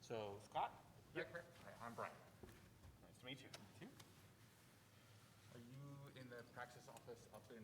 So, Scott? Yep. Hi, I'm Brian. Nice to meet you. Are you in the Praxis office up in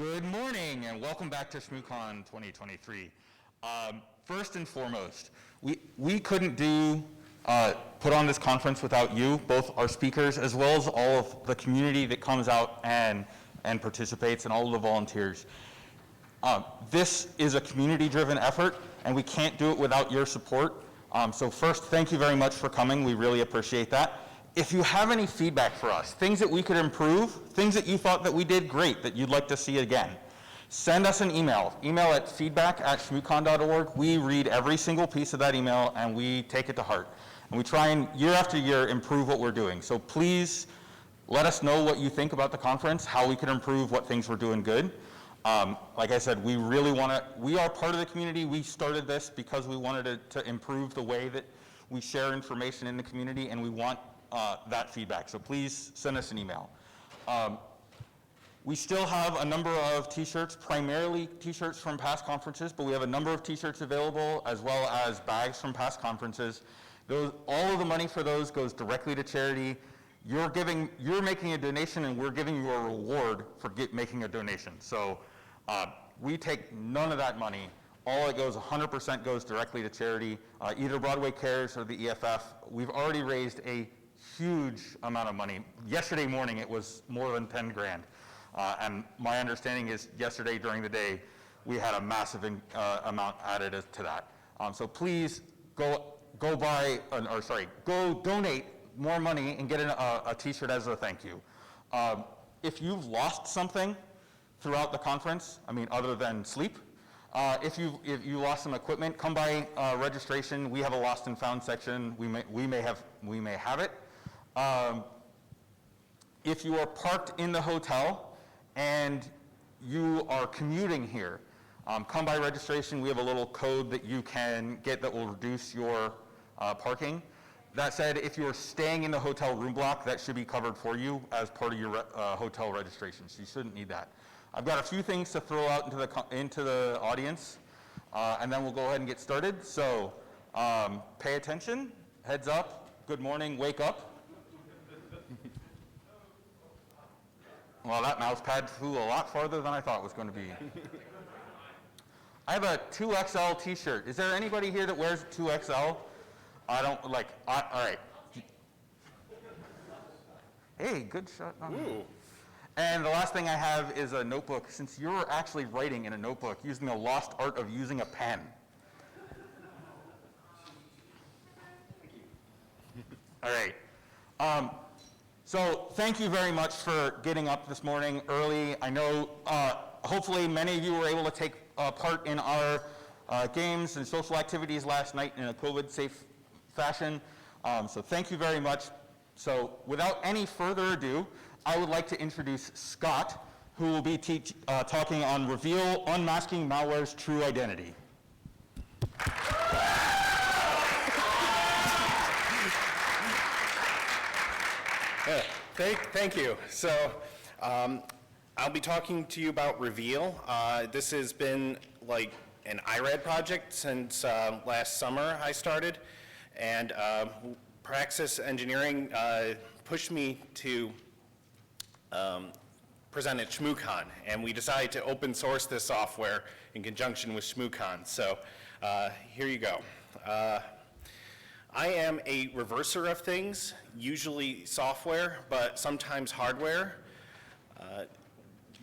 Good morning and welcome back to ShmooCon 2023. First and foremost, we couldn't put on this conference without you, both our speakers as well as all of the community that comes out and participates and all of the volunteers. This is a community-driven effort and we can't do it without your support. So first, thank you very much for coming. We really appreciate that. If you have any feedback for us, things that we could improve, things that you thought that we did great that you'd like to see again, send us an email. Email at feedback@shmoocon.org. We read every single piece of that email and we take it to heart. And we try and year after year improve what we're doing. So please let us know what you think about the conference, how we can improve, what things we're doing good. Like I said, we are part of the community. We started this because we wanted to improve the way that we share information in the community, and we want that feedback. So please send us an email. We still have a number of t-shirts, primarily t-shirts from past conferences, but we have a number of t-shirts available as well as bags from past conferences. All of the money for those goes directly to charity. You're making a donation and we're giving you a reward for making a donation. So we take none of that money. All it goes, 100% goes directly to charity, either Broadway Cares or the EFF. We've already raised a huge amount of money. Yesterday morning it was more than 10 grand. And my understanding is yesterday during the day we had a massive amount added to that. So please go donate more money and get a t-shirt as a thank you. If you've lost something throughout the conference, I mean other than sleep, if you lost some equipment, come by registration. We have a lost and found section. We may have it. If you are parked in the hotel and you are commuting here, come by registration. We have a little code that you can get that will reduce your parking. That said, if you're staying in the hotel room block, that should be covered for you as part of your hotel registration, so you shouldn't need that. I've got a few things to throw out into the audience, and then we'll go ahead and get started. So pay attention, heads up, good morning, wake up. Well, that mouse pad flew a lot farther than I thought it was going to be. I have a 2XL t-shirt. Is there anybody here that wears 2XL? All right. Hey, good shot. Ooh. And the last thing I have is a notebook, since you're actually writing in a notebook using the lost art of using a pen. All right. So thank you very much for getting up this morning early. I know hopefully many of you were able to take part in our games and social activities last night in a COVID-safe fashion. So thank you very much. So without any further ado, I would like to introduce Scott, who will be talking on Reveal, Unmasking Malware's True Identity. Thank you. So I'll be talking to you about Reveal. This has been like an IRAD project since last summer I started, and Praxis Engineering pushed me to present at ShmooCon, and we decided to open source this software in conjunction with ShmooCon. So here you go. I am a reverser of things, usually software, but sometimes hardware.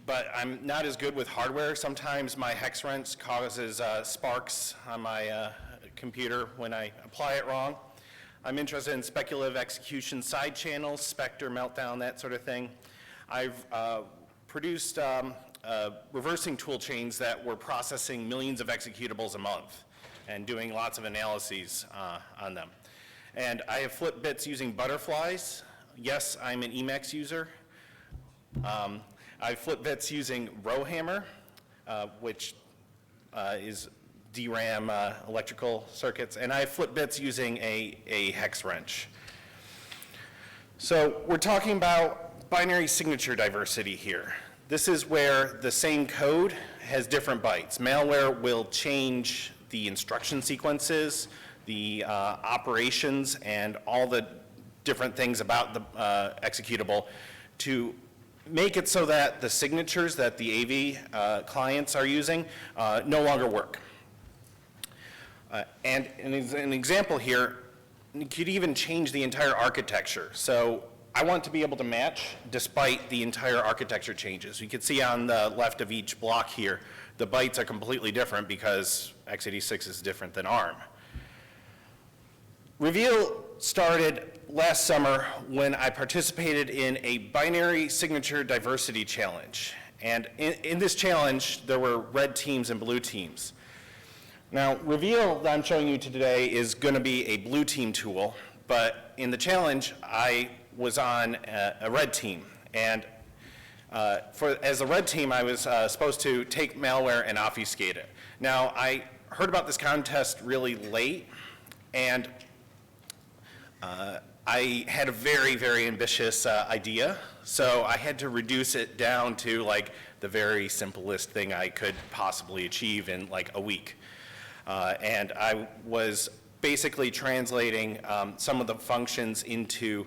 But I'm not as good with hardware. Sometimes my hex wrench causes sparks on my computer when I apply it wrong. I'm interested in speculative execution side channels, Spectre, Meltdown, that sort of thing. I've produced reversing tool chains that were processing millions of executables a month and doing lots of analyses on them. And I have flipped bits using butterflies. Yes, I'm an Emacs user. I flip bits using Rowhammer, which is DRAM electrical circuits, and I flip bits using a hex wrench. So we're talking about binary signature diversity here. This is where the same code has different bytes. Malware will change the instruction sequences, the operations, and all the different things about the executable to make it so that the signatures that the AV clients are using no longer work. And as an example here, you could even change the entire architecture. So I want to be able to match despite the entire architecture changes. You can see on the left of each block here, the bytes are completely different because x86 is different than ARM. Reveal started last summer when I participated in a binary signature diversity challenge. And in this challenge, there were red teams and blue teams. Now, Reveal that I'm showing you today is going to be a blue team tool, but in the challenge, I was on a red team. And as a red team, I was supposed to take malware and obfuscate it. Now, I heard about this contest really late, and I had a very, very ambitious idea, so I had to reduce it down to like the very simplest thing I could possibly achieve in like a week. And I was basically translating some of the functions into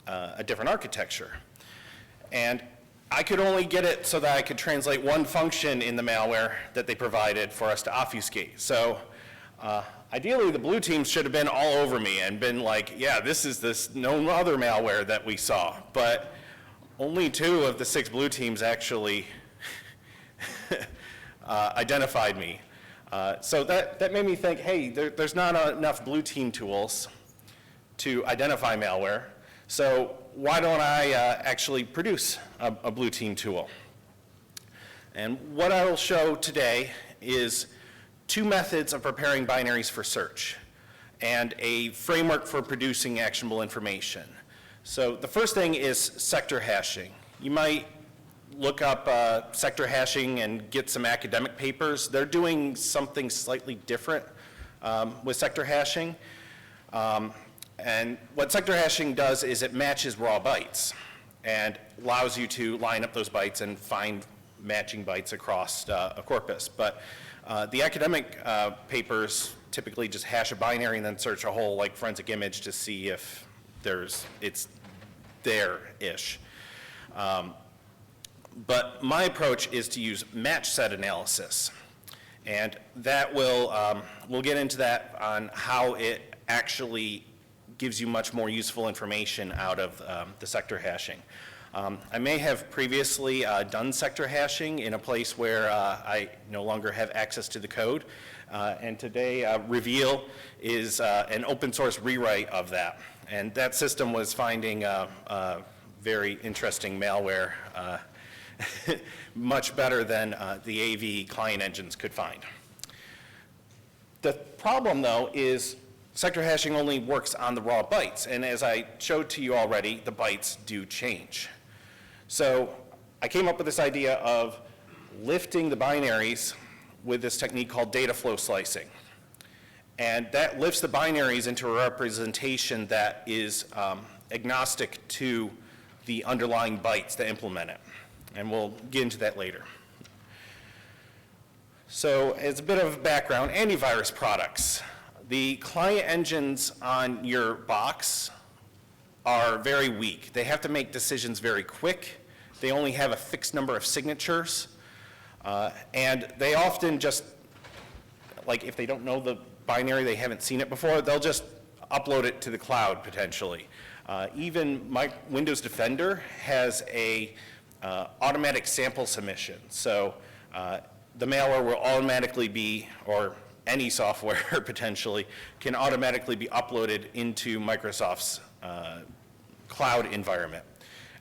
a different architecture. And I could only get it so that I could translate one function in the malware that they provided for us to obfuscate. So ideally, the blue teams should have been all over me and been like, yeah, this is this no other malware that we saw. But only 2 of the 6 blue teams actually identified me. So that made me think, hey, there's not enough blue team tools to identify malware. So why don't I actually produce a blue team tool? And what I will show today is 2 methods of preparing binaries for search and a framework for producing actionable information. So the first thing is sector hashing. You might look up sector hashing and get some academic papers. They're doing something slightly different with sector hashing. And what sector hashing does is it matches raw bytes and allows you to line up those bytes and find matching bytes across a corpus. But the academic papers typically just hash a binary and then search a whole like forensic image to see if it's there-ish. But my approach is to use match set analysis. And that we'll get into that on how it actually gives you much more useful information out of the sector hashing. I may have previously done sector hashing in a place where I no longer have access to the code. And today, Reveal is an open source rewrite of that. And that system was finding very interesting malware much better than the AV client engines could find. The problem, though, is sector hashing only works on the raw bytes. And as I showed to you already, the bytes do change. So I came up with this idea of lifting the binaries with this technique called data flow slicing. And that lifts the binaries into a representation that is agnostic to the underlying bytes that implement it. And we'll get into that later. So as a bit of background, antivirus products. The client engines on your box are very weak. They have to make decisions very quick. They only have a fixed number of signatures. And they often just, like if they don't know the binary, they haven't seen it before, they'll just upload it to the cloud potentially. Even my Windows Defender has a automatic sample submission. So the malware will automatically be, or any software potentially, can automatically be uploaded into Microsoft's cloud environment.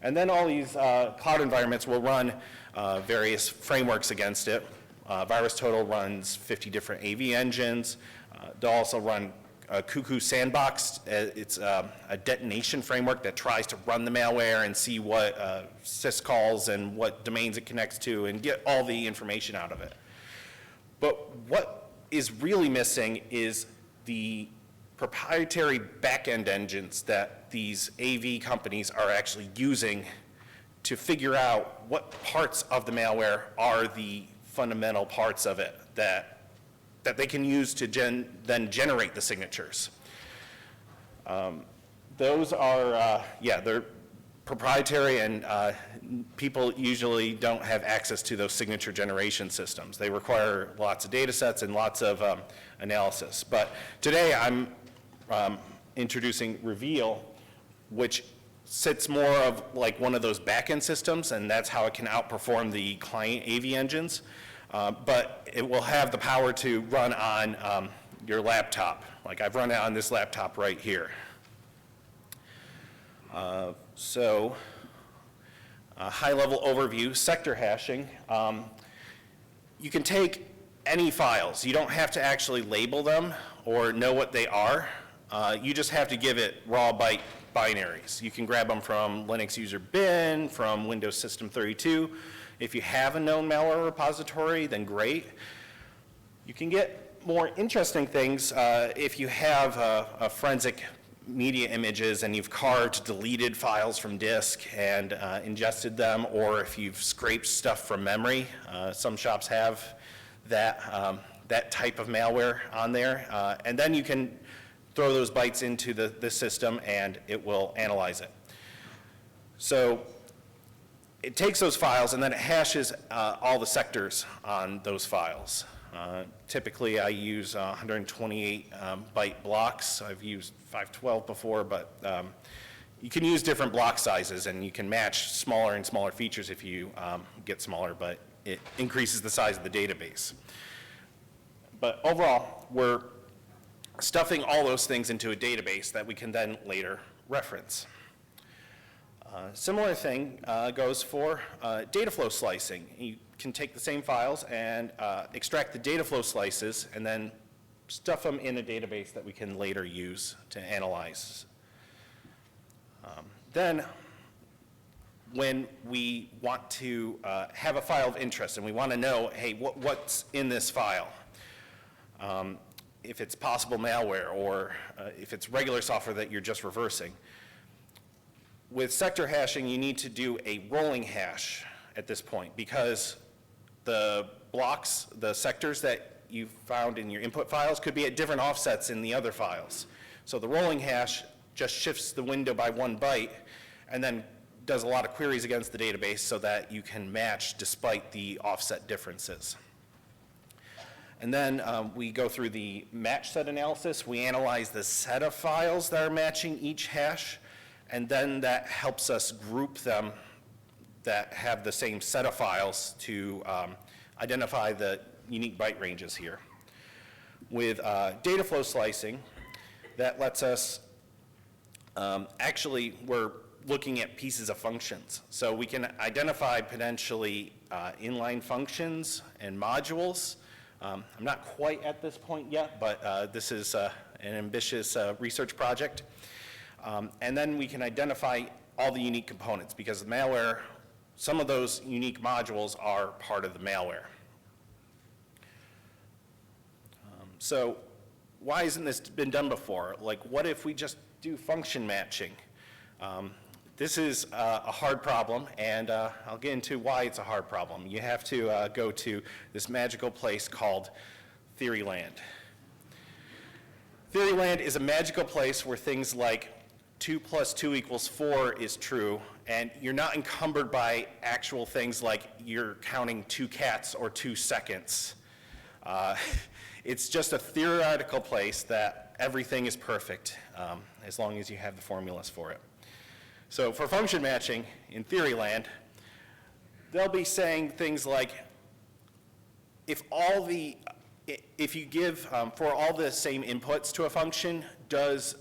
And then all these cloud environments will run various frameworks against it. VirusTotal runs 50 different AV engines. They'll also run Cuckoo Sandbox. It's a detonation framework that tries to run the malware and see what syscalls and what domains it connects to and get all the information out of it. But what is really missing is the proprietary back-end engines that these AV companies are actually using to figure out what parts of the malware are the fundamental parts of it that they can use to then generate the signatures. Those are, they're proprietary, and people usually don't have access to those signature generation systems. They require lots of data sets and lots of analysis. But today I'm introducing Reveal, which sits more of like one of those back-end systems, and that's how it can outperform the client AV engines. But it will have the power to run on your laptop. Like I've run it on this laptop right here. So, high-level overview, sector hashing. You can take any files. You don't have to actually label them or know what they are. You just have to give it raw byte binaries. You can grab them from Linux user bin, from Windows System 32. If you have a known malware repository, then great. You can get more interesting things if you have a forensic media images and you've carved deleted files from disk and ingested them, or if you've scraped stuff from memory. Some shops have that type of malware on there. And then you can throw those bytes into the system and it will analyze it. So it takes those files and then it hashes all the sectors on those files. Typically, I use 128 byte blocks. I've used 512 before, but you can use different block sizes, and you can match smaller and smaller features if you get smaller, but it increases the size of the database. But overall, we're stuffing all those things into a database that we can then later reference. Similar thing goes for data flow slicing. You can take the same files and extract the data flow slices and then stuff them in a database that we can later use to analyze. Then, when we want to have a file of interest and we want to know, hey, what's in this file? If it's possible malware or if it's regular software that you're just reversing. With sector hashing, you need to do a rolling hash at this point because the blocks, the sectors that you found in your input files could be at different offsets in the other files. So the rolling hash just shifts the window by 1 byte and then does a lot of queries against the database so that you can match despite the offset differences. And then we go through the match set analysis. We analyze the set of files that are matching each hash, and then that helps us group them that have the same set of files to identify the unique byte ranges here. With data flow slicing, that lets us, actually, we're looking at pieces of functions. So we can identify potentially inline functions and modules. I'm not quite at this point yet, but this is an ambitious research project. And then we can identify all the unique components because the malware, some of those unique modules are part of the malware. So why hasn't this been done before? Like, what if we just do function matching? This is a hard problem, and I'll get into why it's a hard problem. You have to go to this magical place called Theoryland. Theoryland is a magical place where things like 2 + 2 = 4 is true, and you're not encumbered by actual things like you're counting 2 cats or 2 seconds. It's just a theoretical place that everything is perfect as long as you have the formulas for it. So for function matching in Theoryland, they'll be saying things like, if you give, for all the same inputs to a function, does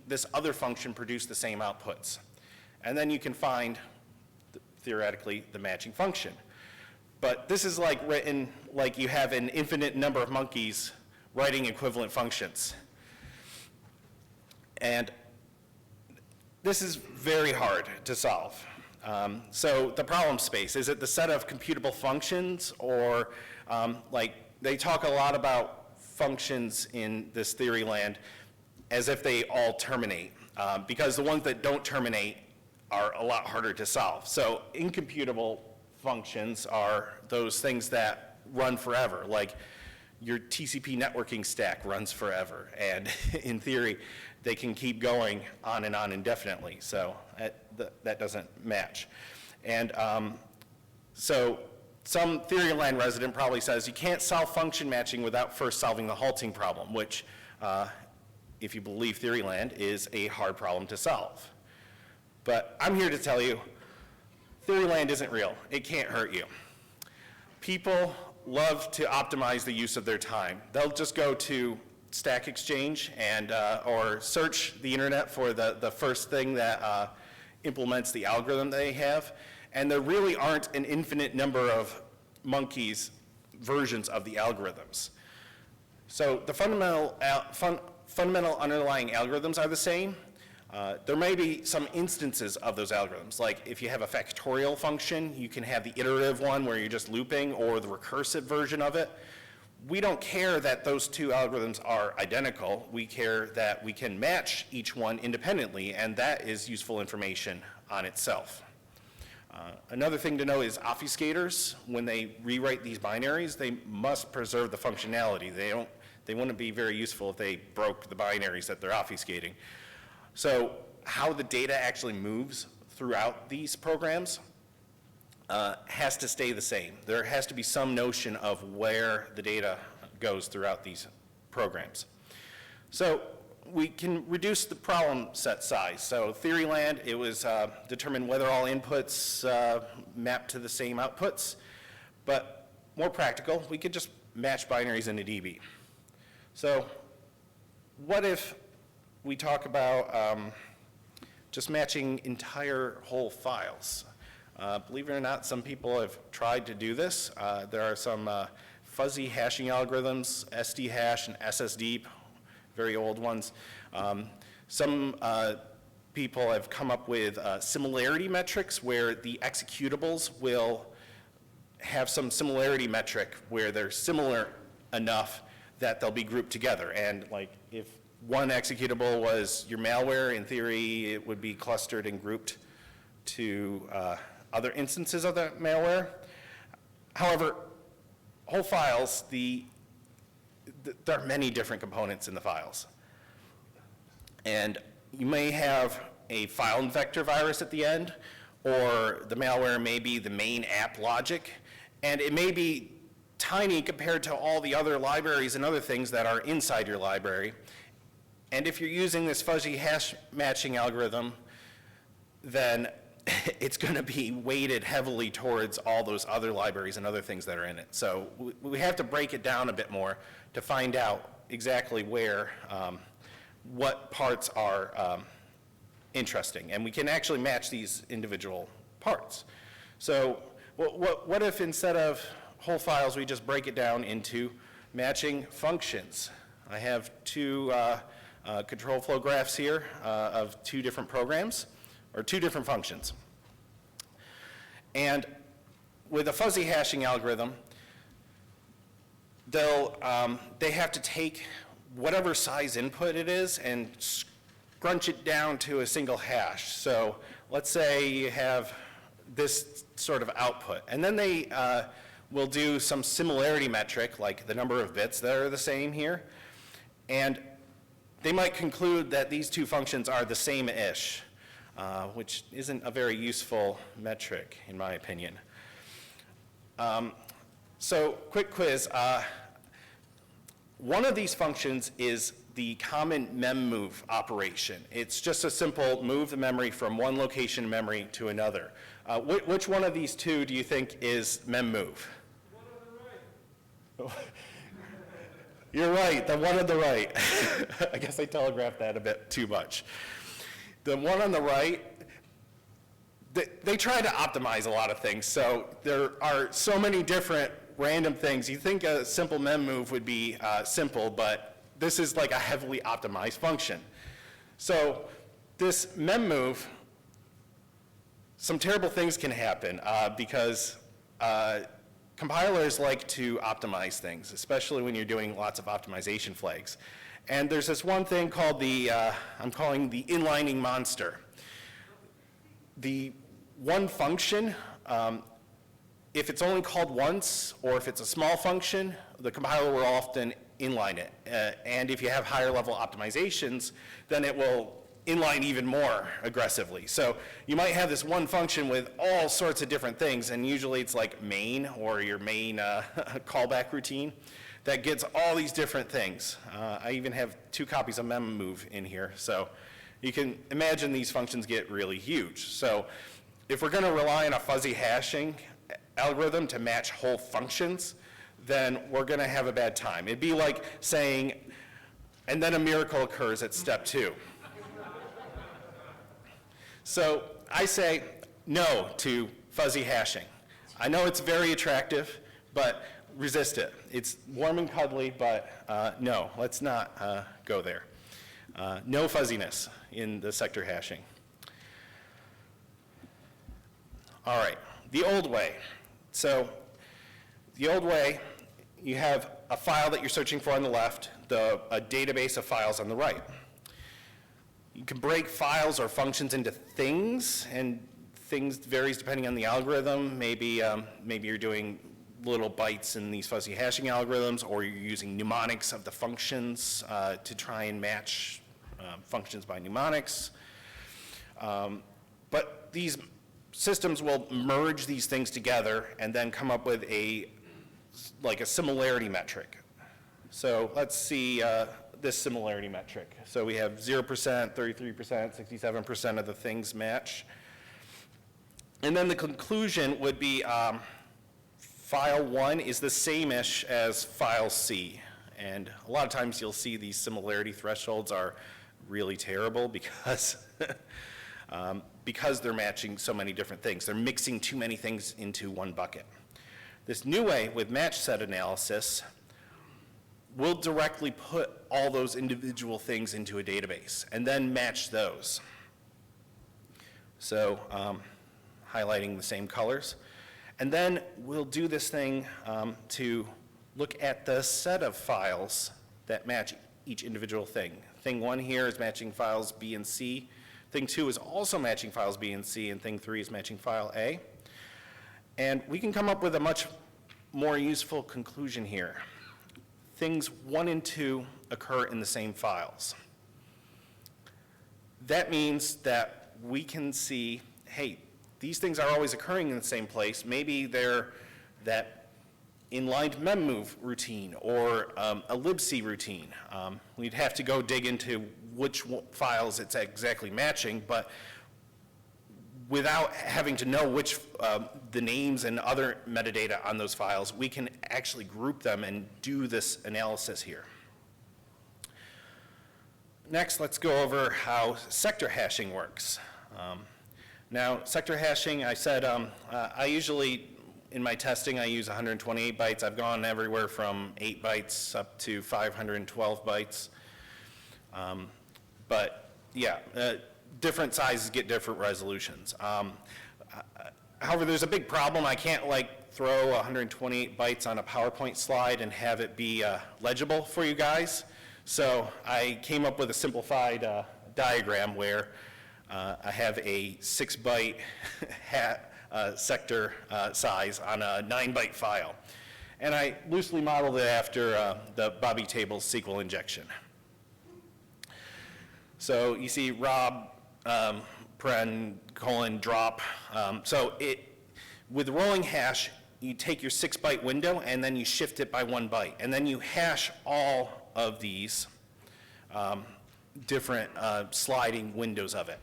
this other function produce the same outputs? And then you can find, theoretically, the matching function. But this is like written like you have an infinite number of monkeys writing equivalent functions. And this is very hard to solve. So the problem space, is it the set of computable functions, or like they talk a lot about functions in this Theoryland as if they all terminate, because the ones that don't terminate are a lot harder to solve. So incomputable functions are those things that run forever, like your TCP networking stack runs forever. And in theory, they can keep going on and on indefinitely. So that doesn't match. And so some theory land resident probably says you can't solve function matching without first solving the halting problem, which, if you believe theory land, is a hard problem to solve. But I'm here to tell you, theory land isn't real. It can't hurt you. People love to optimize the use of their time. They'll just go to Stack Exchange and or search the internet for the first thing that implements the algorithm they have, and there really aren't an infinite number of monkeys versions of the algorithms. So the fundamental underlying algorithms are the same. There may be some instances of those algorithms, like if you have a factorial function, you can have the iterative one where you're just looping, or the recursive version of it. We don't care that those two algorithms are identical. We care that we can match each one independently, and that is useful information on itself. Another thing to know is obfuscators, when they rewrite these binaries, they must preserve the functionality. They wouldn't be very useful if they broke the binaries that they're obfuscating. So how the data actually moves throughout these programs has to stay the same. There has to be some notion of where the data goes throughout these programs. So we can reduce the problem set size. So theory land, it was determine whether all inputs map to the same outputs. But more practical, we could just match binaries into DB. So what if we talk about just matching entire whole files? Believe it or not, some people have tried to do this. There are some fuzzy hashing algorithms, SD hash and SSD, very old ones. Some people have come up with similarity metrics where the executables will have some similarity metric where they're similar enough that they'll be grouped together. And like if one executable was your malware, in theory it would be clustered and grouped to other instances of the malware. However, whole files, there are many different components in the files. And you may have a file infector virus at the end, or the malware may be the main app logic, and it may be tiny compared to all the other libraries and other things that are inside your library. And if you're using this fuzzy hash matching algorithm, then it's going to be weighted heavily towards all those other libraries and other things that are in it. So we have to break it down a bit more to find out exactly where, what parts are interesting. And we can actually match these individual parts. So what if instead of whole files, we just break it down into matching functions? I have two control flow graphs here of two different programs, or two different functions. And with a fuzzy hashing algorithm, they have to take whatever size input it is and scrunch it down to a single hash. So let's say you have this sort of output, and then they will do some similarity metric, like the number of bits that are the same here, and they might conclude that these two functions are the same-ish, which isn't a very useful metric, in my opinion. So, quick quiz. One of these functions is the common mem-move operation. It's just a simple move the memory from one location in memory to another. Which one of these two do you think is mem-move? You're right, the one on the right. I guess I telegraphed that a bit too much. The one on the right, they try to optimize a lot of things. So there are so many different random things. You think a simple mem move would be simple, but this is like a heavily optimized function. So this mem move, some terrible things can happen because compilers like to optimize things, especially when you're doing lots of optimization flags. And there's this one thing called the, I'm calling the inlining monster. The one function If it's only called once, or if it's a small function, the compiler will often inline it. And if you have higher level optimizations, then it will inline even more aggressively. So you might have this one function with all sorts of different things, and usually it's like main, or your main callback routine, that gets all these different things. I even have 2 copies of memmove in here, so you can imagine these functions get really huge. So if we're gonna rely on a fuzzy hashing algorithm to match whole functions, then we're gonna have a bad time. It'd be like saying, and then a miracle occurs at step 2. So I say no to fuzzy hashing. I know it's very attractive, but resist it. It's warm and cuddly, but no, let's not go there. No fuzziness in the sector hashing. All right, the old way. So the old way, you have a file that you're searching for on the left, a database of files on the right. You can break files or functions into things, and things varies depending on the algorithm. Maybe you're doing little bytes in these fuzzy hashing algorithms, or you're using mnemonics of the functions to try and match functions by mnemonics. But these systems will merge these things together and then come up with a similarity metric. So let's see this similarity metric. So we have 0%, 33%, 67% of the things match. And then the conclusion would be file 1 is the same-ish as file C. And a lot of times you'll see these similarity thresholds are really terrible because they're matching so many different things. They're mixing too many things into one bucket. This new way with match set analysis will directly put all those individual things into a database and then match those. So highlighting the same colors. And then we'll do this thing to look at the set of files that match each individual thing. Thing 1 here is matching files B and C. Thing 2 is also matching files B and C, and thing 3 is matching file A. And we can come up with a much more useful conclusion here. Things 1 and 2 occur in the same files. That means that we can see, hey, these things are always occurring in the same place. Maybe they're that inlined memmove routine or a libc routine. We'd have to go dig into which files it's exactly matching, but without having to know which the names and other metadata on those files, we can actually group them and do this analysis here. Next, let's go over how sector hashing works. Now, sector hashing, I said, I usually, in my testing, I use 128 bytes. I've gone everywhere from 8 bytes up to 512 bytes. But yeah, different sizes get different resolutions. However, there's a big problem. I can't throw 128 bytes on a PowerPoint slide and have it be legible for you guys. So I came up with a simplified diagram where I have a 6-byte sector size on a 9-byte file. And I loosely modeled it after the Bobby Tables SQL injection. So you see Rob, paren, colon, drop. With rolling hash, you take your 6-byte window and then you shift it by 1 byte. And then you hash all of these different sliding windows of it.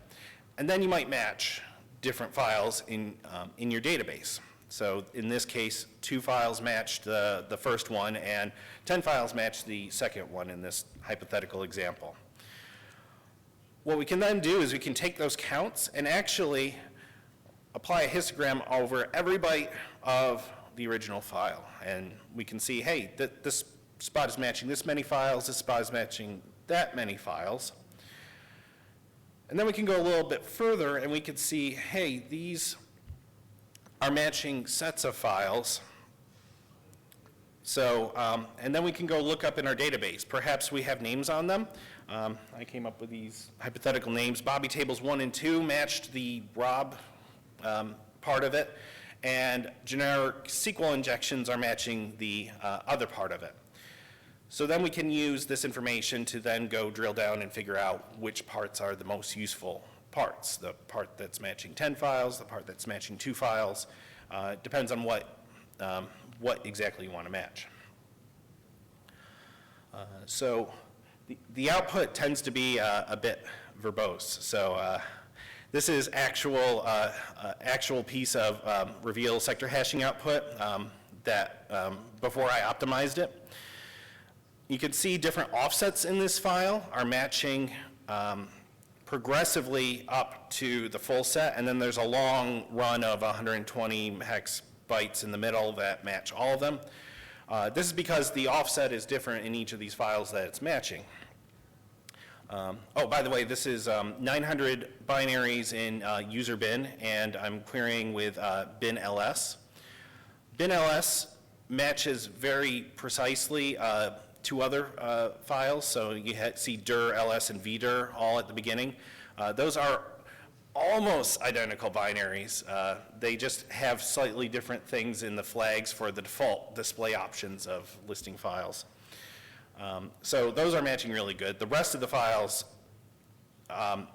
And then you might match different files in your database. So in this case, 2 files matched the first one and 10 files matched the second one in this hypothetical example. What we can then do is we can take those counts and actually apply a histogram over every byte of the original file. And we can see, hey, this spot is matching this many files, this spot is matching that many files. And then we can go a little bit further and we can see, hey, these are matching sets of files. So, and then we can go look up in our database. Perhaps we have names on them. I came up with these hypothetical names. Bobby Tables 1 and 2 matched the Rob part of it. and generic SQL injections are matching the other part of it. So then we can use this information to then go drill down and figure out which parts are the most useful parts. The part that's matching 10 files, the part that's matching 2 files. Depends on what exactly you want to match. So the output tends to be a bit verbose. So this is actual piece of reveal sector hashing output that before I optimized it. You can see different offsets in this file are matching progressively up to the full set, and then there's a long run of 120 hex bytes in the middle that match all of them. This is because the offset is different in each of these files that it's matching. Oh, by the way, this is 900 binaries in user bin, and I'm querying with bin ls. Bin ls matches very precisely 2 other files, so you see dir, ls, and vdir all at the beginning. Those are almost identical binaries. They just have slightly different things in the flags for the default display options of listing files. So those are matching really good. The rest of the files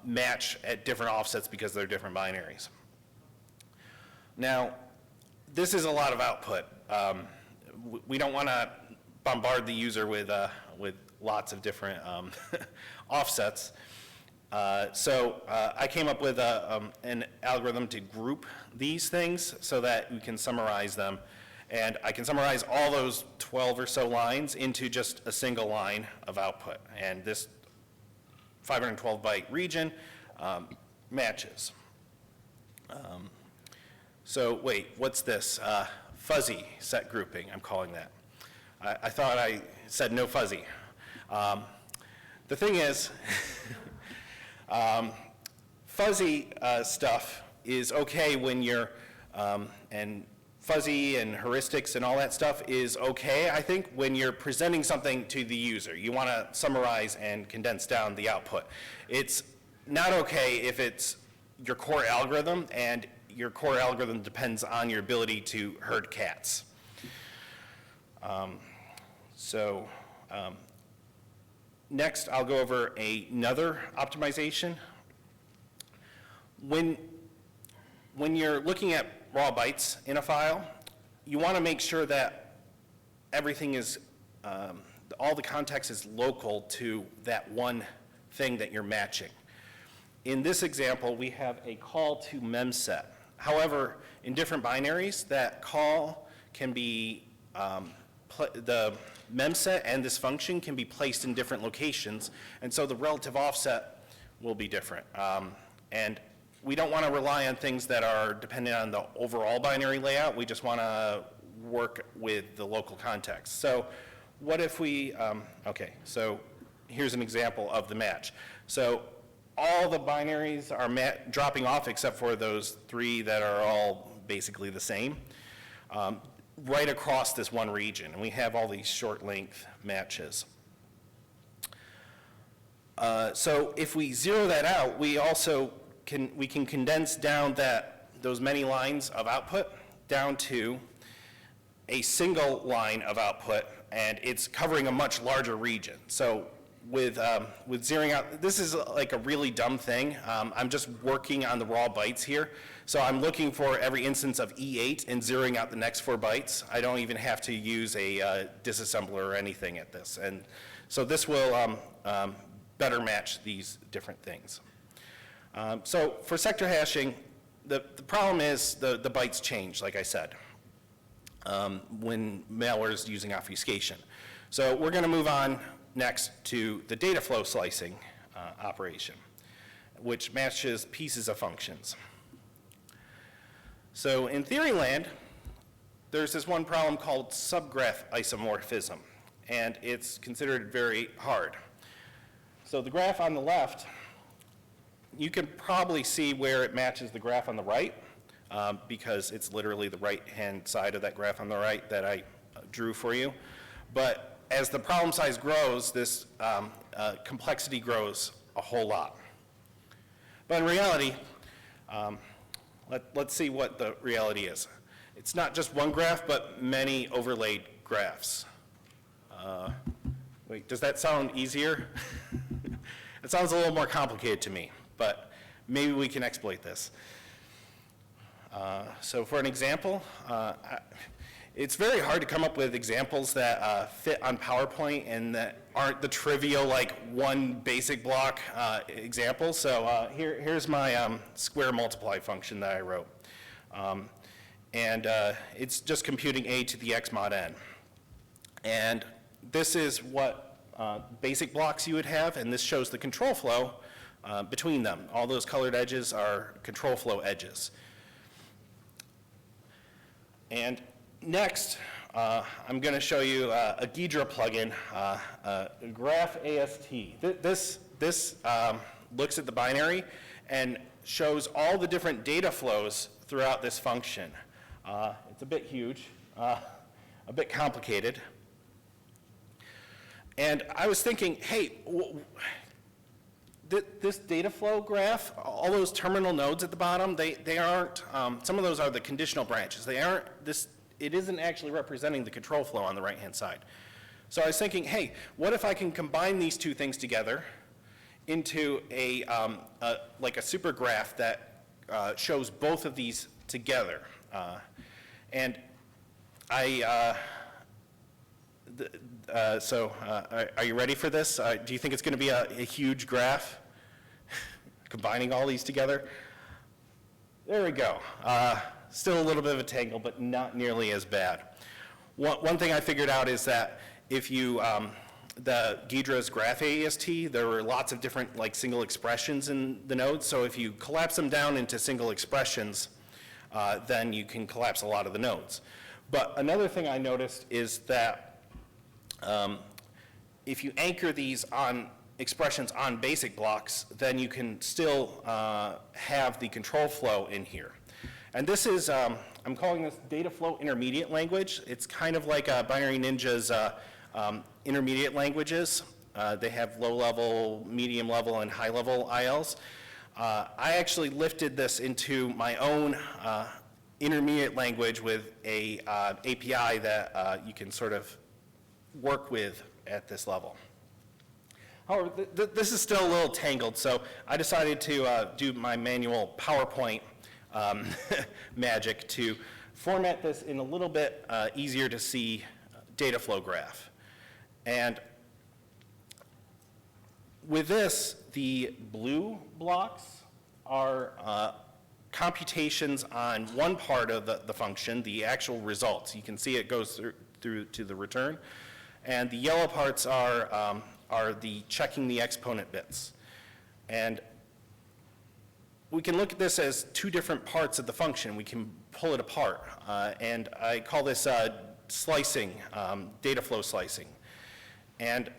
match at different offsets because they're different binaries. Now, this is a lot of output. We don't want to bombard the user with lots of different offsets. So I came up with an algorithm to group these things so that we can summarize them. And I can summarize all those 12 or so lines into just a single line of output. And this 512 byte region matches. So wait, what's this? Fuzzy set grouping, I'm calling that. I thought I said no fuzzy. The thing is, fuzzy stuff is okay when you're, and fuzzy and heuristics and all that stuff is okay, I think, when you're presenting something to the user. You want to summarize and condense down the output. It's not okay if it's your core algorithm, and your core algorithm depends on your ability to herd cats. Next, I'll go over another optimization. When you're looking at raw bytes in a file, you want to make sure that everything is, all the context is local to that one thing that you're matching. In this example, we have a call to memset. However, in different binaries, that call can be, the memset and this function can be placed in different locations, and so the relative offset will be different. And we don't want to rely on things that are dependent on the overall binary layout. We just want to work with the local context. So what if we, okay, so here's an example of the match. So all the binaries are dropping off except for those 3 that are all basically the same, right across this one region. And we have all these short length matches. So if we zero that out, we also can condense down those many lines of output down to a single line of output, and it's covering a much larger region. So with zeroing out, this is like a really dumb thing. I'm just working on the raw bytes here. So I'm looking for every instance of E8 and zeroing out the next 4 bytes. I don't even have to use a disassembler or anything at this. And so this will better match these different things. So for sector hashing, the problem is the bytes change, like I said, when malware is using obfuscation. So we're going to move on next to the data flow slicing operation, which matches pieces of functions. So in theory land, there's this one problem called subgraph isomorphism, and it's considered very hard. So the graph on the left, you can probably see where it matches the graph on the right, because it's literally the right-hand side of that graph on the right that I drew for you. But as the problem size grows, this complexity grows a whole lot. But in reality, let's see what the reality is. It's not just one graph, but many overlaid graphs. Wait, does that sound easier? It sounds a little more complicated to me, but maybe we can exploit this. So for an example, it's very hard to come up with examples that fit on PowerPoint and that aren't the trivial, like, one basic block example. So here's my square multiply function that I wrote. And it's just computing a to the x mod n. And this is what basic blocks you would have, and this shows the control flow between them. All those colored edges are control flow edges. And next, I'm going to show you a Ghidra plugin, Graph AST. This looks at the binary and shows all the different data flows throughout this function. It's a bit huge, a bit complicated. And I was thinking, hey, this data flow graph, all those terminal nodes at the bottom, they aren't, some of those are the conditional branches. They aren't, it isn't actually representing the control flow on the right-hand side. So I was thinking, hey, what if I can combine these two things together into like a super graph that shows both of these together? And are you ready for this? Do you think it's going to be a huge graph, combining all these together? There we go. Still a little bit of a tangle, but not nearly as bad. One thing I figured out is that if you, the Ghidra's graph AST, there were lots of different, like, single expressions in the nodes. So if you collapse them down into single expressions, then you can collapse a lot of the nodes. But another thing I noticed is that if you anchor these on expressions on basic blocks, then you can still have the control flow in here. And this is, I'm calling this data flow intermediate language. It's kind of like Binary Ninja's intermediate languages. They have low level, medium level, and high level ILs. I actually lifted this into my own intermediate language with a API that you can sort of work with at this level. However, this is still a little tangled, so I decided to do my manual PowerPoint magic to format this in a little bit easier to see data flow graph. And with this, the blue blocks are computations on one part of the function, the actual results. You can see it goes through to the return. And the yellow parts are the checking the exponent bits. And we can look at this as two different parts of the function. We can pull it apart. And I call this slicing, data flow slicing. And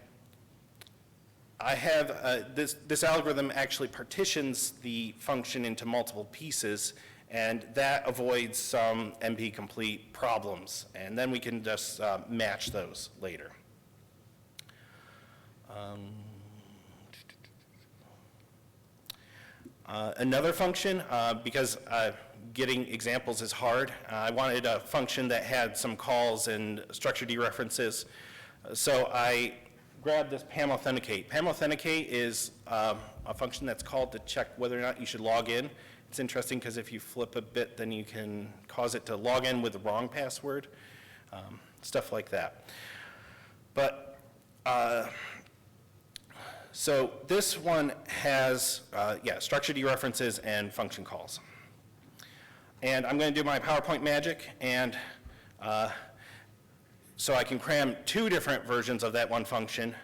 I have, this algorithm actually partitions the function into multiple pieces, and that avoids some NP-complete problems. And then we can just match those later. Another function, because getting examples is hard, I wanted a function that had some calls and structure dereferences. So I grabbed this PAM authenticate. PAM authenticate is a function that's called to check whether or not you should log in. It's interesting because if you flip a bit, then you can cause it to log in with the wrong password, stuff like that. But so this one has, structure dereferences and function calls. And I'm going to do my PowerPoint magic, and so I can cram two different versions of that one function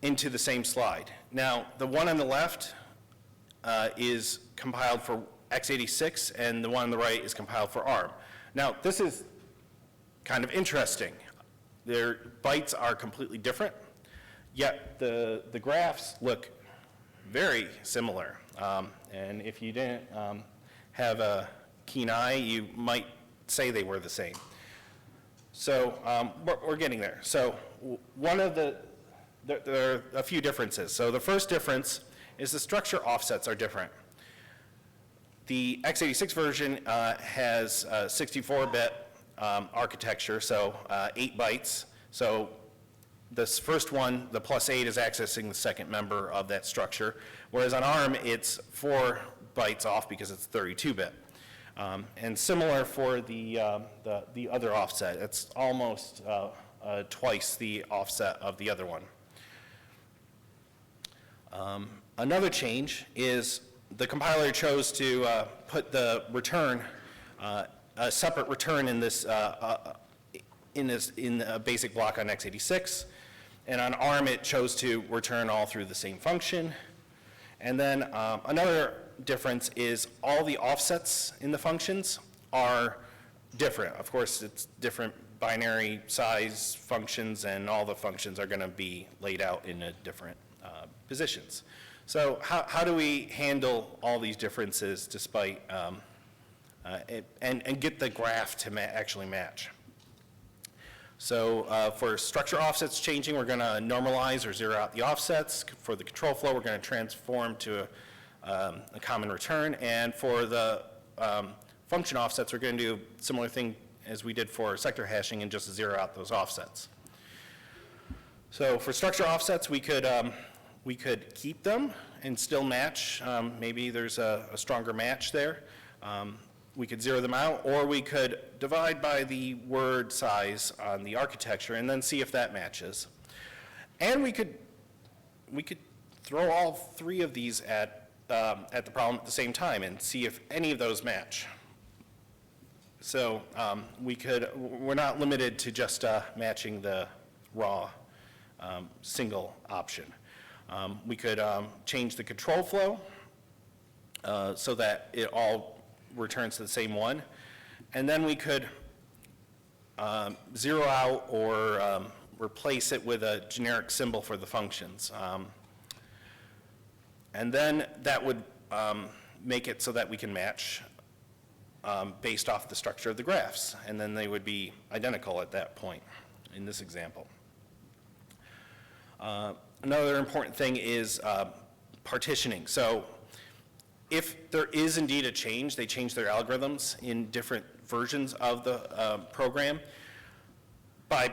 into the same slide. Now, the one on the left is compiled for x86, and the one on the right is compiled for ARM. Now, this is kind of interesting. Their bytes are completely different, yet the graphs look very similar. And if you didn't have a keen eye, you might say they were the same. So we're getting there. So one of there are a few differences. So the first difference is the structure offsets are different. The x86 version has 64-bit architecture, so 8 bytes. So this first one, the +8, is accessing the second member of that structure, whereas on ARM, it's 4 bytes off because it's 32-bit. And similar for the other offset. It's almost twice the offset of the other one. Another change is the compiler chose to put the return, a separate return in this, in a basic block on x86. And on ARM, it chose to return all through the same function. And then another difference is all the offsets in the functions are different. Of course, it's different binary size functions, and all the functions are going to be laid out in different positions. So how do we handle all these differences despite, and get the graph to actually match? So for structure offsets changing, we're going to normalize or zero out the offsets. For the control flow, we're going to transform to a common return. And for the function offsets, we're going to do a similar thing as we did for sector hashing and just zero out those offsets. So for structure offsets, we could keep them and still match. Maybe there's a stronger match there. We could zero them out, or we could divide by the word size on the architecture and then see if that matches. And we could throw all 3 of these at the problem at the same time and see if any of those match. So we're not limited to just matching the raw single option. We could change the control flow so that it all returns to the same one. And then we could zero out or replace it with a generic symbol for the functions. And then that would make it so that we can match based off the structure of the graphs. And then they would be identical at that point in this example. Another important thing is partitioning. So if there is indeed a change, they change their algorithms in different versions of the program. By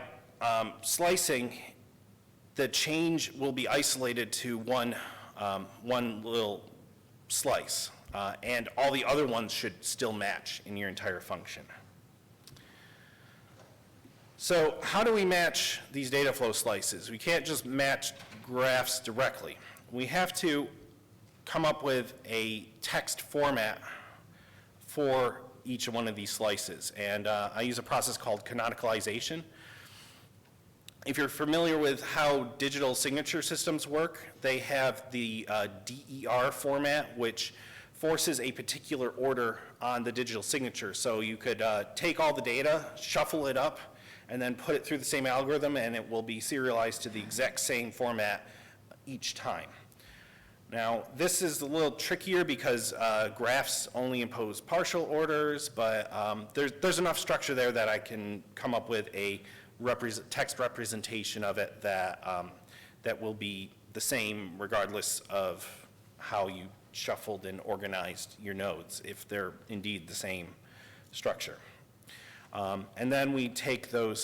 slicing, the change will be isolated to one little slice, and all the other ones should still match in your entire function. So how do we match these data flow slices? We can't just match graphs directly. We have to come up with a text format for each one of these slices. And I use a process called canonicalization. If you're familiar with how digital signature systems work, they have the DER format, which forces a particular order on the digital signature. So you could take all the data, shuffle it up, and then put it through the same algorithm, and it will be serialized to the exact same format each time. Now, this is a little trickier because graphs only impose partial orders, but there's enough structure there that I can come up with a text representation of it that will be the same regardless of how you shuffled and organized your nodes, if they're indeed the same structure. And then we take the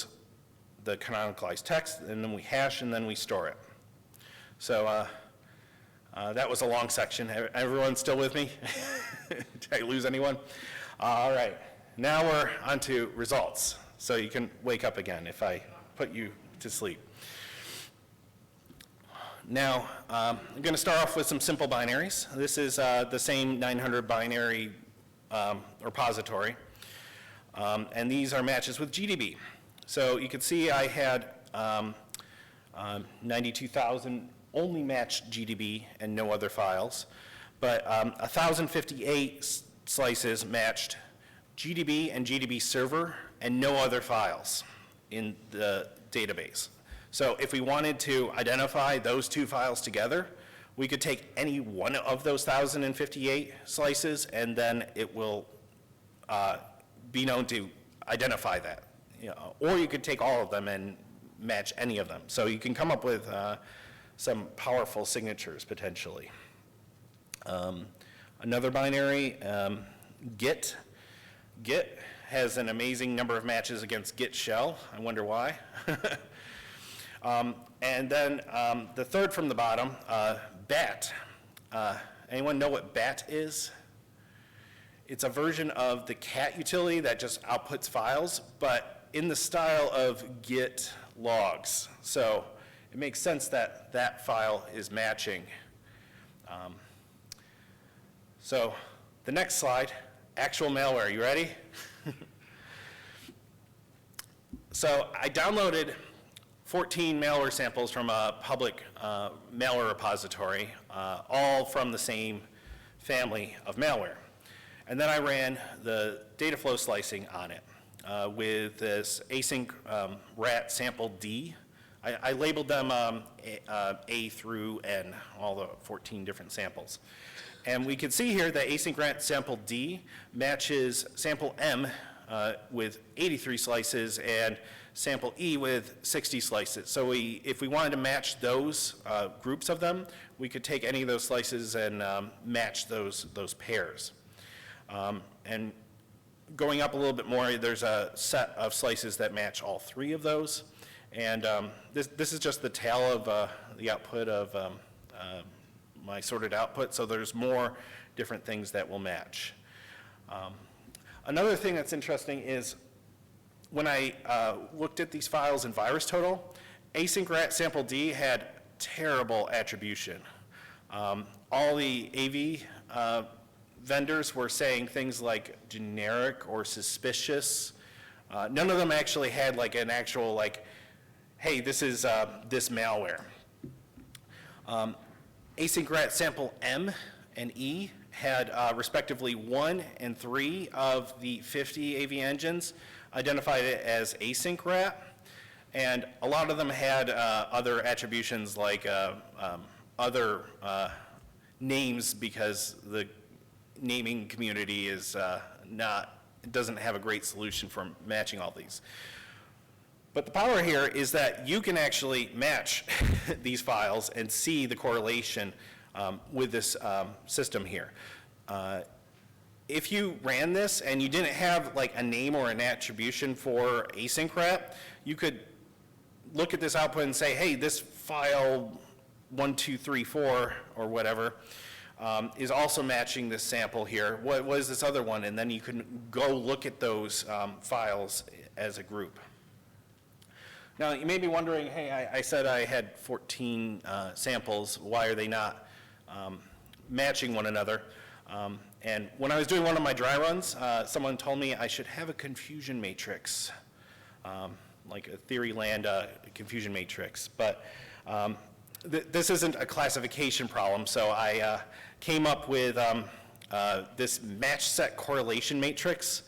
canonicalized text, and then we hash, and then we store it. So that was a long section. Everyone still with me? Did I lose anyone? All right. Now we're on to results. So you can wake up again if I put you to sleep. Now, I'm going to start off with some simple binaries. This is the same 900 binary repository. And these are matches with GDB. So you can see I had 92,000 only matched GDB and no other files. But 1,058 slices matched GDB and GDB server and no other files in the database. So if we wanted to identify those 2 files together, we could take any one of those 1,058 slices, and then it will be known to identify that. Or you could take all of them and match any of them. So you can come up with some powerful signatures potentially. Another binary, Git. Git has an amazing number of matches against Git shell. I wonder why. And then the third from the bottom, bat. Anyone know what bat is? It's a version of the cat utility that just outputs files, but in the style of Git logs. So it makes sense that that file is matching. So the next slide, actual malware. You ready? So I downloaded 14 malware samples from a public malware repository, all from the same family of malware. And then I ran the data flow slicing on it with this async rat sample D. I labeled them A through N, all the 14 different samples. And we can see here that async rat sample D matches sample M with 83 slices and sample E with 60 slices. So if we wanted to match those groups of them, we could take any of those slices and match those pairs. And going up a little bit more, there's a set of slices that match all three of those. And this is just the tail of the output of my sorted output, so there's more different things that will match. Another thing that's interesting is when I looked at these files in VirusTotal, async rat sample D had terrible attribution. All the AV vendors were saying things like generic or suspicious. None of them actually had like an actual like, hey, this is this malware. Async rat sample M and E had respectively 1 and 3 of the 50 AV engines identified it as async rat, and a lot of them had other attributions like other names because the naming community is doesn't have a great solution for matching all these. But the power here is that you can actually match these files and see the correlation with this system here. If you ran this and you didn't have like a name or an attribution for async rat, you could look at this output and say, hey, this file 1234 or whatever is also matching this sample here. What is this other one? And then you can go look at those files as a group. Now, you may be wondering, hey, I said I had 14 samples. Why are they not matching one another? And when I was doing one of my dry runs, someone told me I should have a confusion matrix, like a theory land confusion matrix. But this isn't a classification problem, so I came up with this match set correlation matrix.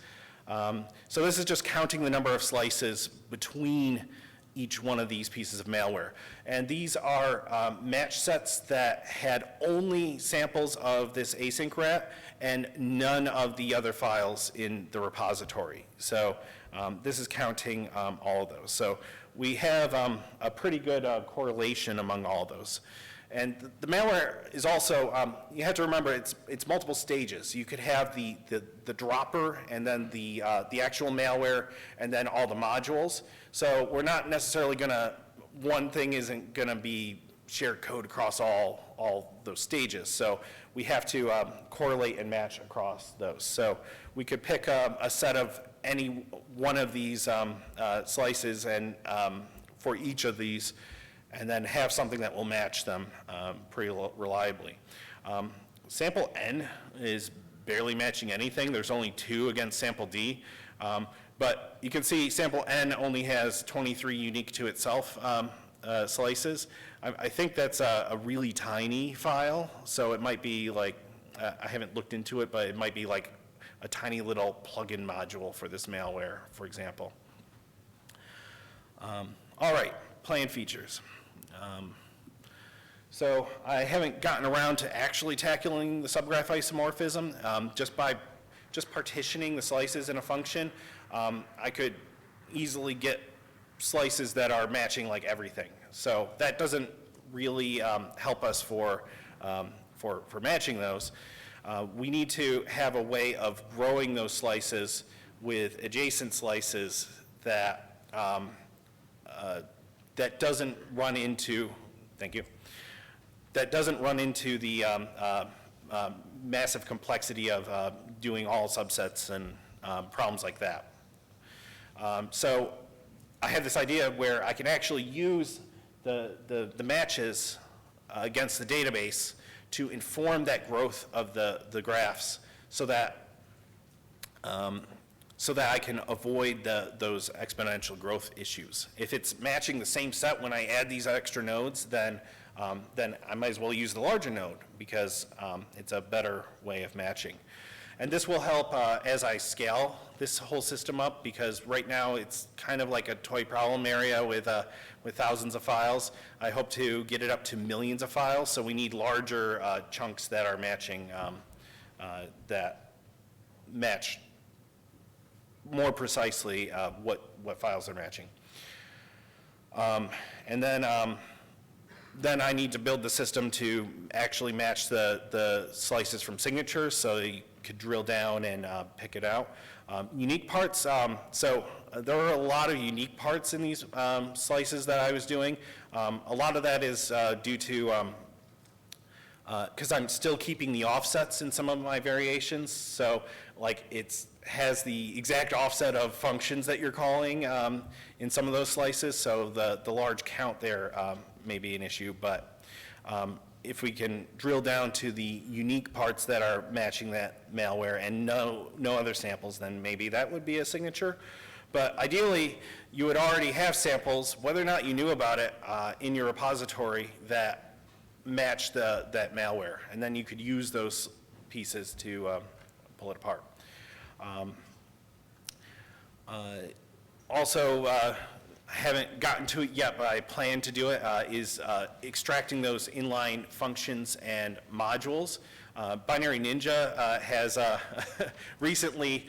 So this is just counting the number of slices between each one of these pieces of malware. And these are match sets that had only samples of this async rat and none of the other files in the repository. So this is counting all of those. So we have a pretty good correlation among all those. And the malware is also, you have to remember, it's multiple stages. You could have the dropper and then the actual malware and then all the modules. So we're not necessarily gonna, one thing isn't gonna be shared code across all those stages. So we have to correlate and match across those. So we could pick a set of any one of these slices and for each of these, and then have something that will match them pretty reliably. Sample N is barely matching anything. There's only 2 against sample D. But you can see sample N only has 23 unique to itself slices. I think that's a really tiny file, so it might be like, I haven't looked into it, but it might be like a tiny little plugin module for this malware, for example. All right, plan features. So I haven't gotten around to actually tackling the subgraph isomorphism. Just partitioning the slices in a function, I could easily get slices that are matching like everything. So that doesn't really help us for matching those. we need to have a way of growing those slices with adjacent slices that, that doesn't run into, thank you, that doesn't run into the massive complexity of doing all subsets and problems like that. So I had this idea where I can actually use the matches against the database to inform that growth of the graphs so that I can avoid those exponential growth issues. If it's matching the same set when I add these extra nodes, then I might as well use the larger node because it's a better way of matching. And this will help as I scale this whole system up, because right now it's kind of like a toy problem area with thousands of files. I hope to get it up to millions of files, so we need larger chunks that are matching, that match more precisely what files they're matching. And then I need to build the system to actually match the slices from signatures, so you could drill down and pick it out. Unique parts, so there are a lot of unique parts in these slices that I was doing. A lot of that is due to, because I'm still keeping the offsets in some of my variations, so like it has the exact offset of functions that you're calling in some of those slices, so the large count there may be an issue, but if we can drill down to the unique parts that are matching that malware and no other samples, then maybe that would be a signature. But ideally, you would already have samples, whether or not you knew about it, in your repository that match that malware, and then you could use those pieces to pull it apart. Also, I haven't gotten to it yet, but I plan to do it, is extracting those inline functions and modules. Binary Ninja has recently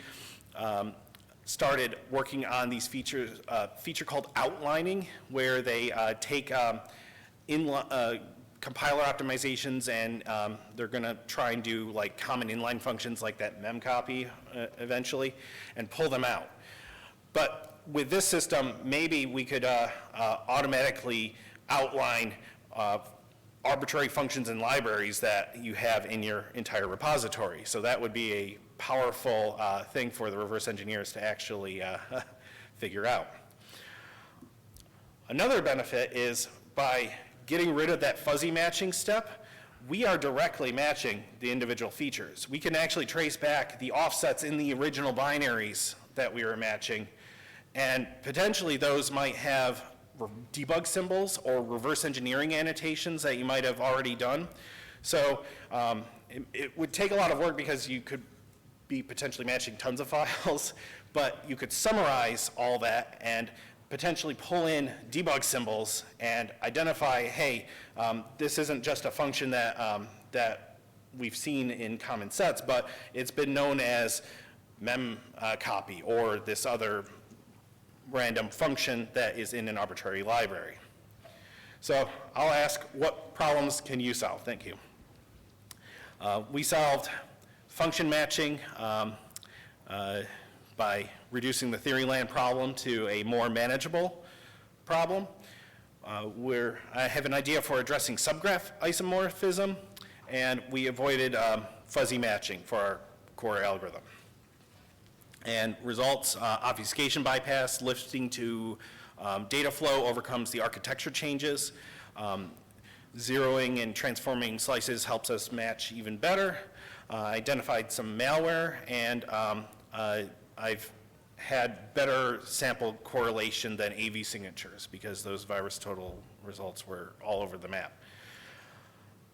started working on these features, feature called outlining, where they take compiler optimizations and they're going to try and do like common inline functions like that memcopy eventually and pull them out. But with this system, maybe we could automatically outline arbitrary functions and libraries that you have in your entire repository. So that would be a powerful thing for the reverse engineers to actually figure out. Another benefit is by getting rid of that fuzzy matching step, we are directly matching the individual features. We can actually trace back the offsets in the original binaries that we were matching, and potentially those might have debug symbols or reverse engineering annotations that you might have already done. So it would take a lot of work because you could be potentially matching tons of files, but you could summarize all that and potentially pull in debug symbols and identify, hey, this isn't just a function that, that we've seen in common sets, but it's been known as memcopy or this other random function that is in an arbitrary library. So I'll ask, what problems can you solve? Thank you. We solved function matching by reducing the theory land problem to a more manageable problem. I have an idea for addressing subgraph isomorphism, and we avoided fuzzy matching for our core algorithm. And results, obfuscation bypass, lifting to data flow overcomes the architecture changes. Zeroing and transforming slices helps us match even better. Identified some malware, and I've had better sample correlation than AV signatures because those virus total results were all over the map.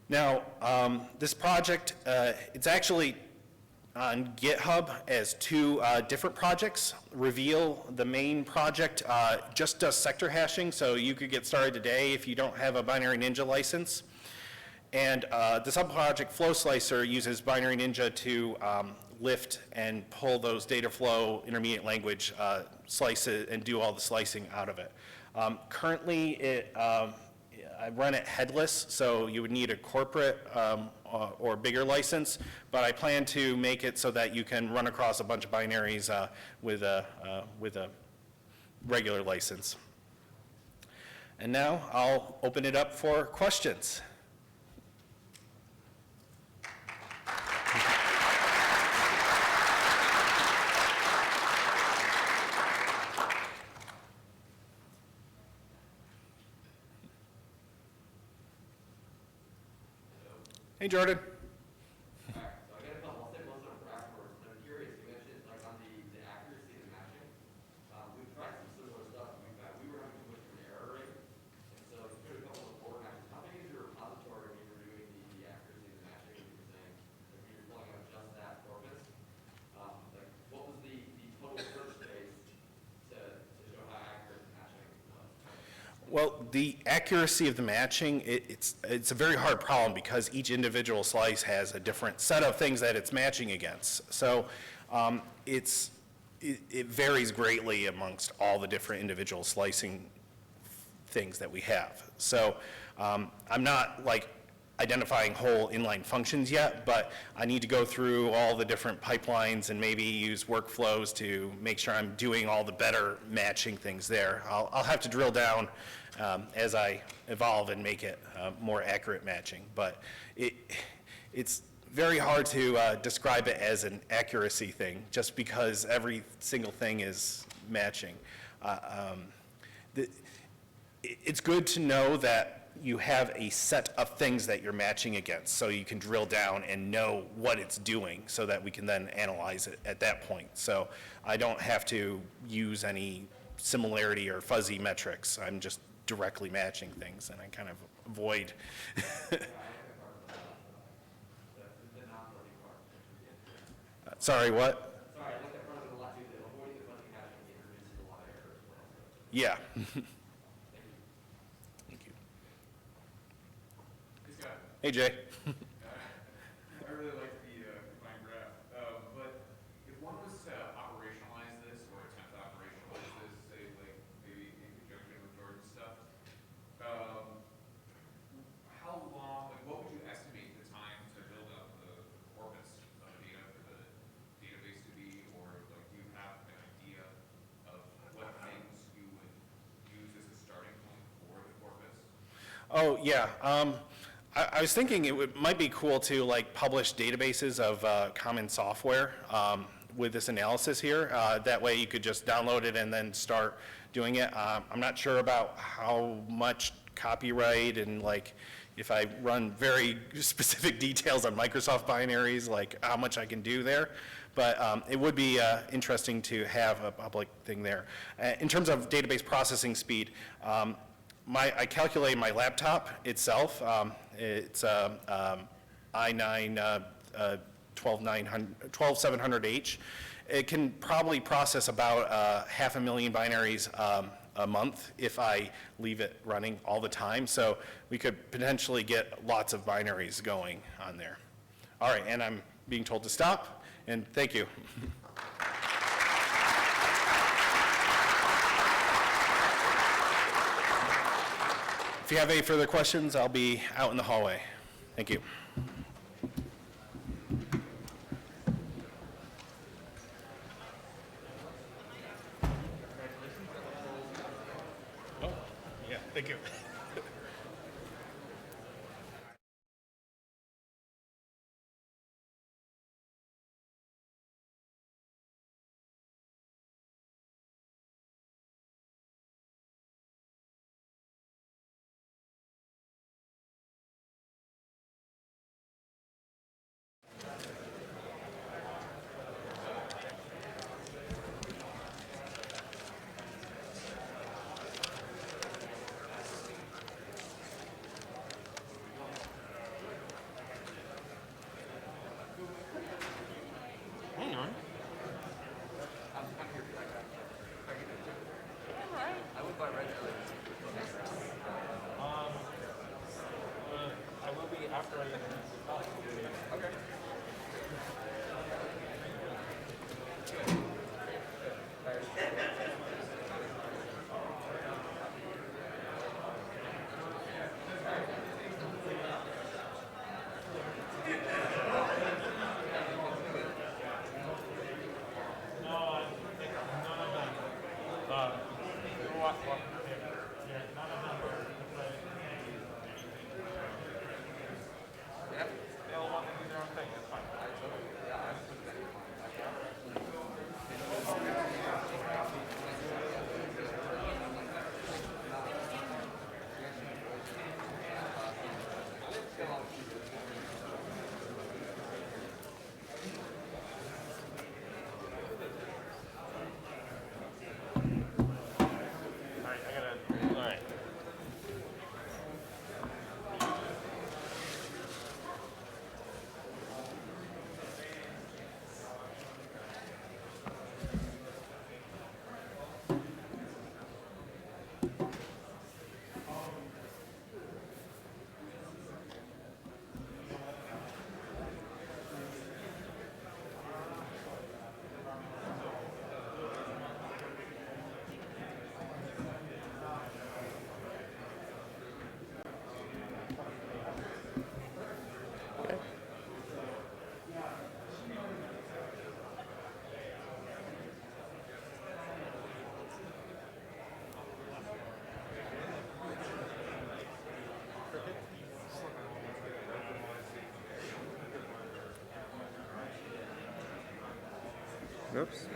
Now, this project, it's actually on GitHub as two different projects. Reveal, the main project, just does sector hashing, so you could get started today if you don't have a Binary Ninja license. And the sub-project Flow Slicer uses Binary Ninja to lift and pull those data flow intermediate language slices and do all the slicing out of it. Currently, I run it headless, so you would need a corporate or bigger license, but I plan to make it so that you can run across a bunch of binaries with a regular license. And now I'll open it up for questions. Hey, Jordan. So I get a couple, I'll say most of them for afterwards, but I'm curious, you mentioned like on the accuracy of the matching. We've tried some similar stuff, we were having too much of an error rate, and so you put a couple of forward matches. How big is your repository when you were doing the accuracy of the matching? You were saying, if you were pulling out just that corpus, like what was the total search space to show how accurate the matching was? Well, the accuracy of the matching, it's a very hard problem because each individual slice has a different set of things that it's matching against. So it varies greatly amongst all the different individual slicing things that we have. So I'm not like identifying whole inline functions yet, but I need to go through all the different pipelines and maybe use workflows to make sure I'm doing all the better matching things there. I'll have to drill down as I evolve and make it more accurate matching, but it's very hard to describe it as an accuracy thing just because every single thing is matching. It's good to know that you have a set of things that you're matching against, so you can drill down and know what it's doing so that we can then analyze it at that point. So I don't have to use any similarity or fuzzy metrics. I'm just directly matching things, and I kind of avoid. Sorry, what? Sorry, I like that part of it a lot too, that avoiding the fuzzy matching introduces a lot of error as well. So. Yeah. Thank you. Hey, Scott. Hey, Jay. I really like the combined graph, but if one was to operationalize this or attempt to operationalize this, say like maybe in conjunction with Jordan's stuff, how long, like what would you estimate the time to build up the corpus of data for the database to be, or like do you have an idea of what things you would use as a starting point for the corpus? Oh, yeah. I was thinking might be cool to like publish databases of common software with this analysis here. That way you could just download it and then start doing it. I'm not sure about how much copyright and like if I run very specific details on Microsoft binaries, like how much I can do there. But it would be interesting to have a public thing there. In terms of database processing speed, I calculate my laptop itself. It's i9 12700H. It can probably process about 500,000 binaries a month if I leave it running all the time. So we could potentially get lots of binaries going on there. All right, and I'm being told to stop, and thank you. If you have any further questions, I'll be out in the hallway. Thank you. Oh, yeah, thank you. I will be after I get okay. Alright, I gotta, alright. Oops.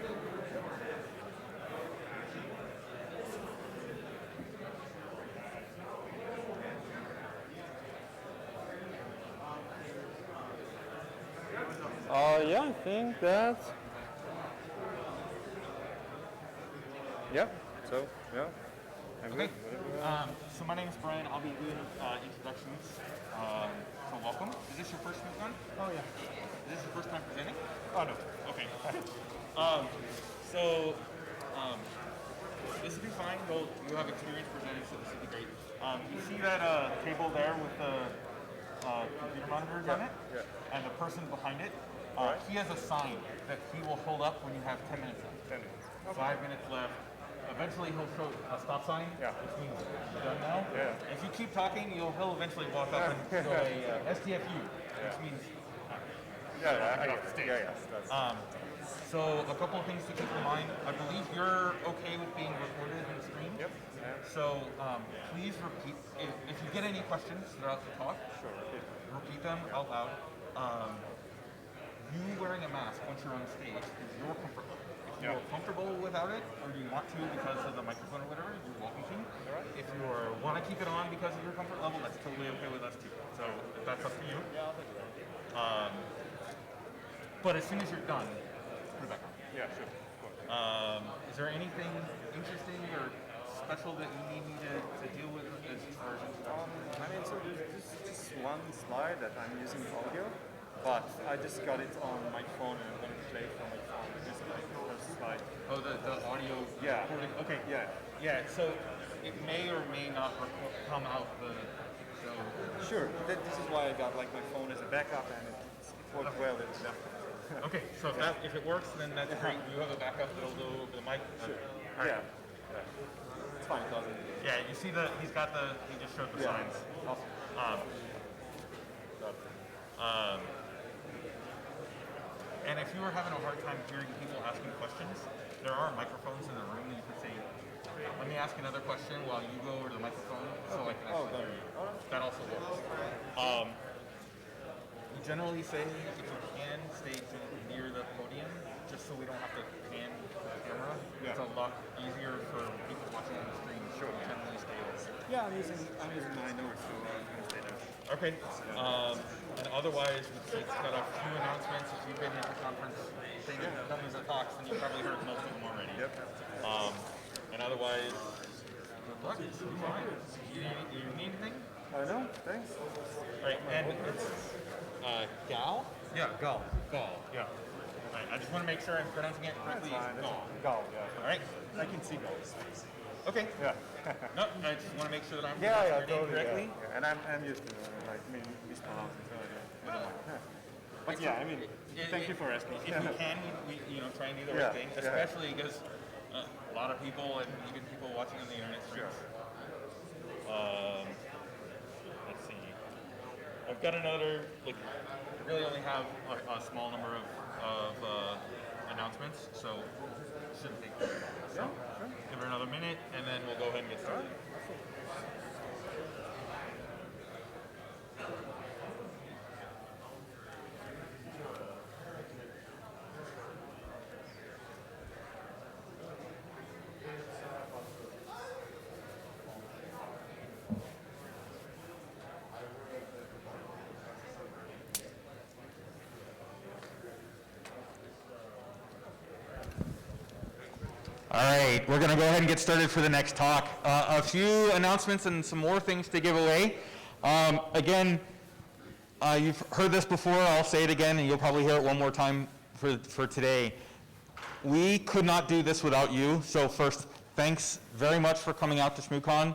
Yeah, I think that. Yeah. So yeah, I'm Okay. good. Whatever. So my name is Brian. I'll be doing introductions. So welcome. Is this your first ShmooCon? Oh yeah. Is this your first time presenting? Oh no. Okay. So this will be fine. Well, you have experience presenting, so this will be great. You see that table there with the computer monitors on it? Yeah. And the person behind it? Right. He has a sign that he will hold up when you have 10 minutes left. 10 minutes. 5 minutes left. Eventually he'll show a stop sign, Yeah. which means you're done now. Yeah. If you keep talking, he'll eventually walk up and show a STFU, which means Yeah. get off the stage. Yeah. That's. So a couple of things to keep in mind. I believe you're okay with being recorded and streamed. Yep. Yeah. So please repeat, if you get any questions throughout the talk, Sure. Okay. repeat them out loud. You wearing a mask once you're on stage is your comfort level. If you're comfortable without it, or you want to because of the microphone or whatever, you're welcome to. If you want to keep it on because of your comfort level, that's totally okay with us too. So that's up to you. But as soon as you're done, put it back on. Yeah. Sure. Of course. Is there anything interesting or special that you need me to deal with as far as introduction? I mean, so there's just one slide that I'm using audio, but I just got it on my phone and I'm going to play from my phone. Just like the first slide. Oh, the audio Yeah. recording? Okay. Yeah. Yeah, so it may or may not come out the show. Sure. This is why I got like my phone as a backup and it worked well with that. Okay, so if it works, then that's great. You have a backup that'll go over the mic. Sure. All right. Yeah. It's fine. It doesn't. Yeah, you see he just showed the signs. Awesome. And if you were having a hard time hearing people asking questions, there are microphones in the room that you can say, let me ask another question while you go over to the microphone so I can actually hear you. That also works. We generally say if you can, stay near the podium just so we don't have to pan the camera. Yeah. It's a lot easier for people watching on the stream. Sure. Generally stay there. Yeah, I'm using my notes, so I'm going to stay there. Okay. And otherwise, it's got a few announcements. If you've been at the conference, things, companies and talks, then you've probably heard most of them already. Yep. And otherwise, good luck. It's fine. You need anything? No, thanks. All right. And it's Gal? Yeah, Gal. Gal. Yeah. All right. I just want to make sure I'm pronouncing it correctly. It's Gal. Gal, yeah. All right. I can see Gals. Okay. Yeah. No, I just want to make sure that I'm Yeah, pronouncing your name totally. correctly. Yeah. And I'm used to like mispronouncing, so yeah. But yeah, I mean, thank you for asking. If we can, we try and do the right thing, especially because a lot of people and even people watching on the internet streams. Let's see. I've got another. I really only have a small number of announcements, so it shouldn't take too long. So give it another minute, and then we'll go ahead and get started. All right, we're going to go ahead and get started for the next talk. A few announcements and some more things to give away. Again, you've heard this before, I'll say it again, and you'll probably hear it one more time for today. We could not do this without you, so first, thanks very much for coming out to ShmooCon.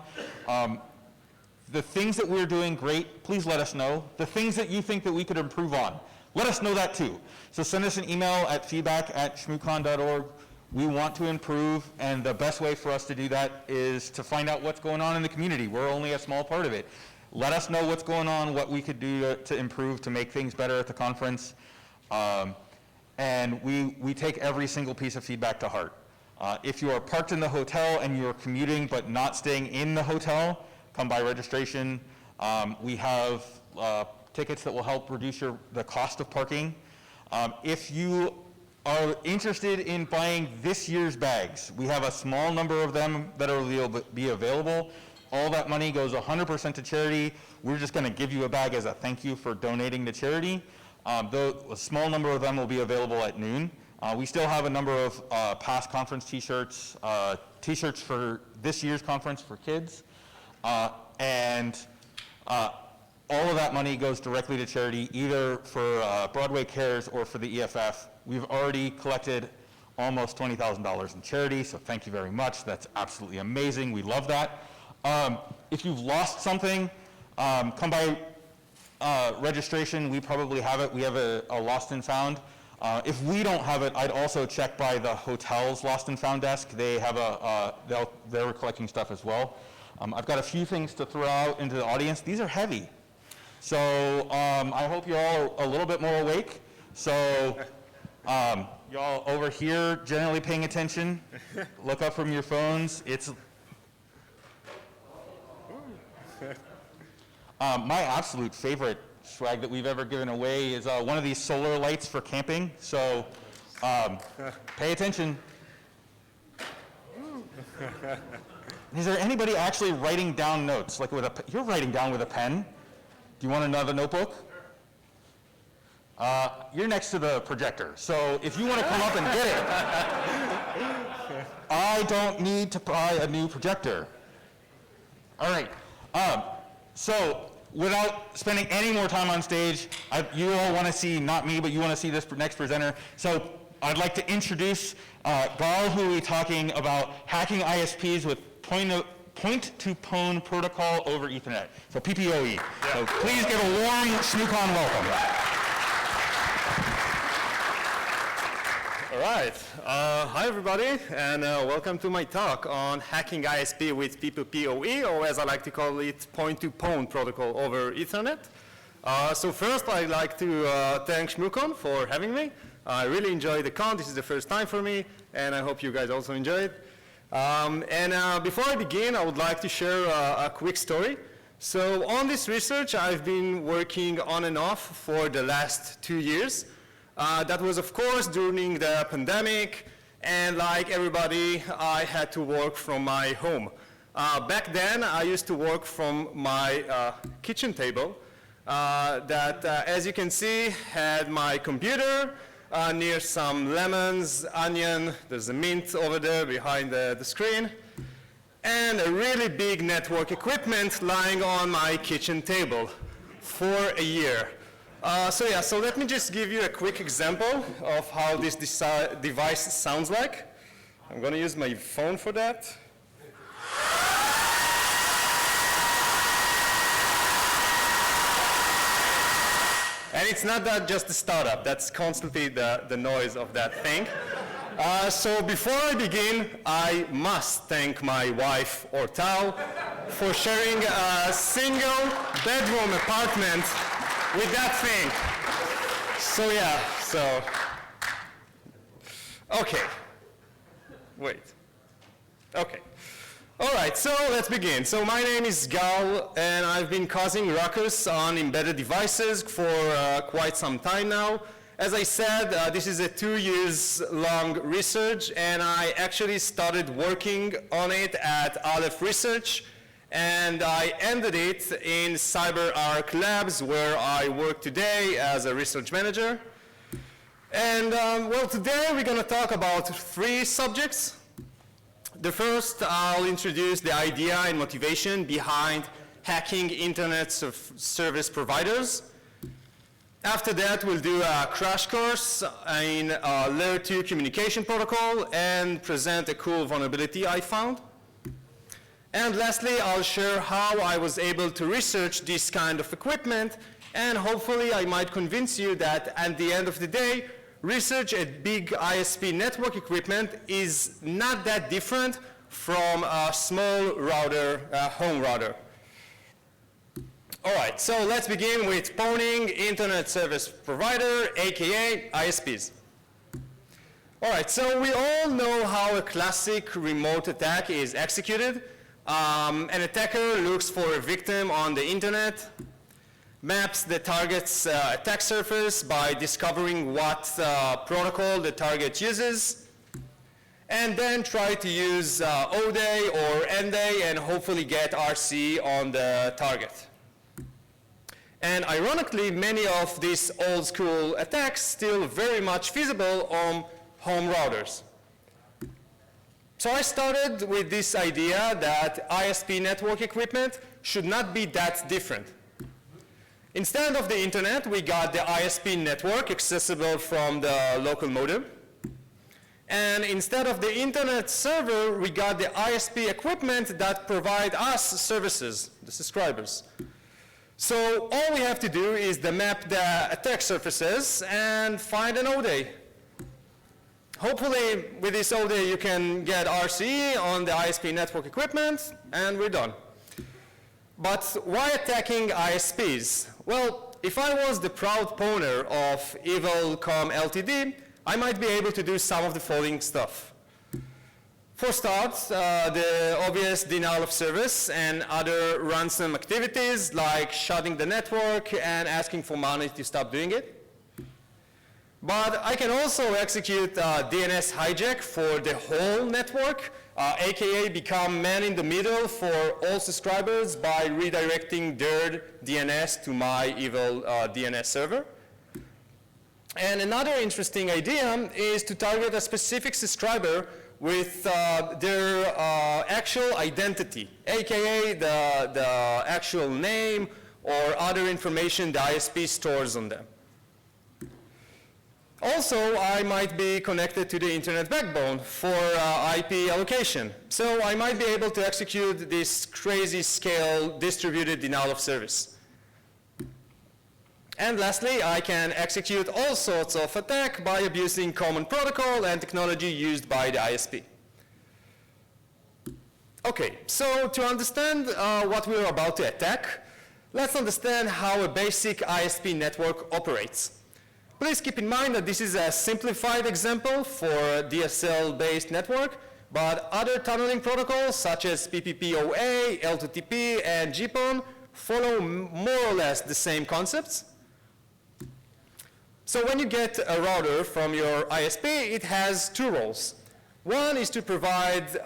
The things that we're doing great, please let us know. The things that you think that we could improve on, let us know that too. So send us an email at feedback@shmoocon.org. We want to improve, and the best way for us to do that is to find out what's going on in the community. We're only a small part of it. Let us know what's going on, what we could do to improve, to make things better at the conference. And we take every single piece of feedback to heart. If you are parked in the hotel and you're commuting but not staying in the hotel, come by registration. We have tickets that will help reduce the cost of parking. If you are interested in buying this year's bags, we have a small number of them that will be available. All that money goes 100% to charity. We're just going to give you a bag as a thank you for donating to charity. Though a small number of them will be available at noon. We still have a number of past conference t-shirts, t-shirts for this year's conference for kids. And all of that money goes directly to charity, either for Broadway Cares or for the EFF. We've already collected almost $20,000 in charity, so thank you very much. That's absolutely amazing. We love that. If you've lost something, come by registration. We probably have it. We have a lost and found. If we don't have it, I'd also check by the hotel's lost and found desk. They have they're collecting stuff as well. I've got a few things to throw out into the audience. These are heavy. So I hope you're all a little bit more awake. So y'all over here generally paying attention. Look up from your phones. It's my absolute favorite swag that we've ever given away is one of these solar lights for camping. So pay attention. Is there anybody actually writing down notes? Like you're writing down with a pen? Do you want another notebook? You're next to the projector. So if you want to come up and get it, I don't need to buy a new projector. All right. So without spending any more time on stage, you all want to see, not me, but you want to see this next presenter. So I'd like to introduce Gal, who will be talking about hacking ISPs with point-to-pwn protocol over Ethernet. So PPPoE. Yeah. So please give a warm ShmooCon welcome. All right. Hi, everybody, and welcome to my talk on hacking ISP with PPPoE, or as I like to call it, point-to-pwn protocol over Ethernet. So first, I'd like to thank ShmooCon for having me. I really enjoyed the con. This is the first time for me, and I hope you guys also enjoyed. Before I begin, I would like to share a quick story. So on this research, I've been working on and off for the last 2 years. That was, of course, during the pandemic, and like everybody, I had to work from my home. Back then, I used to work from my kitchen table that, as you can see, had my computer near some lemons, onion, there's a mint over there behind the screen, and a really big network equipment lying on my kitchen table for a year. So let me just give you a quick example of how this device sounds like. I'm going to use my phone for that. And it's not that just a startup, that's constantly the noise of that thing. So before I begin, I must thank my wife, Ortal, for sharing a single bedroom apartment with that thing. So yeah, okay. Wait. Okay. All right, so let's begin. So my name is Gal, and I've been causing ruckus on embedded devices for quite some time now. As I said, this is a 2 years long research, and I actually started working on it at Aleph Research, and I ended it in CyberArk Labs, where I work today as a research manager. And well, today we're going to talk about 3 subjects. The first, I'll introduce the idea and motivation behind hacking internet service providers. After that, we'll do a crash course in Layer 2 communication protocol and present a cool vulnerability I found. And lastly, I'll share how I was able to research this kind of equipment, and hopefully I might convince you that at the end of the day, research a big ISP network equipment is not that different from a small router, home router. All right, so let's begin with pwning internet service provider, AKA ISPs. All right, so we all know how a classic remote attack is executed. An attacker looks for a victim on the internet, maps the target's attack surface by discovering what protocol the target uses, and then try to use O-Day or N-Day and hopefully get RC on the target. And ironically, many of these old school attacks still very much feasible on home routers. So I started with this idea that ISP network equipment should not be that different. Instead of the internet, we got the ISP network accessible from the local modem. And instead of the internet server, we got the ISP equipment that provide us services, the subscribers. So all we have to do is map the attack surfaces and find an O-Day. Hopefully, with this O-Day, you can get RC on the ISP network equipment, and we're done. But why attacking ISPs? Well, if I was the proud owner of Evilcom Ltd, I might be able to do some of the following stuff. For start, the obvious denial of service and other ransom activities like shutting the network and asking for money to stop doing it. But I can also execute DNS hijack for the whole network, AKA become man in the middle for all subscribers by redirecting their DNS to my evil DNS server. And another interesting idea is to target a specific subscriber with their actual identity, AKA the actual name or other information the ISP stores on them. Also, I might be connected to the internet backbone for IP allocation. So I might be able to execute this crazy scale distributed denial of service. And lastly, I can execute all sorts of attack by abusing common protocol and technology used by the ISP. Okay, so to understand what we're about to attack, let's understand how a basic ISP network operates. Please keep in mind that this is a simplified example for a DSL-based network, but other tunneling protocols such as PPPoE, L2TP, and GPON follow more or less the same concepts. So when you get a router from your ISP, it has two roles. One is to provide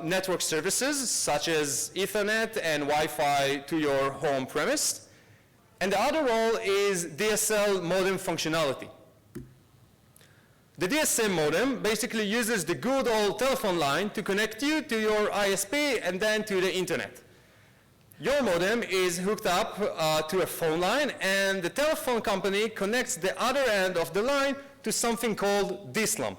network services such as Ethernet and Wi-Fi to your home premise. And the other role is DSL modem functionality. The DSL modem basically uses the good old telephone line to connect you to your ISP and then to the internet. Your modem is hooked up to a phone line, and the telephone company connects the other end of the line to something called DSLAM.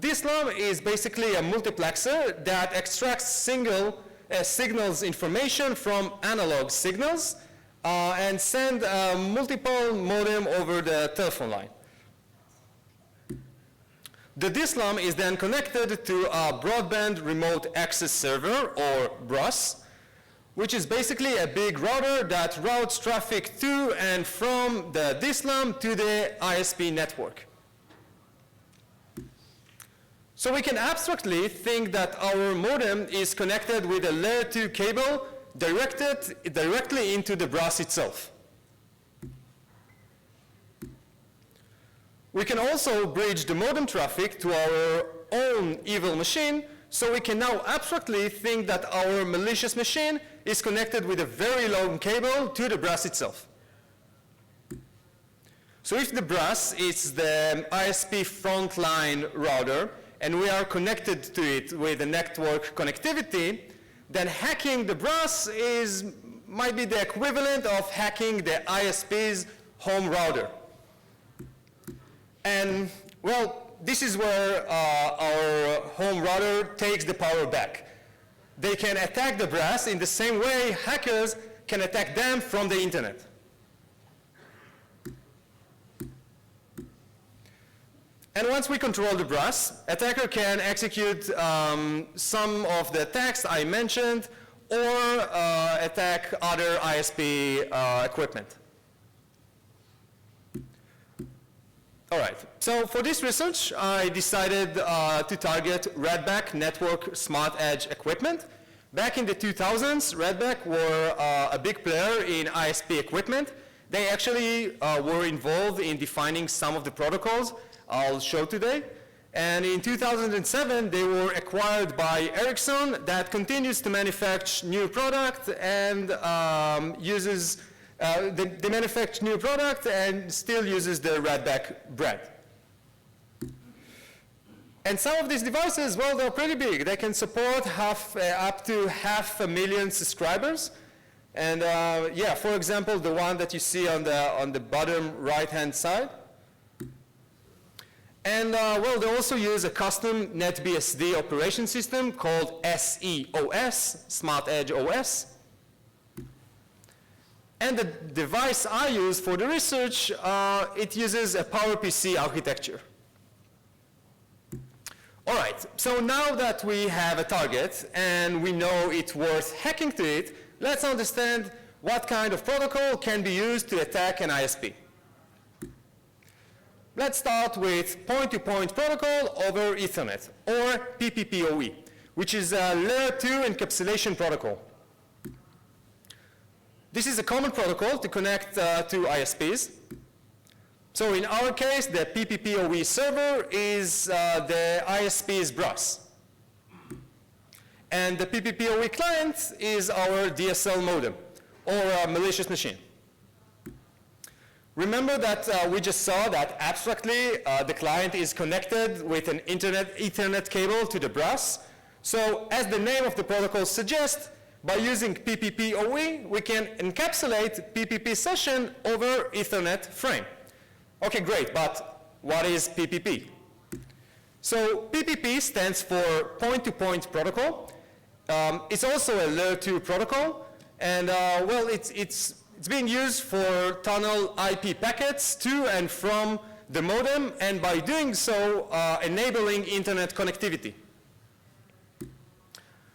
DSLAM is basically a multiplexer that extracts signals information from analog signals and send multiple modem over the telephone line. The DSLAM is then connected to a broadband remote access server, or BRAS, which is basically a big router that routes traffic to and from the DSLAM to the ISP network. So we can abstractly think that our modem is connected with a layer 2 cable directly into the BRAS itself. We can also bridge the modem traffic to our own evil machine, so we can now abstractly think that our malicious machine is connected with a very long cable to the BRAS itself. So if the BRAS is the ISP frontline router and we are connected to it with a network connectivity, then hacking the bus might be the equivalent of hacking the ISP's home router. And, well, this is where our home router takes the power back. They can attack the brass in the same way hackers can attack them from the internet. And once we control the brass, attacker can execute some of the attacks I mentioned, or attack other ISP equipment. All right, so for this research, I decided to target Redback network smart edge equipment. Back in the 2000s, Redback were a big player in ISP equipment. They actually were involved in defining some of the protocols I'll show today. And in 2007, they were acquired by Ericsson that continues to manufacture new product and they manufacture new product and still uses the Redback brand. And some of these devices, well, they're pretty big. They can support up to 500,000 subscribers. And yeah, for example, the one that you see on the bottom right-hand side. And well, they also use a custom NetBSD operation system called SEOS, Smart Edge OS. And the device I use for the research, it uses a PowerPC architecture. All right, so now that we have a target and we know it's worth hacking to it, let's understand what kind of protocol can be used to attack an ISP. Let's start with point-to-point protocol over Ethernet, or PPPoE, which is a layer 2 encapsulation protocol. This is a common protocol to connect to ISPs. So in our case, the PPPoE server is the ISP's bus. And the PPPoE client is our DSL modem, or a malicious machine. Remember that we just saw that abstractly the client is connected with an Ethernet cable to the bus. So as the name of the protocol suggests, by using PPPoE, we can encapsulate PPP session over Ethernet frame. Okay, great, but what is PPP? So PPP stands for point-to-point protocol. It's also a layer 2 protocol, and well, it's being used for tunnel IP packets to and from the modem, and by doing so, enabling internet connectivity.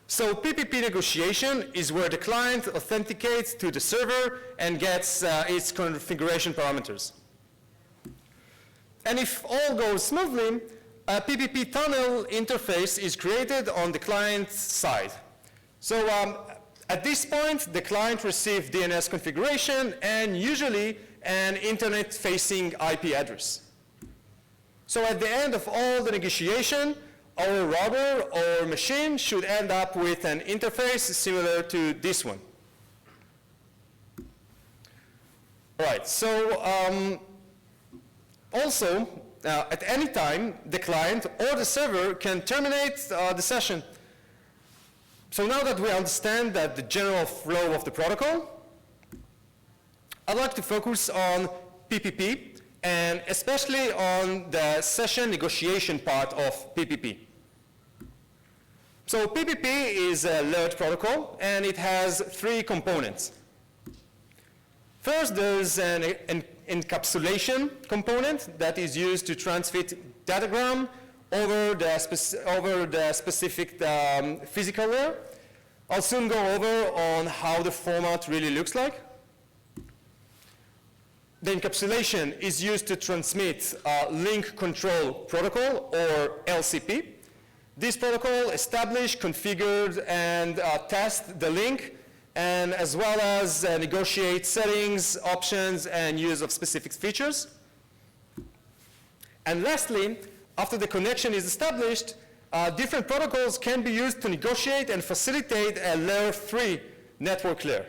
So PPP negotiation is where the client authenticates to the server and gets its configuration parameters. And if all goes smoothly, a PPP tunnel interface is created on the client side. So at this point, the client receives DNS configuration and usually an internet-facing IP address. So at the end of all the negotiation, our router or machine should end up with an interface similar to this one. All right, so also, at any time, the client or the server can terminate the session. So now that we understand that the general flow of the protocol, I'd like to focus on PPP, and especially on the session negotiation part of PPP. So PPP is a layered protocol, and it has 3 components. First, there's an encapsulation component that is used to transmit datagram over the specific physical layer. I'll soon go over on how the format really looks like. The encapsulation is used to transmit link control protocol, or LCP. This protocol establish, configured, and test the link, and as well as negotiate settings, options, and use of specific features. And lastly, after the connection is established, different protocols can be used to negotiate and facilitate a layer 3 network layer.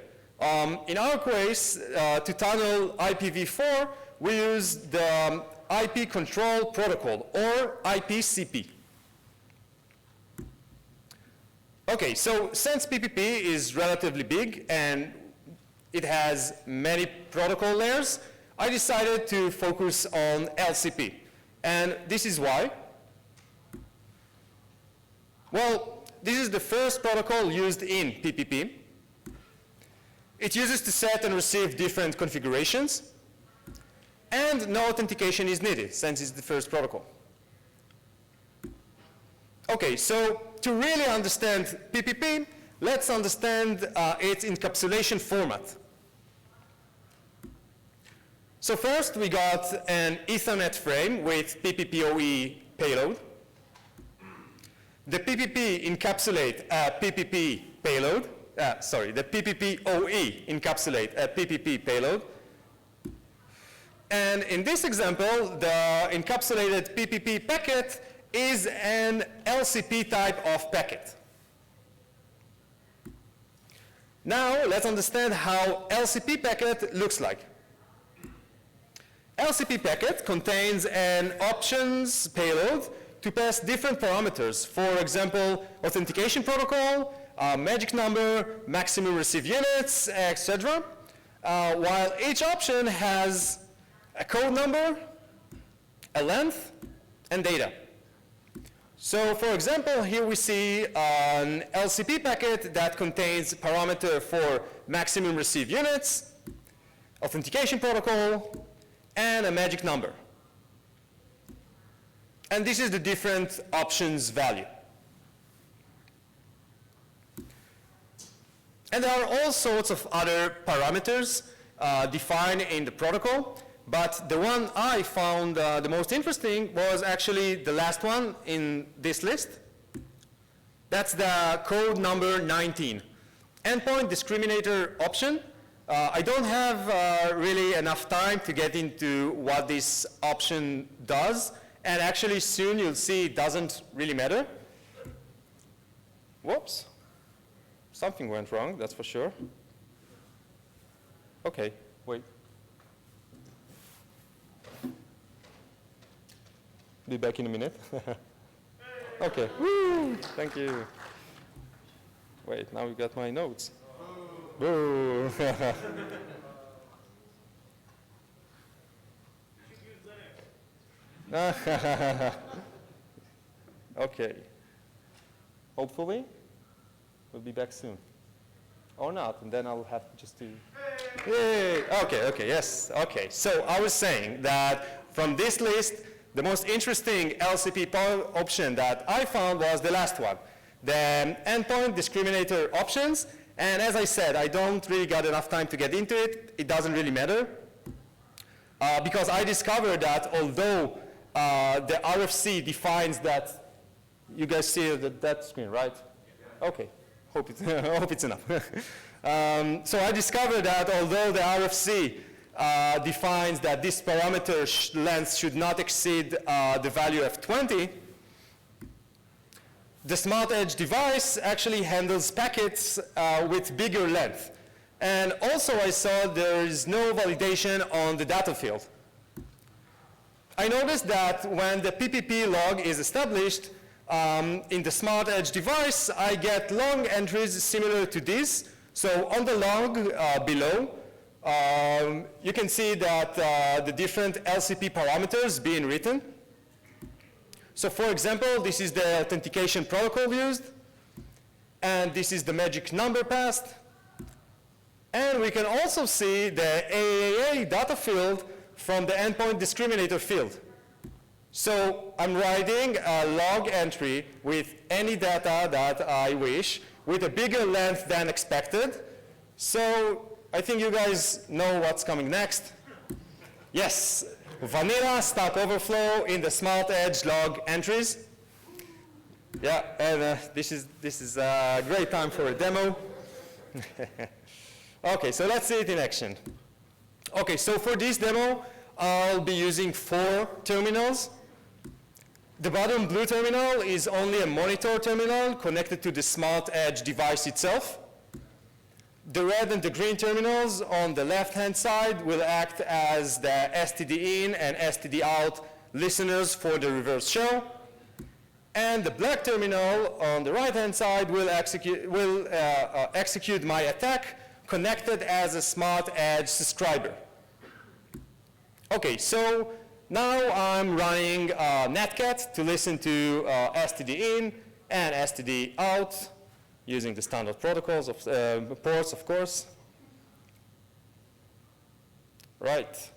In our case, to tunnel IPv4, we use the IP control protocol, or IPCP. Okay, so since PPP is relatively big and it has many protocol layers, I decided to focus on LCP. And this is why. Well, this is the first protocol used in PPP. It uses to set and receive different configurations, and no authentication is needed since it's the first protocol. Okay, so to really understand PPP, let's understand its encapsulation format. So first we got an Ethernet frame with PPPoE payload. The PPP encapsulate a PPP payload. The PPPoE encapsulate a PPP payload. And in this example, the encapsulated PPP packet is an LCP type of packet. Now let's understand how LCP packet looks like. LCP packet contains an options payload to pass different parameters. For example, authentication protocol, magic number, maximum receive units, etc. While each option has a code number, a length, and data. So for example, here we see an LCP packet that contains parameter for maximum receive units, authentication protocol, and a magic number. And this is the different options value. And there are all sorts of other parameters defined in the protocol, but the one I found the most interesting was actually the last one in this list. That's the code number 19, endpoint discriminator option. I don't have really enough time to get into what this option does, and actually soon you'll see it doesn't really matter. Whoops. Something went wrong, that's for sure. Okay, wait. Be back in a minute. Okay, woo, thank you. Wait, now we got my notes. Boo. Okay. Hopefully, we'll be back soon. Or not, and then I'll have just to... Yay! Okay, yes, okay. So I was saying that from this list, the most interesting LCP option that I found was the last one, the endpoint discriminator options. And as I said, I don't really got enough time to get into it. It doesn't really matter. Because I discovered that although the RFC defines that, you guys see that screen, right? Okay, hope it's enough. So I discovered that although the RFC defines that this parameter length should not exceed the value of 20, the Smart Edge device actually handles packets with bigger length. And also I saw there is no validation on the data field. I noticed that when the PPP log is established in the Smart Edge device, I get long entries similar to this. So on the log below, you can see that the different LCP parameters being written. So for example, this is the authentication protocol used, and this is the magic number passed. And we can also see the AAA data field from the endpoint discriminator field. So I'm writing a log entry with any data that I wish, with a bigger length than expected. So I think you guys know what's coming next. Yes, vanilla Stack Overflow in the Smart Edge log entries. Yeah, and this is a great time for a demo. Okay, so let's see it in action. Okay, so for this demo, I'll be using 4 terminals. The bottom blue terminal is only a monitor terminal connected to the Smart Edge device itself. The red and the green terminals on the left-hand side will act as the STD in and STD out listeners for the reverse shell. And the black terminal on the right-hand side will execute my attack connected as a Smart Edge subscriber. Okay, so now I'm running netcat to listen to std in and std out using the standard protocols of ports, of course. Right.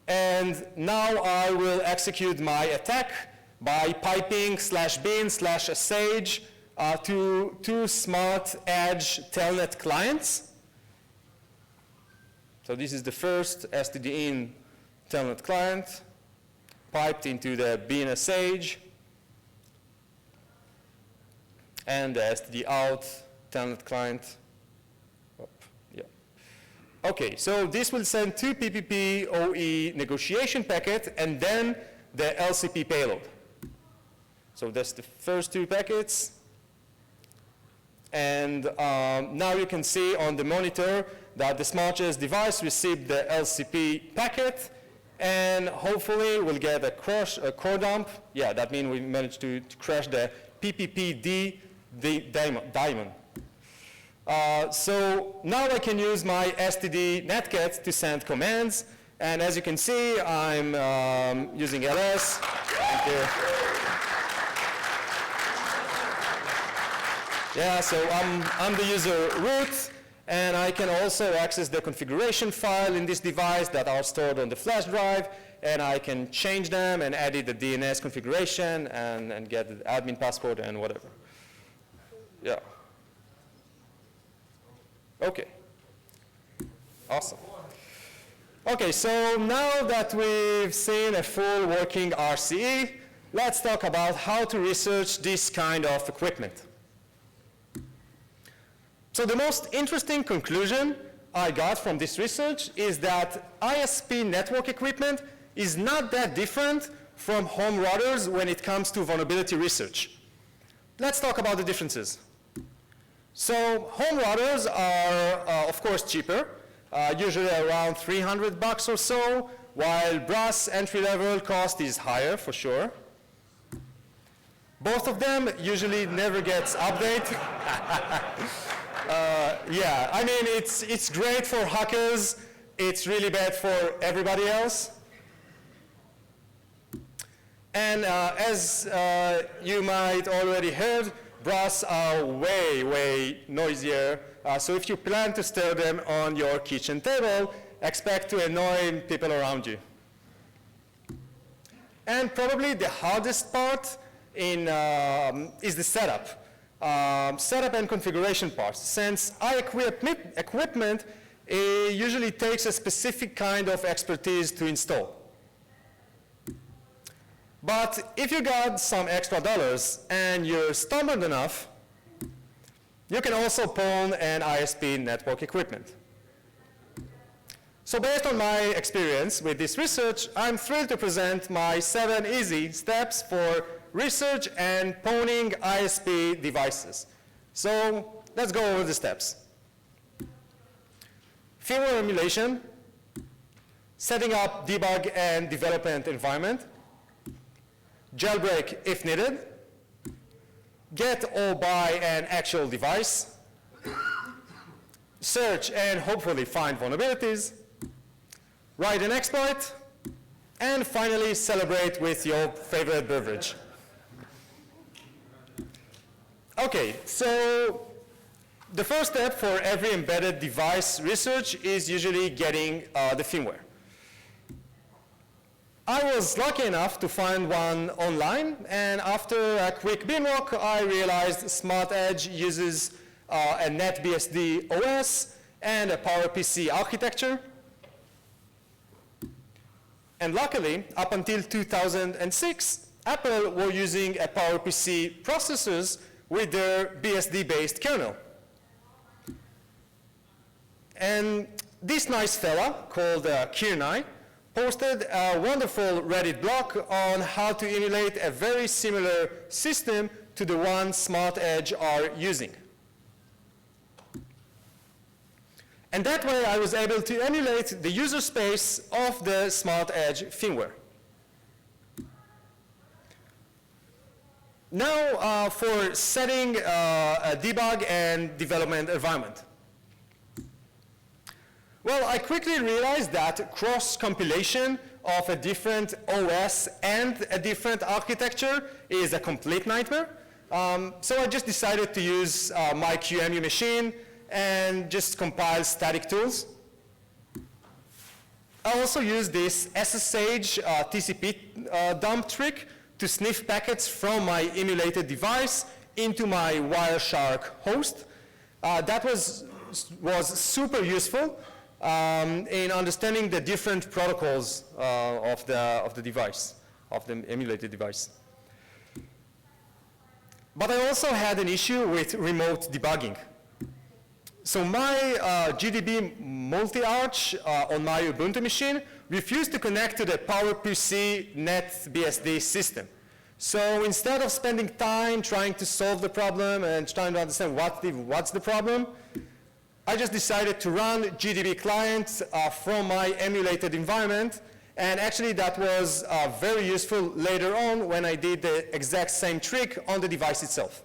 And now I will execute my attack by piping /bin/sage to two Smart Edge telnet clients. So this is the first std in telnet client piped into the bin/sage and the std out telnet client. Okay, so this will send two PPPoE negotiation packets and then the LCP payload. So that's the first two packets. And now you can see on the monitor that the Smart Edge device received the LCP packet, and hopefully we'll get a core dump. Yeah, that means we managed to crash the PPPD daemon. So now I can use my std netcat to send commands, and as you can see, I'm using ls. Thank you. Yeah, so I'm the user root, and I can also access the configuration file in this device that are stored on the flash drive, and I can change them and edit the DNS configuration and get the admin password and whatever. Yeah. Okay. Awesome. Okay, so now that we've seen a full working RCE, let's talk about how to research this kind of equipment. So the most interesting conclusion I got from this research is that ISP network equipment is not that different from home routers when it comes to vulnerability research. Let's talk about the differences. So home routers are, of course, cheaper, usually around $300 or so, while brass entry-level cost is higher, for sure. Both of them usually never gets updated. Yeah, I mean, it's great for hackers. It's really bad for everybody else. And as you might already heard, brass are way, way noisier. So if you plan to store them on your kitchen table, expect to annoy people around you. And probably the hardest part is the setup. Setup and configuration parts. Since equipment usually takes a specific kind of expertise to install. But if you got some extra dollars and you're stubborn enough, you can also pawn an ISP network equipment. So based on my experience with this research, I'm thrilled to present my 7 easy steps for research and pawning ISP devices. So let's go over the steps. Firmware emulation, setting up debug and development environment, jailbreak if needed, get or buy an actual device, search and hopefully find vulnerabilities, write an exploit, and finally celebrate with your favorite beverage. Okay, so the first step for every embedded device research is usually getting the firmware. I was lucky enough to find one online, and after a quick binwalk, I realized Smart Edge uses a NetBSD OS and a PowerPC architecture. And luckily, up until 2006, Apple were using a PowerPC processors with their BSD-based kernel. And this nice fella called Kiernai posted a wonderful Reddit blog on how to emulate a very similar system to the one Smart Edge are using. And that way I was able to emulate the user space of the Smart Edge firmware. Now for setting a debug and development environment. Well, I quickly realized that cross-compilation of a different OS and a different architecture is a complete nightmare. So I just decided to use my QEMU machine and just compile static tools. I also use this SSH TCP dump trick to sniff packets from my emulated device into my Wireshark host. That was super useful in understanding the different protocols of the device, of the emulated device. But I also had an issue with remote debugging. So my GDB multi-arch on my Ubuntu machine refused to connect to the PowerPC NetBSD system. So instead of spending time trying to solve the problem and trying to understand what's the problem, I just decided to run GDB client from my emulated environment, and actually that was very useful later on when I did the exact same trick on the device itself.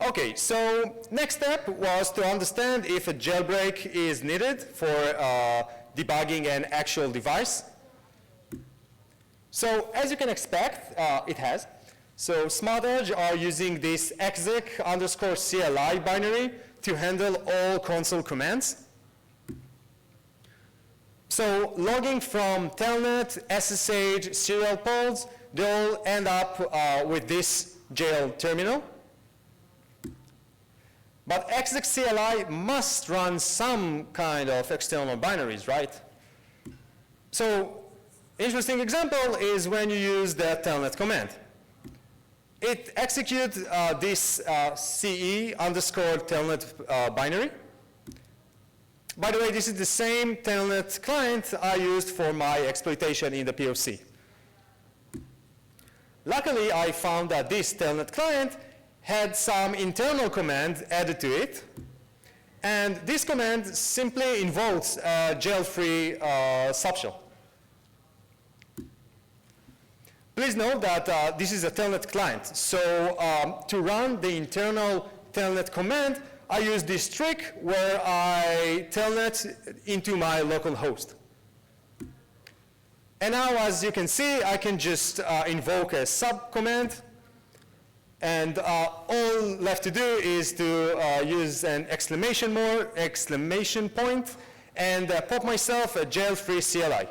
Okay, so next step was to understand if a jailbreak is needed for debugging an actual device. So as you can expect, it has. So SmartEdge are using this exec_CLI binary to handle all console commands. So logging from telnet, SSH, serial ports, they all end up with this jail terminal. But exec_CLI must run some kind of external binaries, right? So interesting example is when you use the telnet command. It executes this CE_telnet binary. By the way, this is the same telnet client I used for my exploitation in the POC. Luckily, I found that this telnet client had some internal command added to it. And this command simply invokes a jail-free subshell. Please note that this is a telnet client. So to run the internal telnet command, I use this trick where I telnet into my local host. And now, as you can see, I can just invoke a sub command. And all left to do is to use an exclamation point and pop myself a jail-free CLI.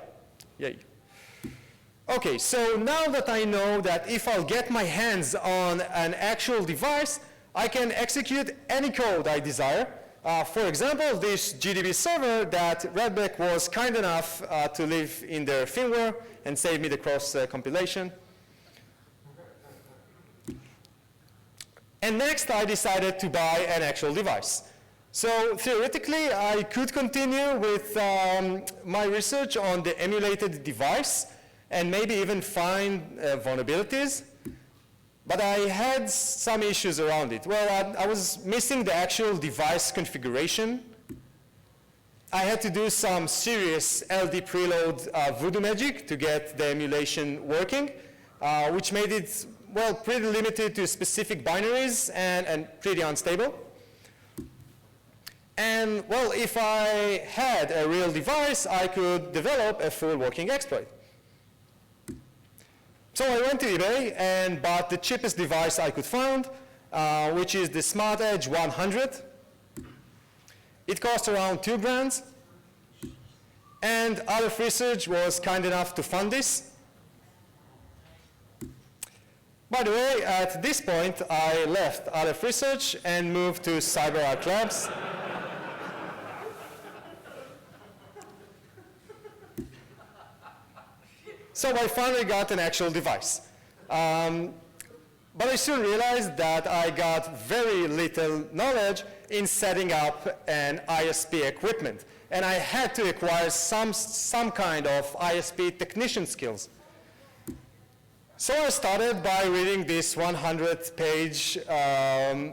Yay. Okay, so now that I know that if I'll get my hands on an actual device, I can execute any code I desire. For example, this GDB server that Redback was kind enough to leave in their firmware and save me the cross compilation. And next, I decided to buy an actual device. So theoretically, I could continue with my research on the emulated device and maybe even find vulnerabilities. But I had some issues around it. Well, I was missing the actual device configuration. I had to do some serious LD preload voodoo magic to get the emulation working, which made it, well, pretty limited to specific binaries and pretty unstable. And, well, if I had a real device, I could develop a full working exploit. So I went to eBay and bought the cheapest device I could find, which is the SmartEdge 100. It cost around $2,000. And Aleph Research was kind enough to fund this. By the way, at this point, I left Aleph Research and moved to CyberArk Labs. So I finally got an actual device. But I soon realized that I got very little knowledge in setting up an ISP equipment. And I had to acquire some kind of ISP technician skills. So I started by reading this 100-page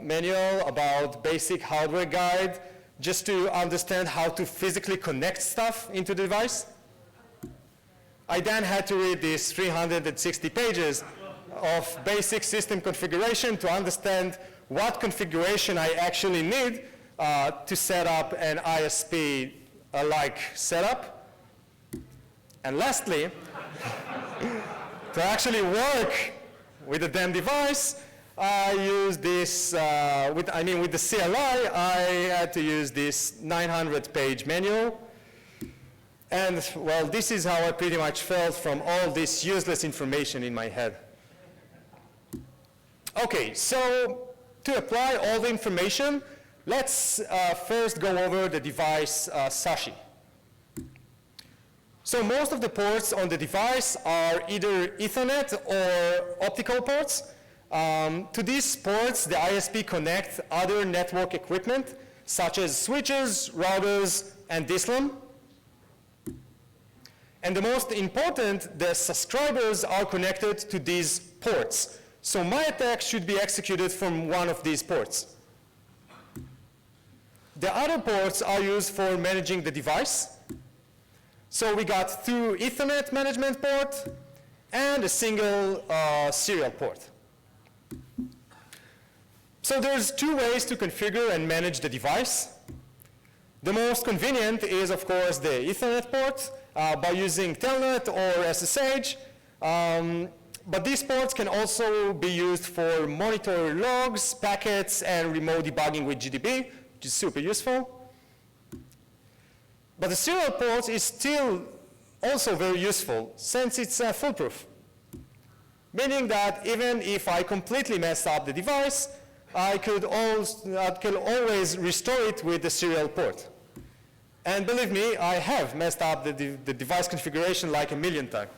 manual about basic hardware guide, just to understand how to physically connect stuff into the device. I then had to read these 360 pages of basic system configuration to understand what configuration I actually need to set up an ISP-like setup. And lastly, to actually work with the damn device, I use this, with the CLI, I had to use this 900-page manual. And, well, this is how I pretty much felt from all this useless information in my head. Okay, so to apply all the information, let's first go over the device SASHI. So most of the ports on the device are either Ethernet or optical ports. To these ports, the ISP connects other network equipment, such as switches, routers, and DSLAM. And the most important, the subscribers are connected to these ports. So my attack should be executed from one of these ports. The other ports are used for managing the device. So we got 2 Ethernet management port and a single serial port. So there's 2 ways to configure and manage the device. The most convenient is, of course, the Ethernet port by using Telnet or SSH. But these ports can also be used for monitor logs, packets, and remote debugging with GDB, which is super useful. But the serial port is still also very useful since it's foolproof. Meaning that even if I completely mess up the device, I could always restore it with the serial port. And believe me, I have messed up the device configuration like a million times.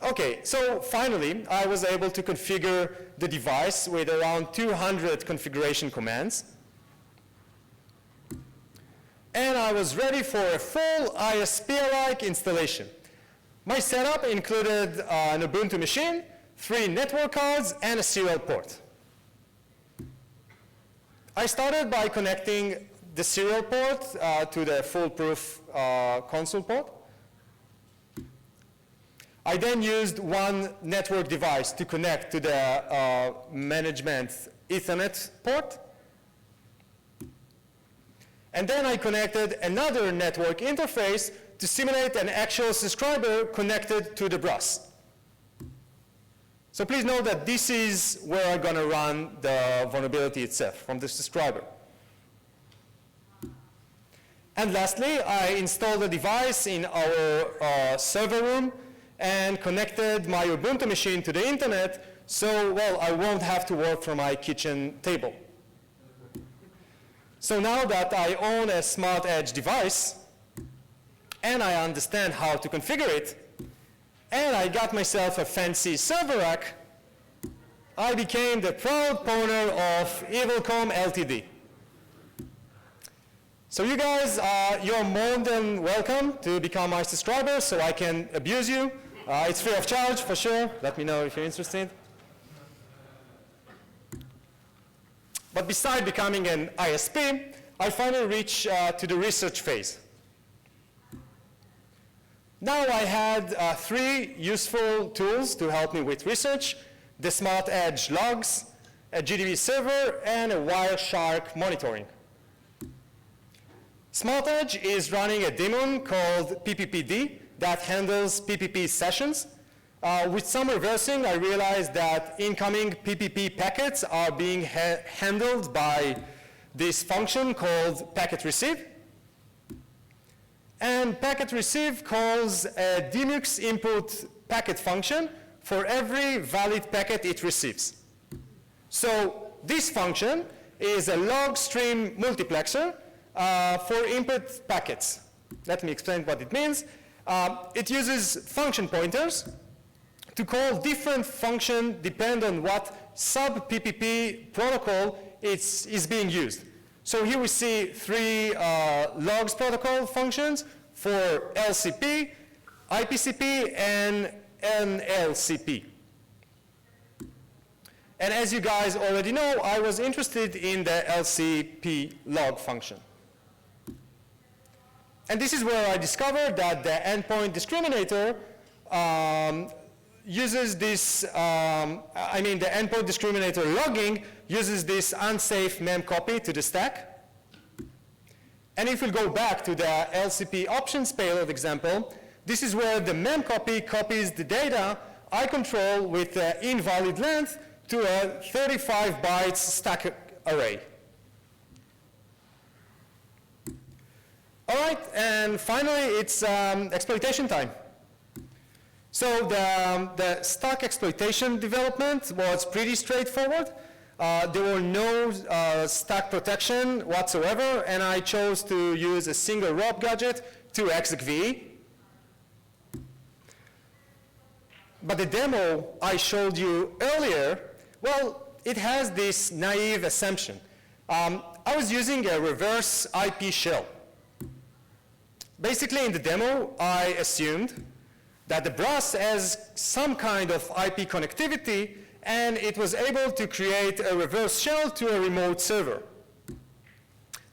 Okay, so finally, I was able to configure the device with around 200 configuration commands. And I was ready for a full ISP-like installation. My setup included an Ubuntu machine, 3 network cards, and a serial port. I started by connecting the serial port to the foolproof console port. I then used one network device to connect to the management Ethernet port. And then I connected another network interface to simulate an actual subscriber connected to the bus. So please note that this is where I'm going to run the vulnerability itself, from the subscriber. And lastly, I installed the device in our server room and connected my Ubuntu machine to the internet, so, well, I won't have to work from my kitchen table. So now that I own a Smart Edge device, and I understand how to configure it, and I got myself a fancy server rack, I became the proud owner of Evilcom Ltd. So you guys, you're more than welcome to become my subscriber so I can abuse you. It's free of charge, for sure. Let me know if you're interested. But besides becoming an ISP, I finally reached to the research phase. Now I had 3 useful tools to help me with research: the Smart Edge logs, a GDB server, and a Wireshark monitoring. Smart Edge is running a daemon called PPPD that handles PPP sessions. With some reversing, I realized that incoming PPP packets are being handled by this function called packet receive. And packet receive calls a demux input packet function for every valid packet it receives. So this function is a log stream multiplexer for input packets. Let me explain what it means. It uses function pointers to call different functions depending on what sub-PPP protocol is being used. So here we see 3 logs protocol functions for LCP, IPCP, and NLCP. And as you guys already know, I was interested in the LCP log function. And this is where I discovered that the endpoint discriminator uses this, the endpoint discriminator logging uses this unsafe mem copy to the stack. And if we go back to the LCP options payload example, this is where the mem copy copies the data I control with the invalid length to a 35 bytes stack array. All right, and finally, it's exploitation time. So the stack exploitation development was pretty straightforward. There were no stack protection whatsoever, and I chose to use a single rope gadget to exec VE. But the demo I showed you earlier, well, it has this naive assumption. I was using a reverse IP shell. Basically, in the demo, I assumed that the brass has some kind of IP connectivity, and it was able to create a reverse shell to a remote server.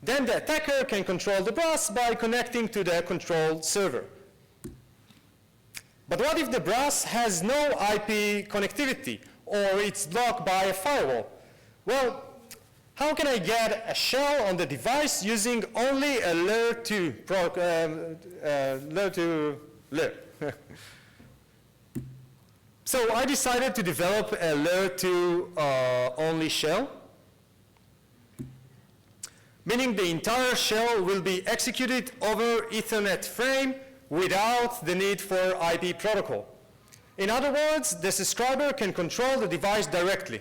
Then the attacker can control the brass by connecting to the controlled server. But what if the brass has no IP connectivity, or it's blocked by a firewall? Well, how can I get a shell on the device using only a layer 2 layer? So I decided to develop a layer 2 only shell, meaning the entire shell will be executed over Ethernet frame without the need for IP protocol. In other words, the subscriber can control the device directly.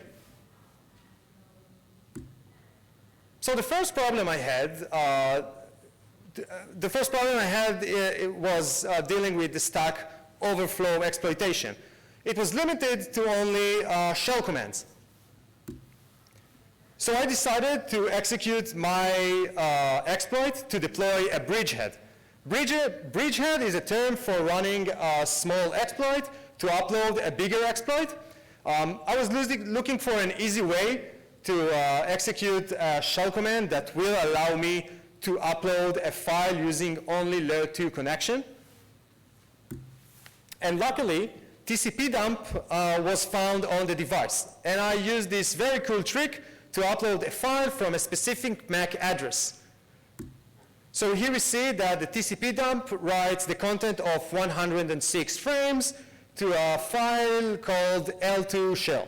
So the first problem I had, was dealing with the stack overflow exploitation. It was limited to only shell commands. So I decided to execute my exploit to deploy a bridgehead. Bridgehead is a term for running a small exploit to upload a bigger exploit. I was looking for an easy way to execute a shell command that will allow me to upload a file using only layer 2 connection. And luckily, TCP dump was found on the device. And I used this very cool trick to upload a file from a specific MAC address. So here we see that the TCP dump writes the content of 106 frames to a file called L2 shell.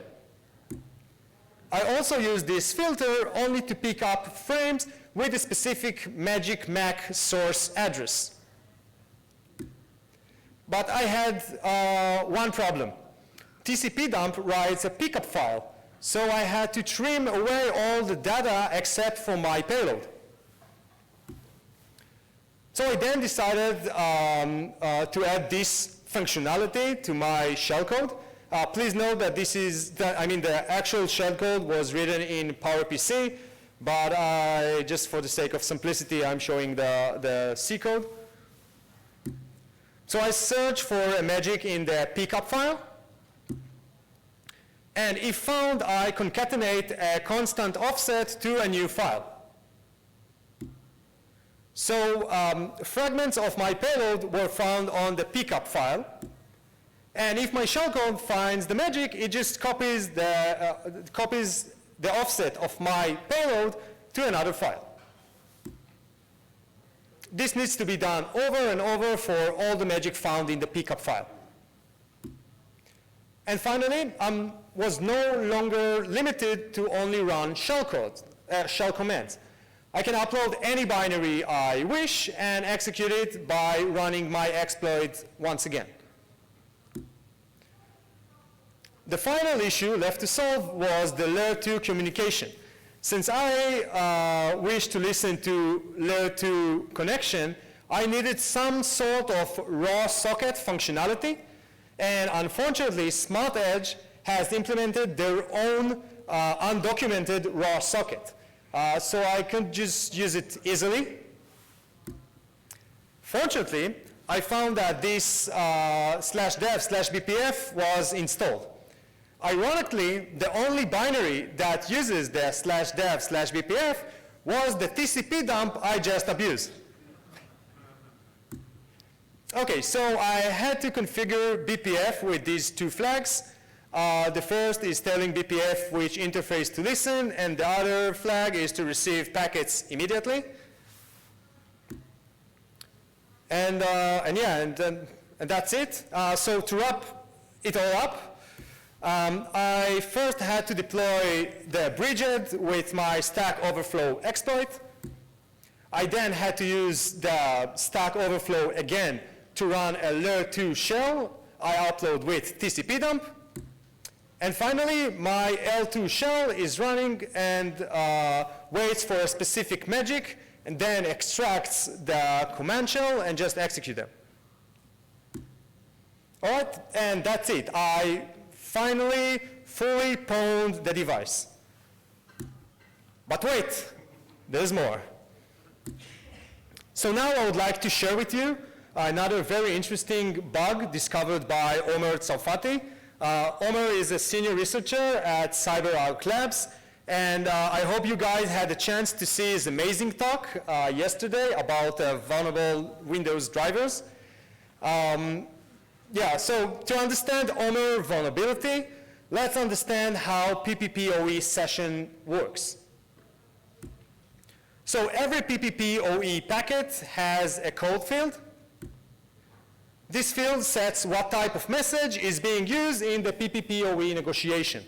I also use this filter only to pick up frames with a specific magic MAC source address. But I had one problem. TCP dump writes a pickup file, so I had to trim away all the data except for my payload. So I then decided to add this functionality to my shellcode. Please note that the actual shellcode was written in PowerPC, but just for the sake of simplicity, I'm showing the C code. So I search for a magic in the pickup file, and if found, I concatenate a constant offset to a new file. So fragments of my payload were found on the pickup file. And if my shellcode finds the magic, it just copies the offset of my payload to another file. This needs to be done over and over for all the magic found in the pickup file. And finally, was no longer limited to only run shell commands. I can upload any binary I wish and execute it by running my exploit once again. The final issue left to solve was the layer 2 communication. Since I wish to listen to layer 2 connection, I needed some sort of raw socket functionality, and unfortunately, Smart Edge has implemented their own undocumented raw socket. So I could just use it easily. Fortunately, I found that this /dev/bpf was installed. Ironically, the only binary that uses the /dev/bpf was the TCP dump I just abused. Okay, so I had to configure BPF with these two flags. The first is telling BPF which interface to listen, and the other flag is to receive packets immediately. And that's it. So to wrap it all up, I first had to deploy the bridget with my Stack Overflow exploit. I then had to use the Stack Overflow again to run a layer2 shell I upload with TCP dump. And finally, my L2 shell is running and waits for a specific magic and then extracts the command shell and just execute them. All right, and that's it. I finally fully pwned the device. But wait, there's more. So now I would like to share with you another very interesting bug discovered by Omer Tsarfati. Omer is a senior researcher at CyberArk Labs, and I hope you guys had a chance to see his amazing talk yesterday about vulnerable Windows drivers. So to understand Omer vulnerability, let's understand how PPPoE session works. So every PPPoE packet has a code field. This field sets what type of message is being used in the PPPoE negotiation.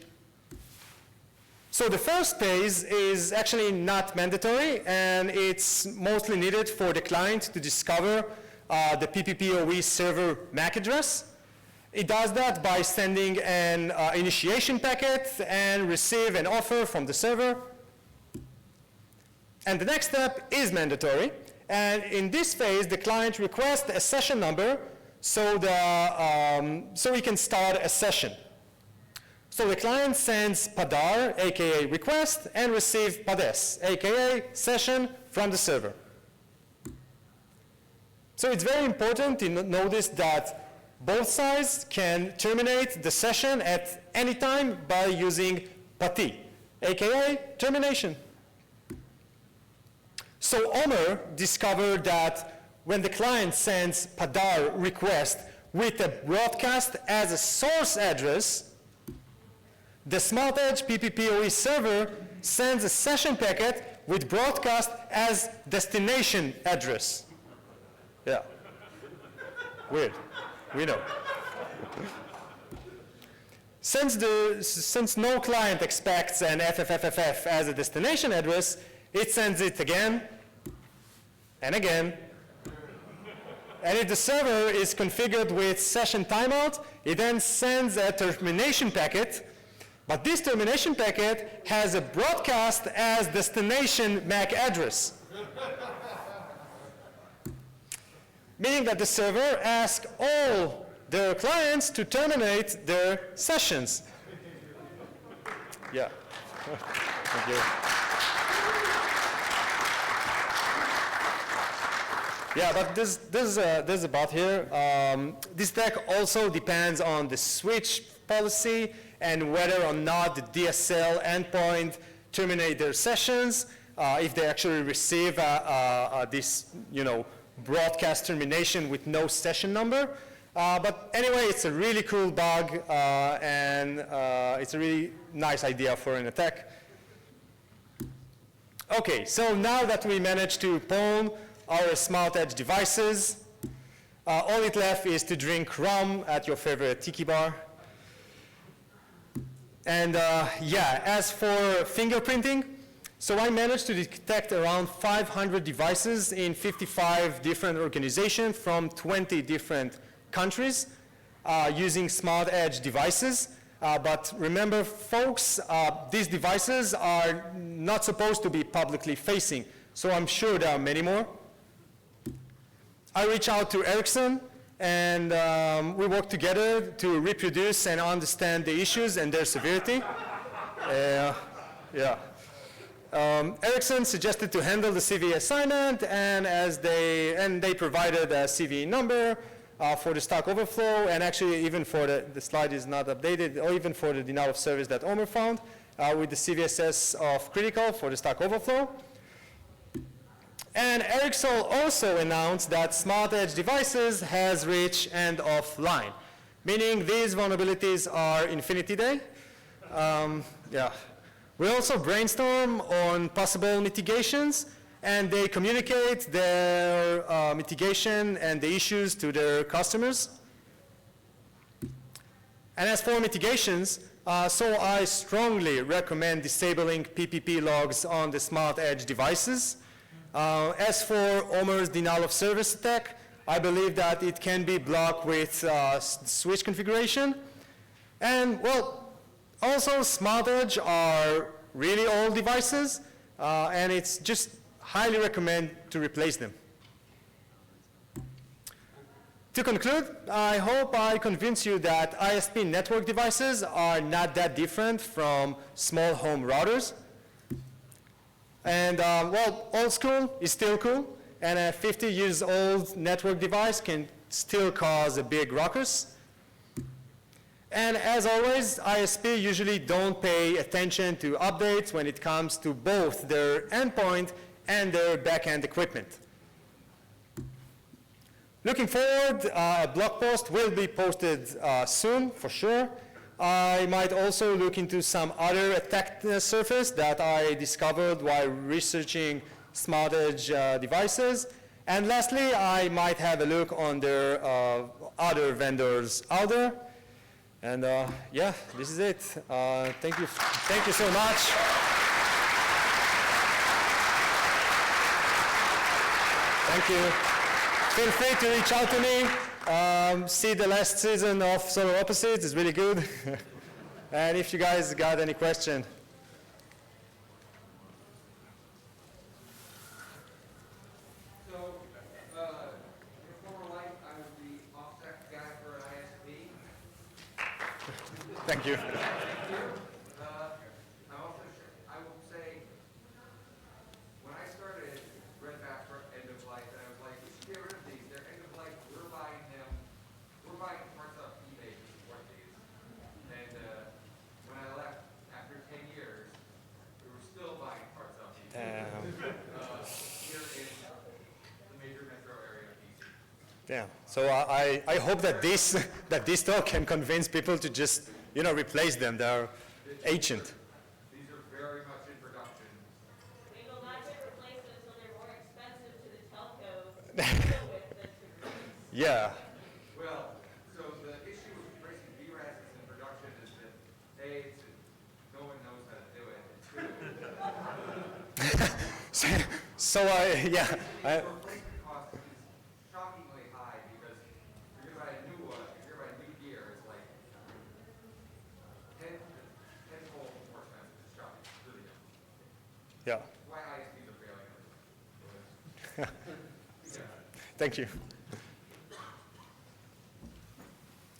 So the first phase is actually not mandatory, and it's mostly needed for the client to discover the PPPoE server MAC address. It does that by sending an initiation packet and receive an offer from the server. And the next step is mandatory. And in this phase, the client requests a session number so we can start a session. So the client sends padar, aka request, and receives pades, aka session, from the server. So it's very important to notice that both sides can terminate the session at any time by using pati, aka termination. So Omer discovered that when the client sends padar request with a broadcast as a source address, the Smart Edge PPPoE server sends a session packet with broadcast as destination address. Yeah. Weird. We know. Since no client expects an FFFFF as a destination address, it sends it again and again. And if the server is configured with session timeout, it then sends a termination packet. But this termination packet has a broadcast as destination MAC address. Meaning that the server asks all their clients to terminate their sessions. Yeah. Thank you. Yeah, but there's a bot here. This tech also depends on the switch policy and whether or not the DSL endpoint terminate their sessions, if they actually receive this, broadcast termination with no session number. But anyway, it's a really cool bug, and it's a really nice idea for an attack. Okay, so now that we managed to pwn our Smart Edge devices, all it left is to drink rum at your favorite tiki bar. And as for fingerprinting, so I managed to detect around 500 devices in 55 different organizations from 20 different countries using Smart Edge devices. But remember, folks, these devices are not supposed to be publicly facing, so I'm sure there are many more. I reached out to Ericsson, and we worked together to reproduce and understand the issues and their severity. Ericsson suggested to handle the CVE assignment, and they provided a CVE number for the Stack Overflow, and actually even for the slide is not updated, or even for the denial of service that Omer found, with the CVSS of critical for the Stack Overflow. And Ericsson also announced that Smart Edge devices has reached end of line, meaning these vulnerabilities are infinity day. Yeah. We also brainstorm on possible mitigations, and they communicate their mitigation and the issues to their customers. And as for mitigations, so I strongly recommend disabling PPP logs on the Smart Edge devices. As for Omer's denial of service attack, I believe that it can be blocked with switch configuration. And well, also Smart Edge are really old devices, and it's just highly recommend to replace them. To conclude, I hope I convince you that ISP network devices are not that different from small home routers. And well, old school is still cool, and a 50 years old network device can still cause a big ruckus. And as always, ISP usually don't pay attention to updates when it comes to both their endpoint and their backend equipment. Looking forward, a blog post will be posted soon, for sure. I might also look into some other attack surface that I discovered while researching Smart Edge devices. And lastly, I might have a look on their other vendors out there. And yeah, this is it. Thank you so much. Thank you. Feel free to reach out to me. See the last season of Solar Opposites, it's really good. And if you guys got any question. So, in a former life, I was the offset guy for an ISP. Thank you. I will say, when I started, read back for end of life, and I was like, we should get rid of these. They're end of life. We're buying them. We're buying parts off eBay to support these. And when I left, after 10 years, we were still buying parts off eBay. Here in the major metro area of DC. Yeah. So I hope that this talk can convince people to just replace them. They're ancient. These are very much in production. They will not get replaced until they're more expensive to the telcos to deal with than to replace. Yeah. Well, so the issue with replacing VRASs in production is that A, no one knows how to do it, and two, So yeah. the replacement cost is shockingly high because if you're gonna buy a new one, if you're gonna buy new gear, it's like 10-fold more expensive. It's shocking. It's really good. Yeah. Why ISPs are failing us. Thank you.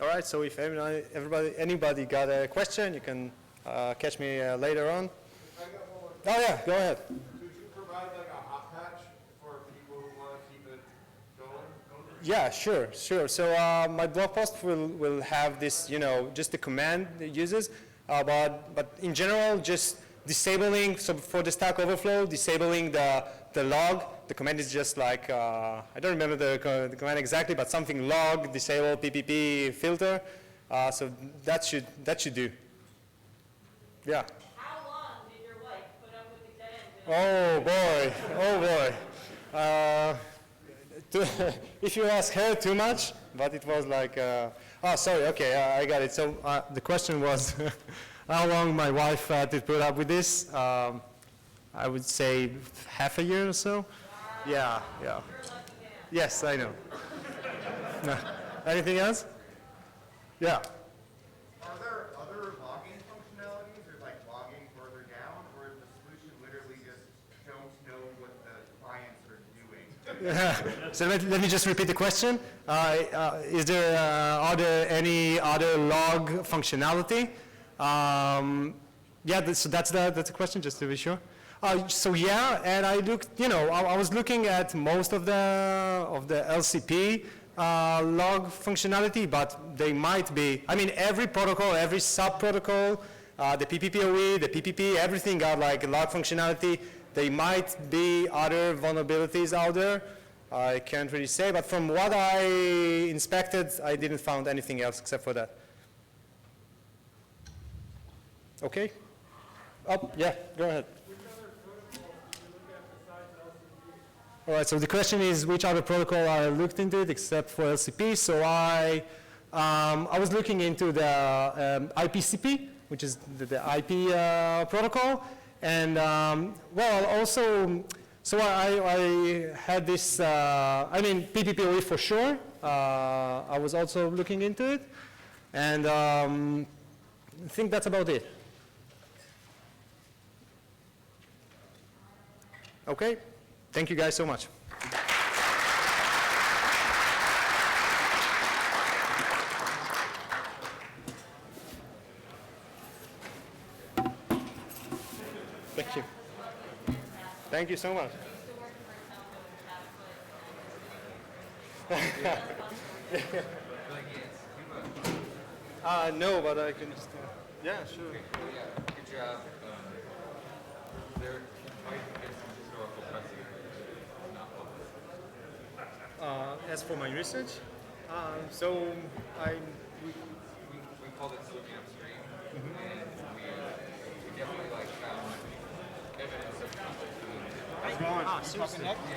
All right. So if anybody got a question, you can catch me later on. I got one more. Oh yeah. Go ahead. Could you provide like a hot patch for people who want to keep it going? Yeah, sure. So my blog post will have this, just the command it uses, but in general, just disabling. So for the Stack Overflow, disabling the log. The command is just like I don't remember the command exactly, but something log disable PPP filter. So that should do. Yeah. How long did your wife put up with the dead end? Oh boy. If you ask her too much, but it was like, oh, sorry, okay, I got it. So the question was how long my wife had to put up with this. I would say half a year or so. Yeah. Yes, I know. Anything else? Yeah. Are there other logging functionalities or like logging further down, or is the solution literally just don't know what the clients are doing? So let me just repeat the question. Are there any other log functionality? Yeah, so that's the question, just to be sure. So yeah, and I looked, I was looking at most of the LCP log functionality, but they might be, every protocol, every sub-protocol, the PPPoE, the PPP, everything got like log functionality. There might be other vulnerabilities out there. I can't really say, but from what I inspected, I didn't find anything else except for that. Okay? Oh, yeah, go ahead. All right, so the question is which other protocol I looked into it except for LCP. So I was looking into the IPCP, which is the IP protocol. And well, also, so I had this, I mean, PPPoE for sure. I was also looking into it. And I think that's about it. Okay, thank you guys so much. Thank you. Thank you so much. No, but I can just, yeah, sure. Good job. There might be some historical precedent not published. As for my research, so We called it slipping upstream, and we definitely like found evidence of conflict.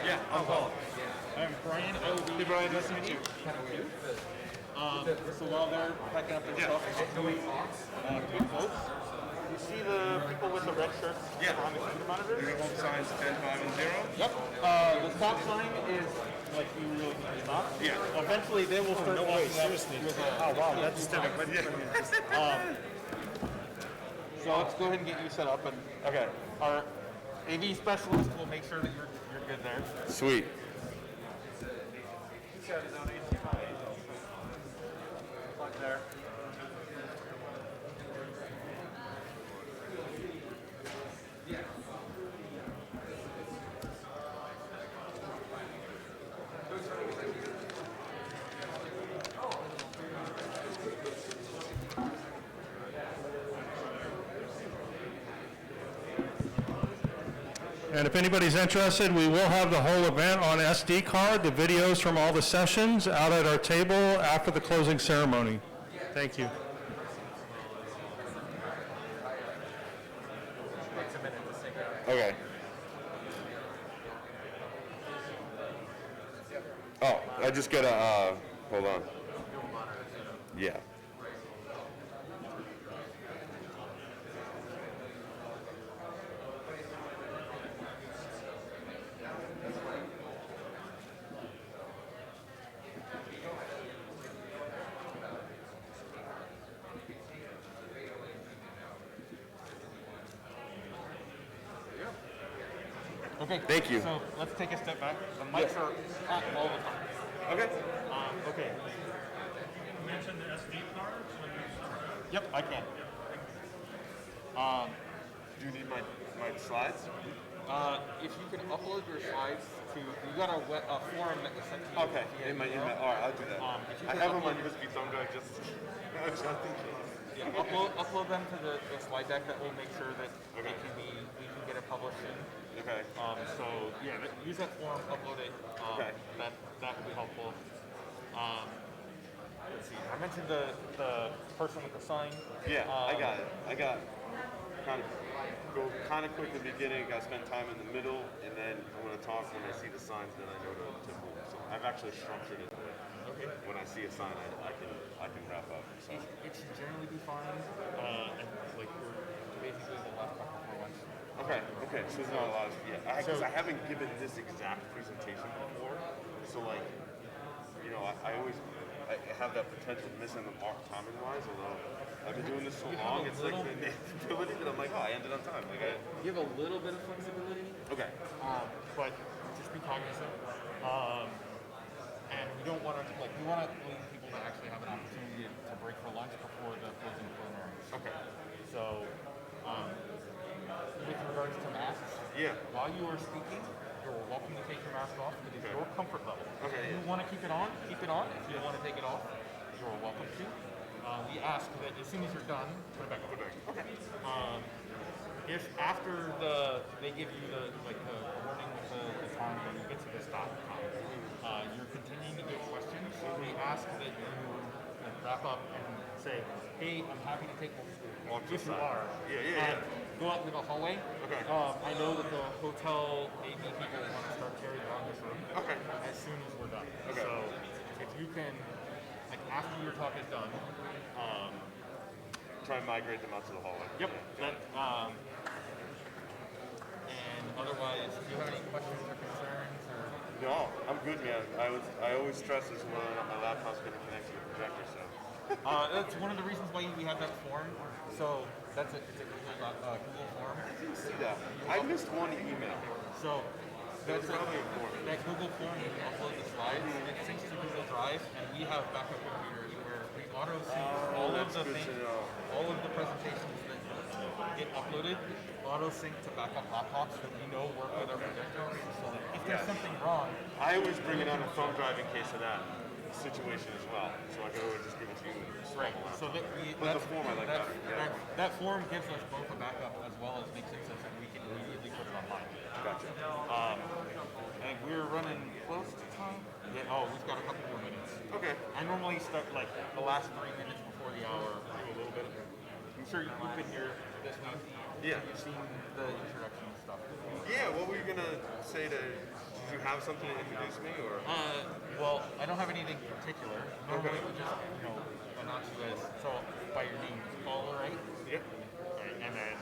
Yeah, I'm Paul. I'm Brian. I will be nice to meet you. So while they're packing up their stuff, quick votes. You see the people with the red shirts on the computer monitors? Your home signs 10, 5, and 0? Yep. The stop sign is like you really need to stop. Yeah. Eventually they will start walking up with a, oh wow, that's terrible. so let's go ahead and get you set up, and Okay. our AV specialist will make sure that you're good there. Sweet. There. And if anybody's interested, we will have the whole event on SD card, the videos from all the sessions out at our table after the closing ceremony. Thank you. Okay. Oh, I just gotta, hold on. Yeah. Okay. Thank you. So let's take a step back. The mics are hot all the time. Okay. Okay. You mentioned the SD cards when you start. Yep, I can. Do you need my slides? If you can upload your slides to, you got a forum that was sent to you. Okay. In my email. All right, I'll do that. If you I can have them on upload- USB thumb drive just Yeah, upload them to the slide deck. That will make sure that Okay. we can get it published in. Okay. So yeah, use that form, upload it. Okay. That will be helpful. Let's see. I mentioned the person with the sign. Yeah, I got it. I got kind of quick in the beginning, I spend time in the middle, and then I'm going to talk when I see the signs, then I know to move. So I've actually structured it. Okay. When I see a sign, I can wrap up. So. It should generally be fine. And like we're basically the last couple for once. Okay, so there's not a lot of, because I haven't given this exact presentation before, so like, you know, I always have that potential of missing the mark timing-wise, although I've been doing this so long, it's like the inevitability that I'm like, oh, I ended on time. Like You have a little bit of flexibility, okay. but just be cognizant. And we don't want to, like, we want to leave people to actually have an opportunity to break for lunch before the closing preliminaries. Okay. So, with regards to masks, while you are speaking, you're welcome to take your mask off. It is your comfort level. Okay, If you want to keep it on, keep it on. If you want to take it off, you're welcome to. We ask that as soon as you're done, put it back on. Okay. if after they give you the warning with the time when you get to the stop time, you're continuing to get questions, we ask that you wrap up and say, hey, I'm happy to take if you are. Yeah. Go out into the hallway. Okay. I know that the hotel AV people want to start carrying on this room. Okay. As soon as we're done. Okay. So if you can, like after your talk is done, Try and migrate them out to the hallway. yep. And otherwise, do you have any questions or concerns or? No, I'm good, man. I always stress this when my laptop's going to connect to the projector, so. That's one of the reasons why we have that form. So it's a Google form. I didn't see that. I missed one email. So that's really important. that Google form, you can upload the slides, it syncs to Google Drive, and we have backup computers where we auto sync all of the good things, to know. all of the presentations that get uploaded, auto sync to backup laptops that we know work with our projector. So that if there's something wrong, I always bring it on a thumb drive in case of that situation as well. So I can always just give it to you. right? So that But the form I like better. Yeah. that form gives us both a backup as well as makes it so that we can immediately put it online. Gotcha. And we're running close to time. Yeah, we've got a couple more minutes. Okay. I normally start like the last 3 minutes before the hour, do a little bit of. I'm sure you've been here this week. Yeah. You've seen the introduction and stuff. Yeah, what were you going to say to, did you have something to introduce me or? Well, I don't have anything particular. Normally we just, announce you as, so by your name, caller, right? Yeah. Right, and then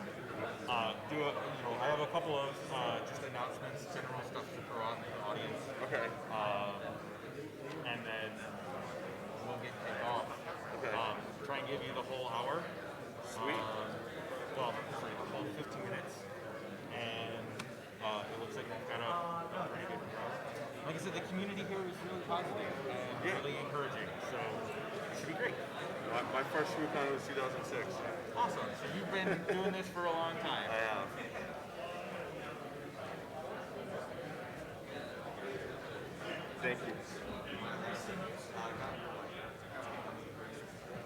I have a couple of just announcements, general stuff to throw out to the audience. Okay. And then we'll get kicked off. Okay. Try and give you the whole hour. Sweet. Well, 15 minutes. And it looks like we've got a pretty good crowd. Like I said, the community here is really positive and really encouraging. So it should be great. My first ShmooCon was 2006. Awesome. So you've been doing this for a long time. I have. Thank you.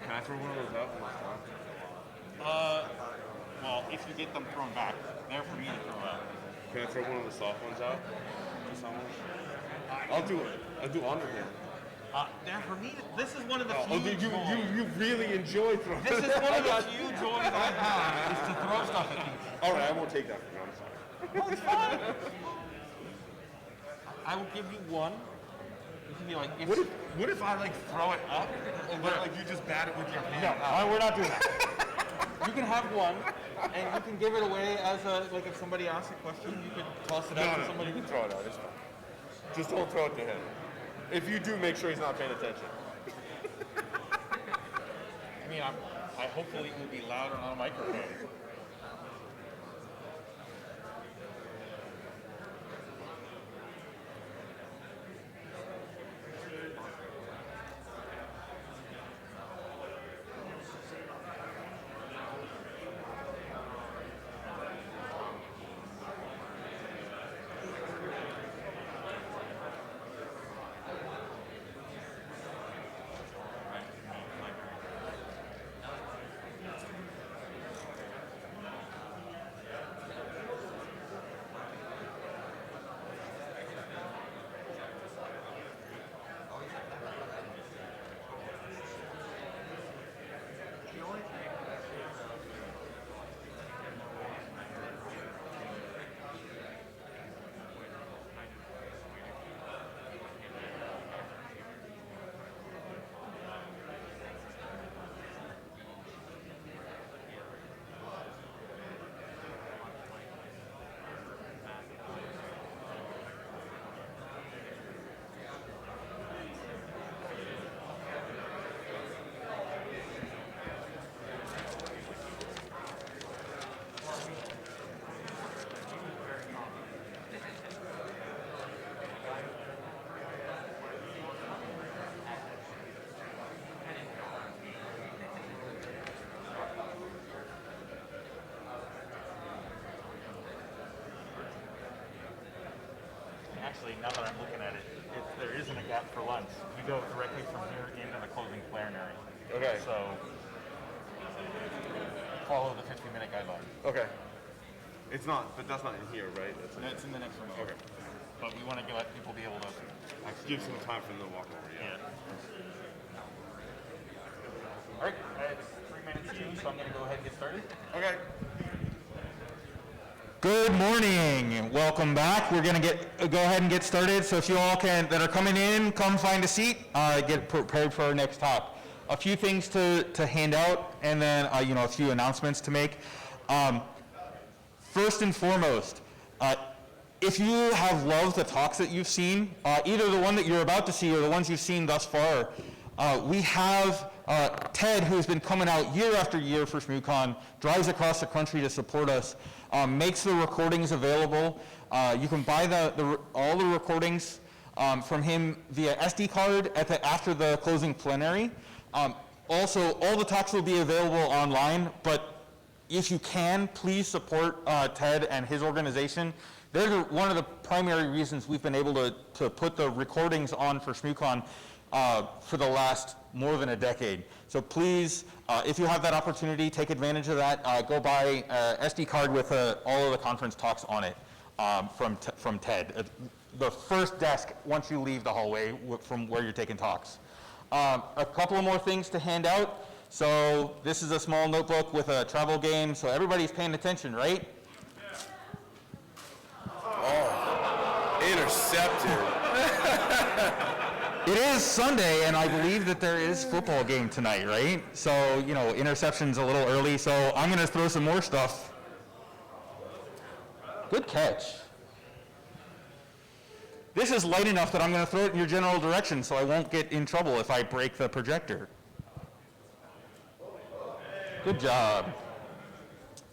Can I throw one of those out? Well, if you get them thrown back, they're for me to throw out. Can I throw one of the soft ones out to someone? I'll do it. I'll do underhand. They're for me. This is one of the Oh, few joys. you really enjoy throwing. This is one of the few joys I have is to throw stuff at people. All right, I won't take that from you. I'm sorry. No, it's fine. I will give you one. You can be like, What if I like throw it up and then like you just bat it with your hand? no, we're not doing that. You can have one, and you can give it away as like if somebody asks a question, you could toss it out to somebody. You can throw it out. It's fine. Just don't throw it to him. If you do, make sure he's not paying attention. I mean, I hopefully it will be louder on a microphone. Actually, now that I'm looking at it, there isn't a gap for lunch. You go directly from here into the closing plenary. Okay. So follow the 15-minute guideline. Okay. It's not, but that's not in here, right? That's It's in the next room. Okay. But we want to let people be able to Give some time for them to walk over, yeah. All right, it's 3 minutes to, so I'm going to go ahead and get started. Okay. Good morning. Welcome back. We're going to go ahead and get started. So if you all that are coming in, come find a seat. Get prepared for our next talk. A few things to hand out, and then a few announcements to make. First and foremost, if you have loved the talks that you've seen, either the one that you're about to see or the ones you've seen thus far, we have Ted, who's been coming out year after year for ShmooCon, drives across the country to support us, makes the recordings available. You can buy all the recordings from him via SD card after the closing plenary. Also, all the talks will be available online, but if you can, please support Ted and his organization. They're one of the primary reasons we've been able to put the recordings on for ShmooCon for the last more than a decade. So please, if you have that opportunity, take advantage of that. Go buy an SD card with all of the conference talks on it from Ted. The first desk once you leave the hallway from where you're taking talks. A couple of more things to hand out. So this is a small notebook with a travel game, so everybody's paying attention, right? Intercepted. It is Sunday, and I believe that there is football game tonight, right? So, interception's a little early, so I'm going to throw some more stuff. Good catch. This is light enough that I'm going to throw it in your general direction, so I won't get in trouble if I break the projector. Good job.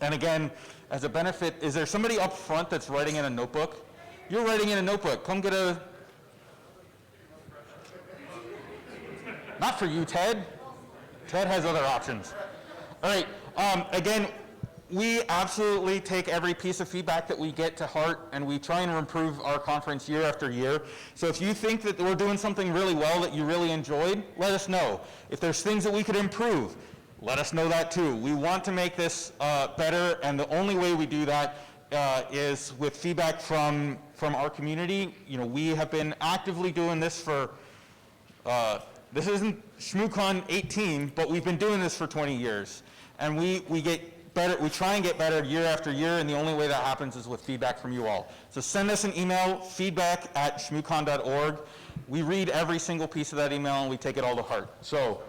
And again, as a benefit, is there somebody up front that's writing in a notebook? You're writing in a notebook. Come get a... Not for you, Ted. Ted has other options. All right. Again, we absolutely take every piece of feedback that we get to heart, and we try and improve our conference year after year. So if you think that we're doing something really well that you really enjoyed, let us know. If there's things that we could improve, let us know that too. We want to make this better, and the only way we do that is with feedback from our community. We have been actively doing this for, this isn't ShmooCon 18, but we've been doing this for 20 years. And we get better, we try and get better year after year, and the only way that happens is with feedback from you all. So send us an email, feedback@shmoocon.org. We read every single piece of that email, and we take it all to heart. So,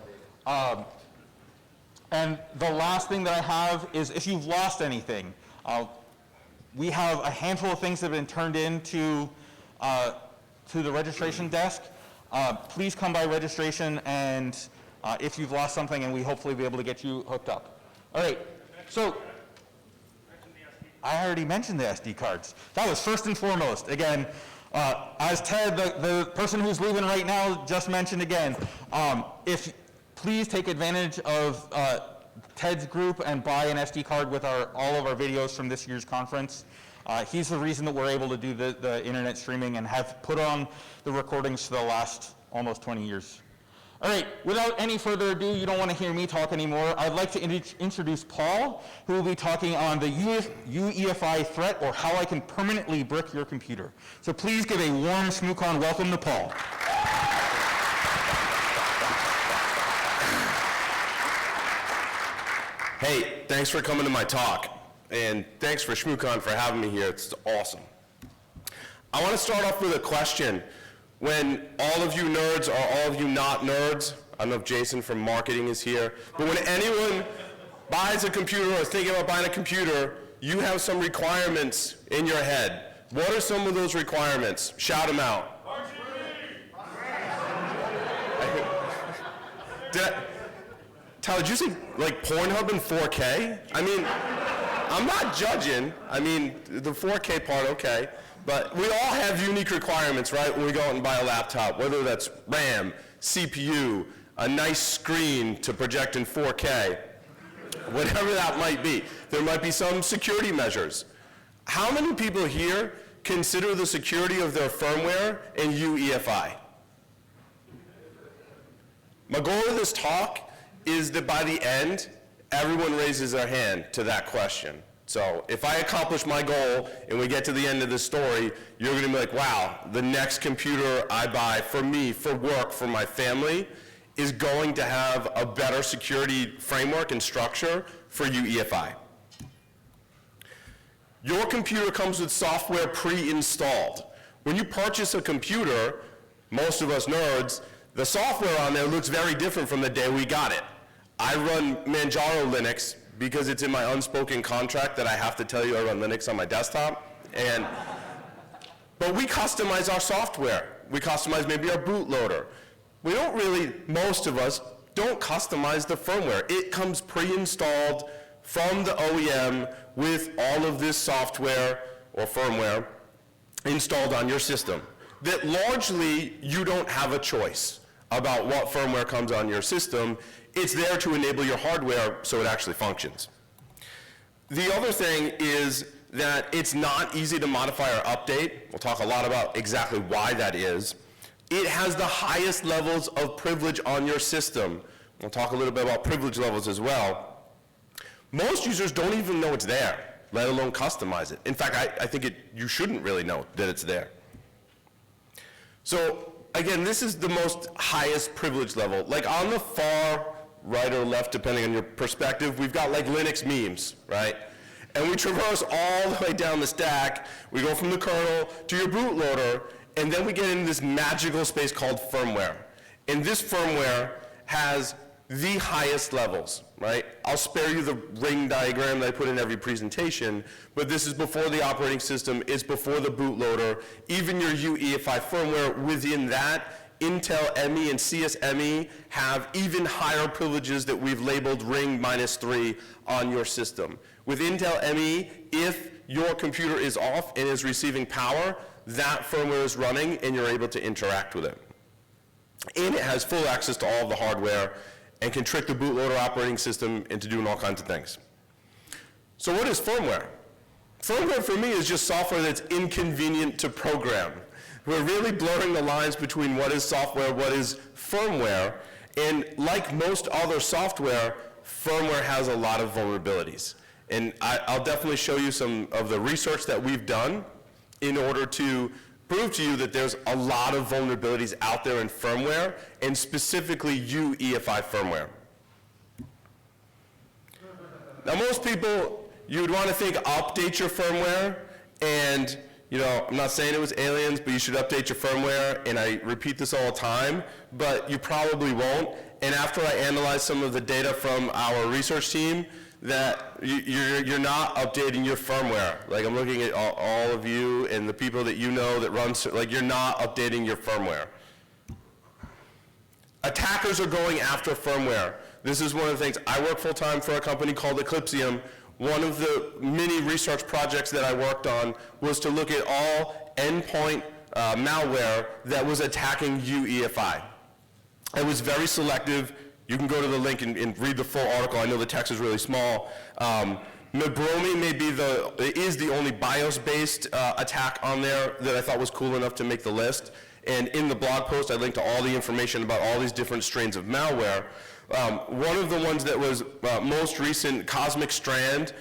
and the last thing that I have is if you've lost anything, we have a handful of things that have been turned in to the registration desk. Please come by registration, and if you've lost something, and we hopefully be able to get you hooked up. All right, so I already mentioned the SD cards. That was first and foremost. Again, as Ted, the person who's leaving right now, just mentioned again, please take advantage of Ted's group and buy an SD card with all of our videos from this year's conference. He's the reason that we're able to do the internet streaming and have put on the recordings for the last almost 20 years. All right, without any further ado, you don't want to hear me talk anymore. I'd like to introduce Paul, who will be talking on the UEFI threat, or how I can permanently brick your computer. So please give a warm ShmooCon welcome to Paul. Hey, thanks for coming to my talk, and thanks for ShmooCon for having me here. It's awesome. I want to start off with a question. When all of you nerds are all of you not nerds, I don't know if Jason from marketing is here, but when anyone buys a computer or is thinking about buying a computer, you have some requirements in your head. What are some of those requirements? Shout them out. Tyler, did you say like Pornhub in 4K? I mean, I'm not judging. I mean, the 4K part, okay. But we all have unique requirements, right, when we go out and buy a laptop, whether that's RAM, CPU, a nice screen to project in 4K, whatever that might be. There might be some security measures. How many people here consider the security of their firmware in UEFI? My goal of this talk is that by the end, everyone raises their hand to that question. So if I accomplish my goal and we get to the end of this story, you're going to be like, wow, the next computer I buy for me, for work, for my family, is going to have a better security framework and structure for UEFI. Your computer comes with software pre-installed. When you purchase a computer, most of us nerds, the software on there looks very different from the day we got it. I run Manjaro Linux because it's in my unspoken contract that I have to tell you I run Linux on my desktop. But we customize our software. We customize maybe our bootloader. We don't really, most of us, don't customize the firmware. It comes pre-installed from the OEM with all of this software or firmware installed on your system. That largely you don't have a choice about what firmware comes on your system. It's there to enable your hardware so it actually functions. The other thing is that it's not easy to modify or update. We'll talk a lot about exactly why that is. It has the highest levels of privilege on your system. We'll talk a little bit about privilege levels as well. Most users don't even know it's there, let alone customize it. In fact, I think you shouldn't really know that it's there. So again, this is the most highest privilege level. Like on the far right or left, depending on your perspective, we've got like Linux memes, right? And we traverse all the way down the stack. We go from the kernel to your bootloader, and then we get into this magical space called firmware. And this firmware has the highest levels, right? I'll spare you the ring diagram that I put in every presentation, but this is before the operating system, it's before the bootloader, even your UEFI firmware within that. Intel ME and CSME have even higher privileges that we've labeled ring -3 on your system. With Intel ME, if your computer is off and is receiving power, that firmware is running and you're able to interact with it. And it has full access to all of the hardware and can trick the bootloader operating system into doing all kinds of things. So what is firmware? Firmware for me is just software that's inconvenient to program. We're really blurring the lines between what is software, what is firmware, and like most other software, firmware has a lot of vulnerabilities. And I'll definitely show you some of the research that we've done in order to prove to you that there's a lot of vulnerabilities out there in firmware, and specifically UEFI firmware. Now most people, you would want to think update your firmware, and you know, I'm not saying it was aliens, but you should update your firmware, and I repeat this all the time, but you probably won't. And after I analyze some of the data from our research team, that you're not updating your firmware. Like I'm looking at all of you and the people that you know that run, like you're not updating your firmware. Attackers are going after firmware. This is one of the things. I work full-time for a company called Eclipsium. One of the many research projects that I worked on was to look at all endpoint malware that was attacking UEFI. It was very selective. You can go to the link and read the full article. I know the text is really small. Mabromi is the only BIOS-based attack on there that I thought was cool enough to make the list. And in the blog post, I linked to all the information about all these different strains of malware. One of the ones that was most recent, Cosmic Strand,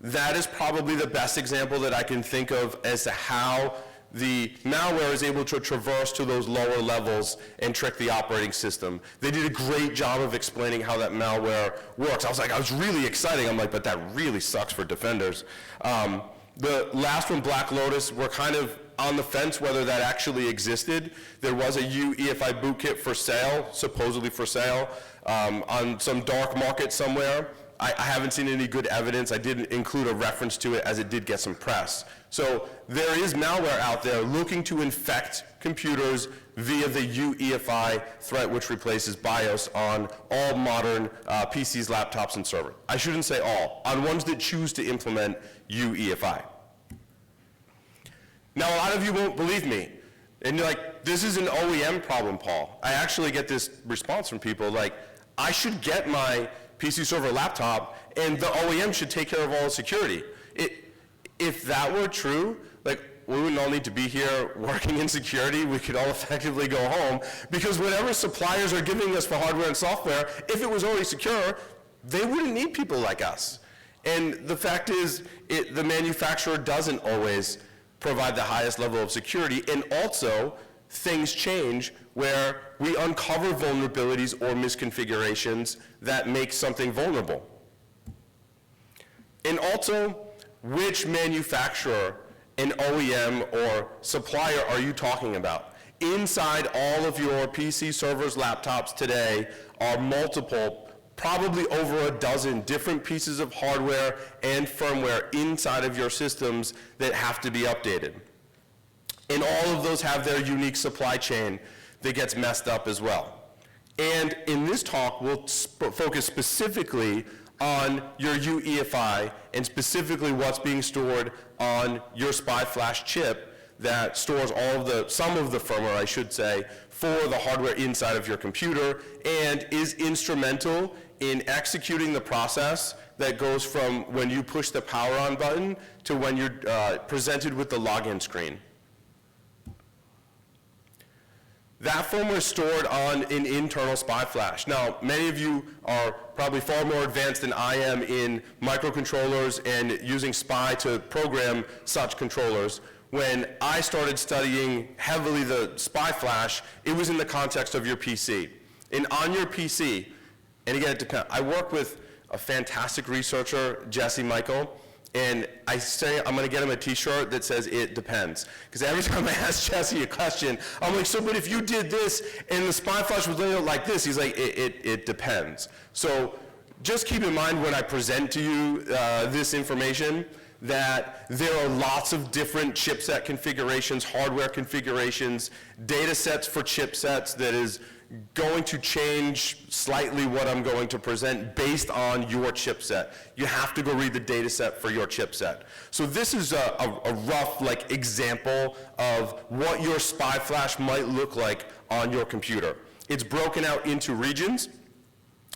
that is probably the best example that I can think of as to how the malware is able to traverse to those lower levels and trick the operating system. They did a great job of explaining how that malware works. I was really exciting. I'm like, but that really sucks for defenders. The last one, Black Lotus, we're kind of on the fence whether that actually existed. There was a UEFI bootkit for sale, supposedly for sale, on some dark market somewhere. I haven't seen any good evidence. I didn't include a reference to it as it did get some press. So there is malware out there looking to infect computers via the UEFI threat, which replaces BIOS on all modern PCs, laptops, and servers. I shouldn't say all, on ones that choose to implement UEFI. Now, a lot of you won't believe me. And you're like, this is an OEM problem, Paul. I actually get this response from people like, I should get my PC server laptop and the OEM should take care of all the security. If that were true, like, we wouldn't all need to be here working in security. We could all effectively go home, because whatever suppliers are giving us for hardware and software, if it was already secure, they wouldn't need people like us. And the fact is, the manufacturer doesn't always provide the highest level of security, and also things change where we uncover vulnerabilities or misconfigurations that make something vulnerable. And also, which manufacturer, an OEM or supplier are you talking about? Inside all of your PC servers, laptops today are multiple, probably over a dozen different pieces of hardware and firmware inside of your systems that have to be updated. And all of those have their unique supply chain that gets messed up as well. And in this talk, we'll focus specifically on your UEFI and specifically what's being stored on your SPI flash chip that stores some of the firmware, I should say, for the hardware inside of your computer and is instrumental in executing the process that goes from when you push the power on button to when you're presented with the login screen. That firmware is stored on an internal SPI flash. Now, many of you are probably far more advanced than I am in microcontrollers and using SPI to program such controllers. When I started studying heavily the SPI flash, it was in the context of your PC. And on your PC, and again, it depends. I work with a fantastic researcher, Jesse Michael, and I say I'm going to get him a t-shirt that says it depends. Because every time I ask Jesse a question, I'm like, so but if you did this and the SPI flash was laid out like this, he's like, it depends. So just keep in mind when I present to you this information that there are lots of different chipset configurations, hardware configurations, data sets for chipsets that is going to change slightly what I'm going to present based on your chipset. You have to go read the data set for your chipset. So this is a rough example of what your SPI flash might look like on your computer. It's broken out into regions,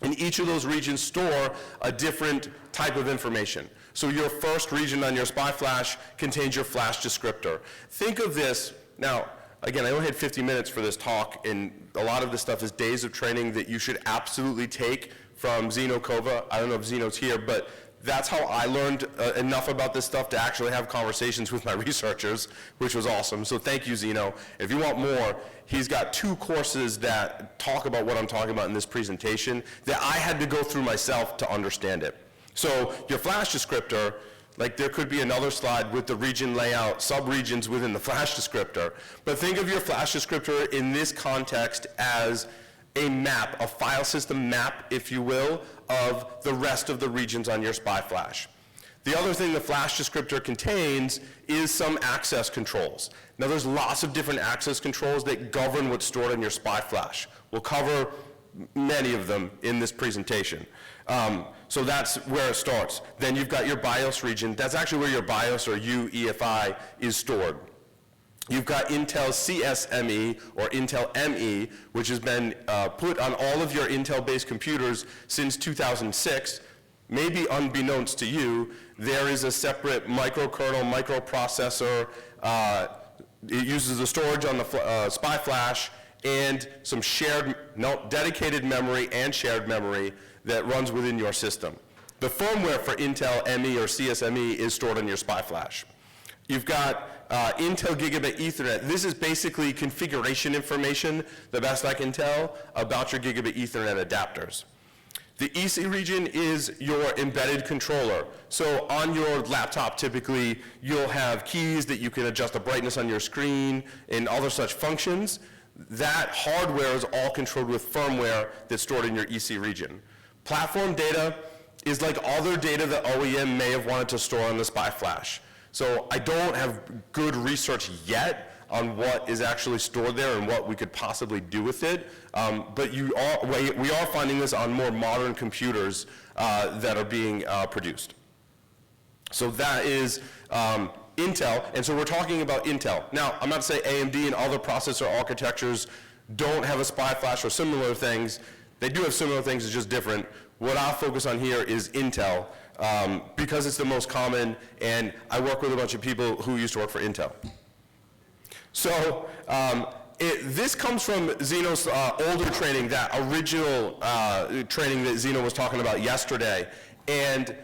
and each of those regions store a different type of information. So your first region on your SPI flash contains your flash descriptor. Think of this, now, again, I only had 50 minutes for this talk, and a lot of this stuff is days of training that you should absolutely take from Zeno Kova. I don't know if Zeno's here, but that's how I learned enough about this stuff to actually have conversations with my researchers, which was awesome. So thank you, Zeno. If you want more, he's got 2 courses that talk about what I'm talking about in this presentation that I had to go through myself to understand it. So your flash descriptor, there could be another slide with the region layout, sub-regions within the flash descriptor. But think of your flash descriptor in this context as a map, a file system map, if you will, of the rest of the regions on your SPI flash. The other thing the flash descriptor contains is some access controls. Now there's lots of different access controls that govern what's stored on your SPI flash. We'll cover many of them in this presentation. So that's where it starts. Then you've got your BIOS region. That's actually where your BIOS or UEFI is stored. You've got Intel CSME or Intel ME, which has been put on all of your Intel-based computers since 2006. Maybe unbeknownst to you, there is a separate microkernel, microprocessor. It uses the storage on the SPI flash and some dedicated memory and shared memory that runs within your system. The firmware for Intel ME or CSME is stored on your SPI flash. You've got Intel Gigabit Ethernet. This is basically configuration information, the best I can tell, about your Gigabit Ethernet adapters. The EC region is your embedded controller. So on your laptop, typically, you'll have keys that you can adjust the brightness on your screen and other such functions. That hardware is all controlled with firmware that's stored in your EC region. Platform data is like other data that OEM may have wanted to store on the SPI flash. So I don't have good research yet on what is actually stored there and what we could possibly do with it, but we are finding this on more modern computers that are being produced. So that is Intel, and so we're talking about Intel. Now, I'm not to say AMD and other processor architectures don't have a SPI flash or similar things. They do have similar things, it's just different. What I'll focus on here is Intel, because it's the most common, and I work with a bunch of people who used to work for Intel. So this comes from Zeno's older training, that original training that Zeno was talking about yesterday. And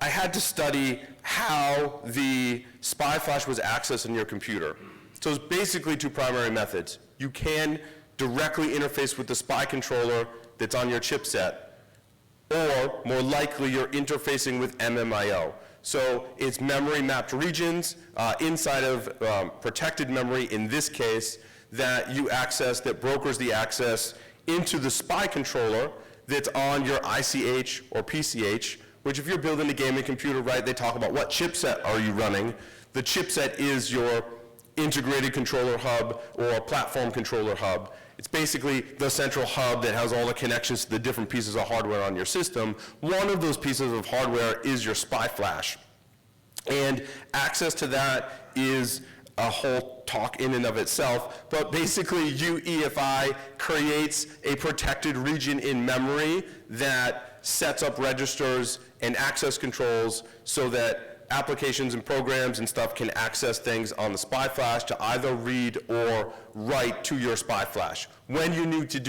I had to study how the SPY flash was accessed on your computer. So it's basically two primary methods. You can directly interface with the SPY controller that's on your chipset, or more likely you're interfacing with MMIO. So it's memory mapped regions inside of protected memory in this case that you access, that brokers the access into the SPY controller that's on your ICH or PCH, which if you're building a gaming computer, right, they talk about what chipset are you running. The chipset is your integrated controller hub or platform controller hub. It's basically the central hub that has all the connections to the different pieces of hardware on your system. One of those pieces of hardware is your SPY flash. And access to that is a whole talk in and of itself, but basically UEFI creates a protected region in memory that sets up registers and access controls so that applications and programs and stuff can access things on the SPY flash to either read or write to your SPY flash. When you need to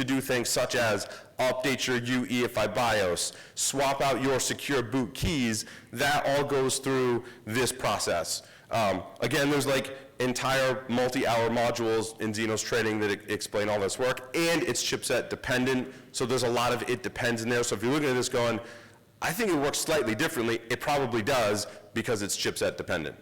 do things such as update your UEFI BIOS, swap out your secure boot keys, that all goes through this process. Again, there's like entire multi-hour modules in Zeno's training that explain all this work, and it's chipset dependent, so there's a lot of it depends in there. So if you're looking at this going, I think it works slightly differently, it probably does because it's chipset dependent.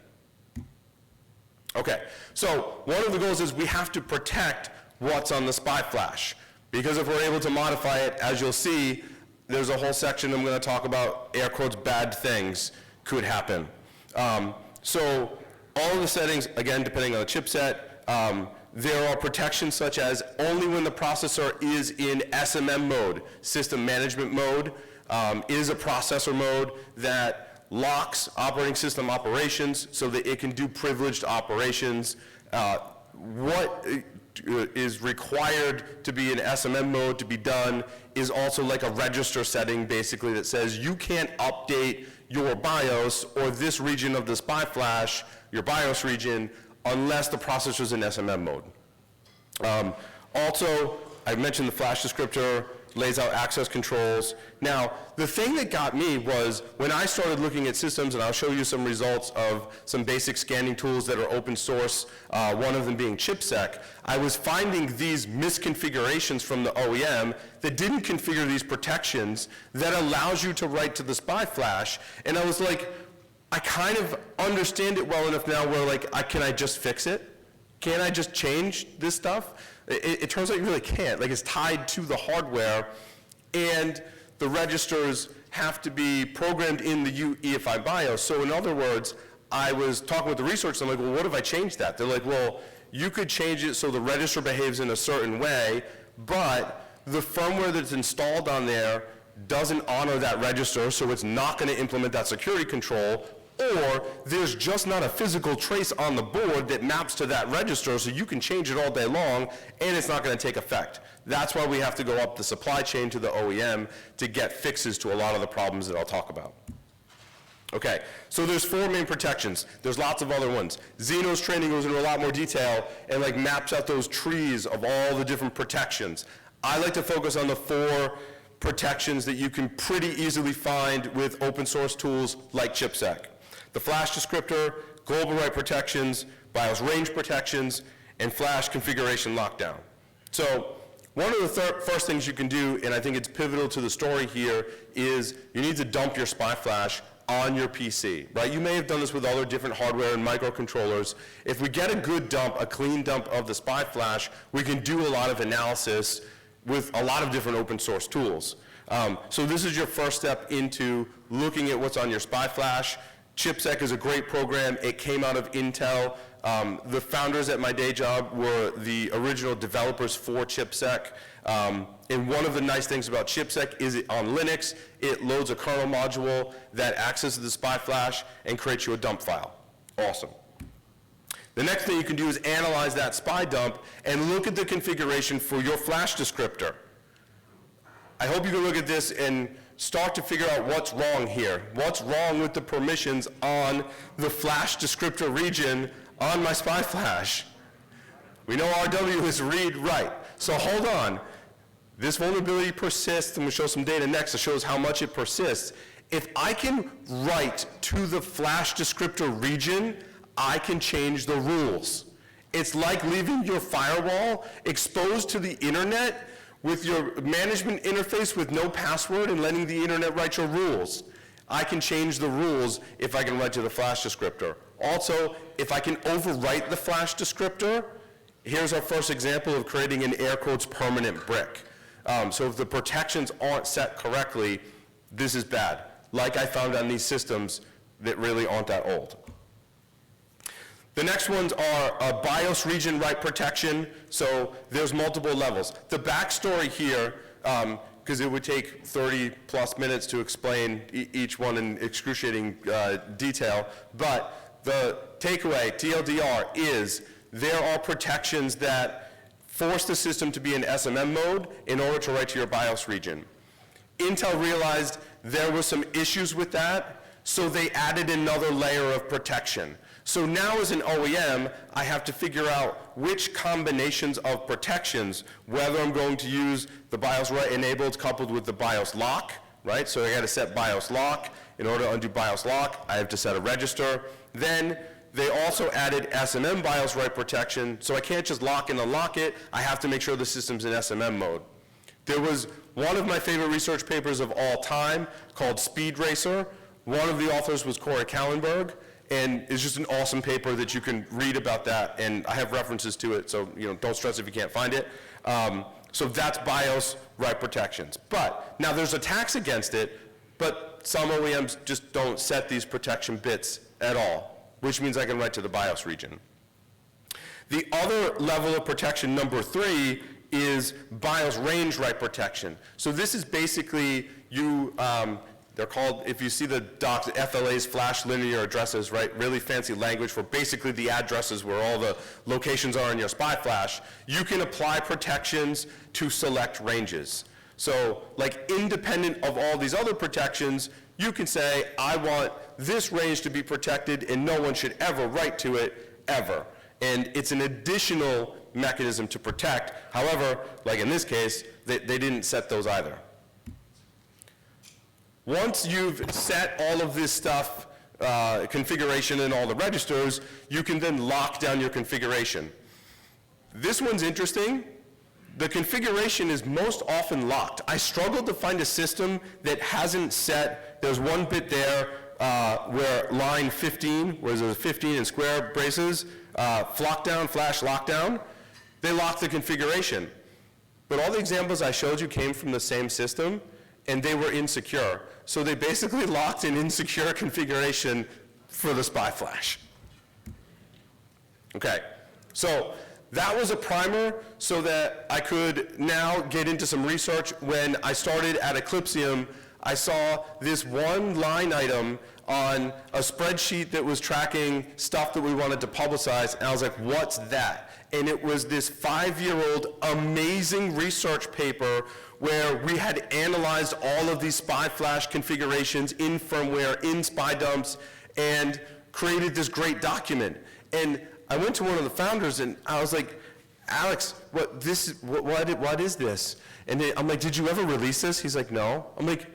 Okay, so one of the goals is we have to protect what's on the SPY flash, because if we're able to modify it, as you'll see, there's a whole section I'm going to talk about, air quotes, bad things could happen. So all of the settings, again, depending on the chipset, there are protections such as only when the processor is in SMM mode, system management mode, is a processor mode that locks operating system operations so that it can do privileged operations. What is required to be in SMM mode to be done is also like a register setting basically that says you can't update your BIOS or this region of the SPY flash, your BIOS region, unless the processor is in SMM mode. Also, I mentioned the flash descriptor, lays out access controls. Now, the thing that got me was when I started looking at systems, and I'll show you some results of some basic scanning tools that are open source, one of them being ChipSec, I was finding these misconfigurations from the OEM that didn't configure these protections that allows you to write to the SPY flash, and I was like, I kind of understand it well enough now where like, can I just fix it? Can't I just change this stuff? It turns out you really can't. Like it's tied to the hardware, and the registers have to be programmed in the UEFI BIOS. So in other words, I was talking with the researchers, I'm like, well, what if I change that? They're like, well, you could change it so the register behaves in a certain way, but the firmware that's installed on there doesn't honor that register, so it's not going to implement that security control, or there's just not a physical trace on the board that maps to that register, so you can change it all day long, and it's not going to take effect. That's why we have to go up the supply chain to the OEM to get fixes to a lot of the problems that I'll talk about. Okay, so there's 4 main protections. There's lots of other ones. Zeno's training goes into a lot more detail and like maps out those trees of all the different protections. I like to focus on the 4 protections that you can pretty easily find with open source tools like ChipSec. The flash descriptor, global write protections, BIOS range protections, and flash configuration lockdown. So one of the first things you can do, and I think it's pivotal to the story here, is you need to dump your SPY flash on your PC, right? You may have done this with other different hardware and microcontrollers. If we get a good dump, a clean dump of the SPY flash, we can do a lot of analysis with a lot of different open source tools. So this is your first step into looking at what's on your SPY flash. ChipSec is a great program. It came out of Intel. The founders at my day job were the original developers for ChipSec. And one of the nice things about ChipSec is on Linux, it loads a kernel module that accesses the SPY flash and creates you a dump file. Awesome. The next thing you can do is analyze that SPY dump and look at the configuration for your flash descriptor. I hope you can look at this and start to figure out what's wrong here. What's wrong with the permissions on the flash descriptor region on my SPY flash? We know RW is read write. So hold on. This vulnerability persists, and we'll show some data next that shows how much it persists. If I can write to the flash descriptor region, I can change the rules. It's like leaving your firewall exposed to the internet with your management interface with no password and letting the internet write your rules. I can change the rules if I can write to the flash descriptor. Also, if I can overwrite the flash descriptor, here's our first example of creating an air quotes permanent brick. So if the protections aren't set correctly, this is bad, like I found on these systems that really aren't that old. The next ones are BIOS region write protection, so there's multiple levels. The backstory here, because it would take 30 plus minutes to explain each one in excruciating detail, but the takeaway, TLDR, is there are protections that force the system to be in SMM mode in order to write to your BIOS region. Intel realized there were some issues with that, so they added another layer of protection. So now as an OEM, I have to figure out which combinations of protections, whether I'm going to use the BIOS write enabled coupled with the BIOS lock, right? So I got to set BIOS lock. In order to undo BIOS lock, I have to set a register. Then they also added SMM BIOS write protection, so I can't just lock and unlock it. I have to make sure the system's in SMM mode. There was one of my favorite research papers of all time called Speed Racer. One of the authors was Corey Kallenberg, and it's just an awesome paper that you can read about that, and I have references to it, so don't stress if you can't find it. So that's BIOS write protections. But now there's attacks against it, but some OEMs just don't set these protection bits at all, which means I can write to the BIOS region. The other level of protection, number 3, is BIOS range write protection. So this is basically they're called, if you see the docs, FLAs, flash linear addresses, right? Really fancy language for basically the addresses where all the locations are in your spy flash. You can apply protections to select ranges. So like independent of all these other protections, you can say, I want this range to be protected and no one should ever write to it, ever. And it's an additional mechanism to protect. However, like in this case, they didn't set those either. Once you've set all of this stuff, configuration and all the registers, you can then lock down your configuration. This one's interesting. The configuration is most often locked. I struggled to find a system that hasn't set, there's one bit there where line 15, where there's 15 in square braces, flock down, flash lockdown, they lock the configuration. But all the examples I showed you came from the same system, and they were insecure. So they basically locked an insecure configuration for the spy flash. Okay, so that was a primer so that I could now get into some research. When I started at Eclipsium, I saw this one line item on a spreadsheet that was tracking stuff that we wanted to publicize, and I was like, what's that? And it was this 5-year-old amazing research paper where we had analyzed all of these spy flash configurations in firmware, in spy dumps, and created this great document. And I went to one of the founders and I was like, Alex, what is this? And I'm like, did you ever release this? He's like, no. I'm like,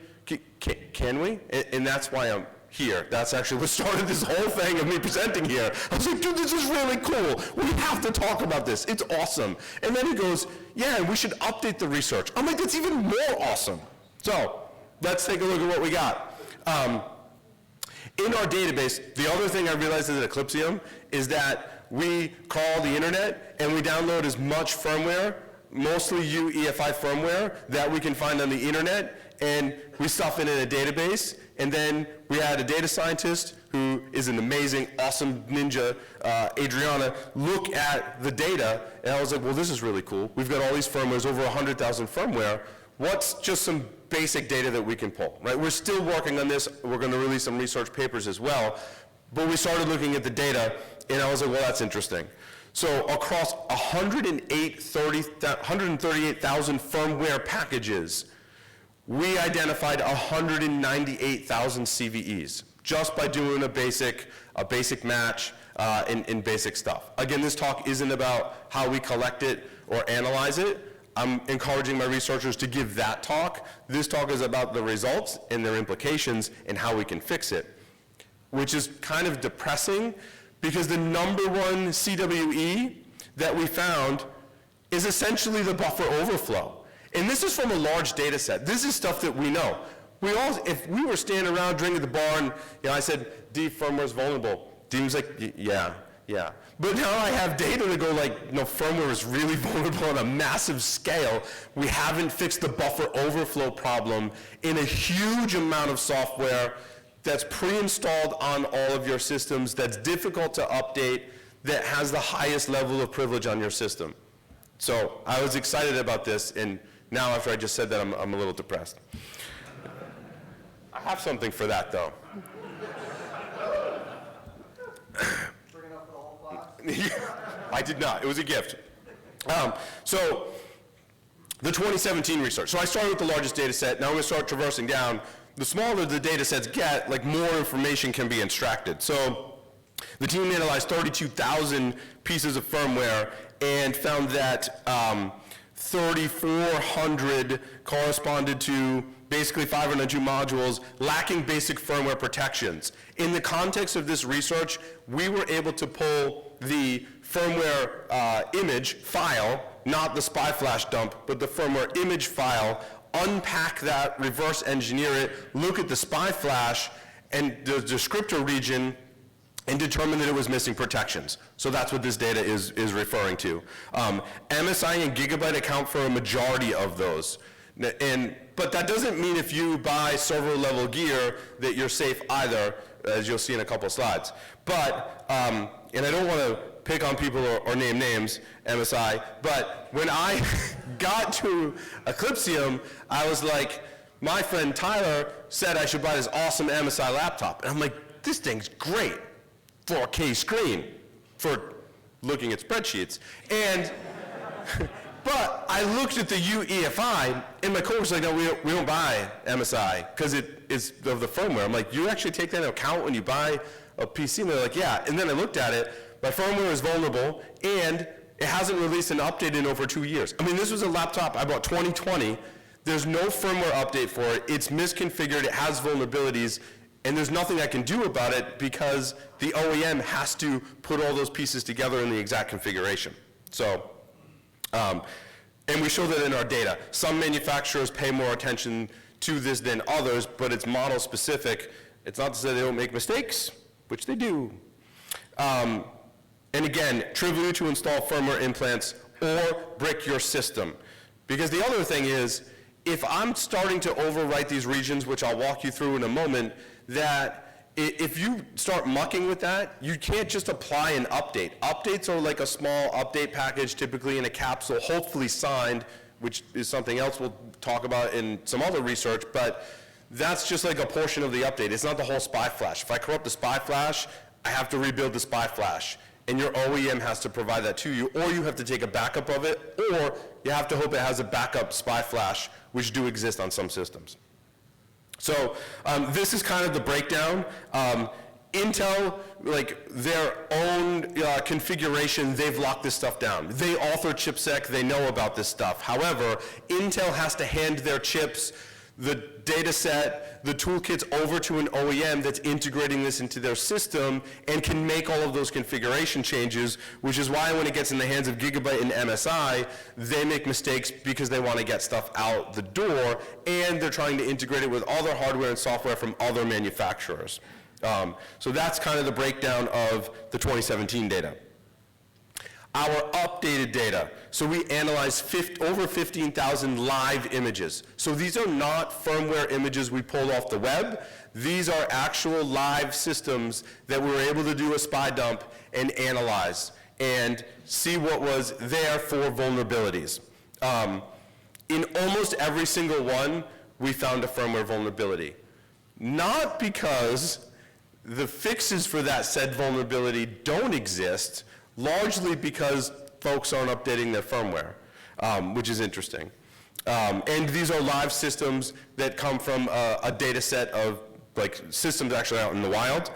can we? And that's why I'm here. That's actually what started this whole thing of me presenting here. I was like, dude, this is really cool. We have to talk about this. It's awesome. And then he goes, yeah, we should update the research. I'm like, that's even more awesome. So let's take a look at what we got. In our database, the other thing I realized at Eclipsium is that we call the internet and we download as much firmware, mostly UEFI firmware, that we can find on the internet, and we stuff it in a database. And then we had a data scientist who is an amazing, awesome ninja, Adriana, look at the data, and I was like, well, this is really cool. We've got all these firmwares, over 100,000 firmware. What's just some basic data that we can pull, right? We're still working on this. We're going to release some research papers as well. But we started looking at the data, and I was like, well, that's interesting. So across 138,000 firmware packages, we identified 198,000 CVEs just by doing a basic match in basic stuff. Again, this talk isn't about how we collect it or analyze it. I'm encouraging my researchers to give that talk. This talk is about the results and their implications and how we can fix it, which is kind of depressing because the number one CWE that we found is essentially the buffer overflow. And this is from a large data set. This is stuff that we know. If we were standing around drinking at the bar and I said, D, firmware's vulnerable. Dean was like, yeah. But now I have data to go like, no, firmware is really vulnerable on a massive scale. We haven't fixed the buffer overflow problem in a huge amount of software that's pre-installed on all of your systems, that's difficult to update, that has the highest level of privilege on your system. So I was excited about this, and now after I just said that, I'm a little depressed. I have something for that, though. Bring it up for the whole class? I did not. It was a gift. So the 2017 research. So I started with the largest data set. Now I'm going to start traversing down. The smaller the data sets get, like more information can be extracted. So the team analyzed 32,000 pieces of firmware and found that 3,400 corresponded to basically 502 modules lacking basic firmware protections. In the context of this research, we were able to pull the firmware image file, not the SPY flash dump, but the firmware image file, unpack that, reverse engineer it, look at the SPY flash and the descriptor region, and determine that it was missing protections. So that's what this data is referring to. MSI and Gigabyte account for a majority of those. But that doesn't mean if you buy server level gear that you're safe either, as you'll see in a couple slides. But, and I don't want to pick on people or name names, MSI, but when I got to Eclipsium, I was like, my friend Tyler said I should buy this awesome MSI laptop. And I'm like, this thing's great. 4K screen for looking at spreadsheets. And, but I looked at the UEFI, and my coworker's like, no, we don't buy MSI, because it is of the firmware. I'm like, you actually take that into account when you buy a PC? And they're like, yeah. And then I looked at it, my firmware is vulnerable, and it hasn't released an update in over 2 years. I mean, this was a laptop I bought 2020. There's no firmware update for it. It's misconfigured, it has vulnerabilities, and there's nothing I can do about it because the OEM has to put all those pieces together in the exact configuration. So, and we show that in our data. Some manufacturers pay more attention to this than others, but it's model specific. It's not to say they don't make mistakes, which they do. And again, trivial to install firmware implants or brick your system. Because the other thing is, if I'm starting to overwrite these regions, which I'll walk you through in a moment, that if you start mucking with that, you can't just apply an update. Updates are like a small update package, typically in a capsule, hopefully signed, which is something else we'll talk about in some other research, but that's just like a portion of the update. It's not the whole SPY flash. If I corrupt the SPY flash, I have to rebuild the SPY flash, and your OEM has to provide that to you, or you have to take a backup of it, or you have to hope it has a backup SPY flash, which do exist on some systems. So this is kind of the breakdown. Intel, like their own configuration, they've locked this stuff down. They author chipsec, they know about this stuff. However, Intel has to hand their chips, the data set, the toolkits over to an OEM that's integrating this into their system and can make all of those configuration changes, which is why when it gets in the hands of Gigabyte and MSI, they make mistakes because they want to get stuff out the door, and they're trying to integrate it with other hardware and software from other manufacturers. So that's kind of the breakdown of the 2017 data. Our updated data. So we analyzed over 15,000 live images. So these are not firmware images we pulled off the web. These are actual live systems that we were able to do a SPY dump and analyze and see what was there for vulnerabilities. In almost every single one, we found a firmware vulnerability. Not because the fixes for that said vulnerability don't exist, largely because folks aren't updating their firmware, which is interesting. And these are live systems that come from a data set of like systems actually out in the wild.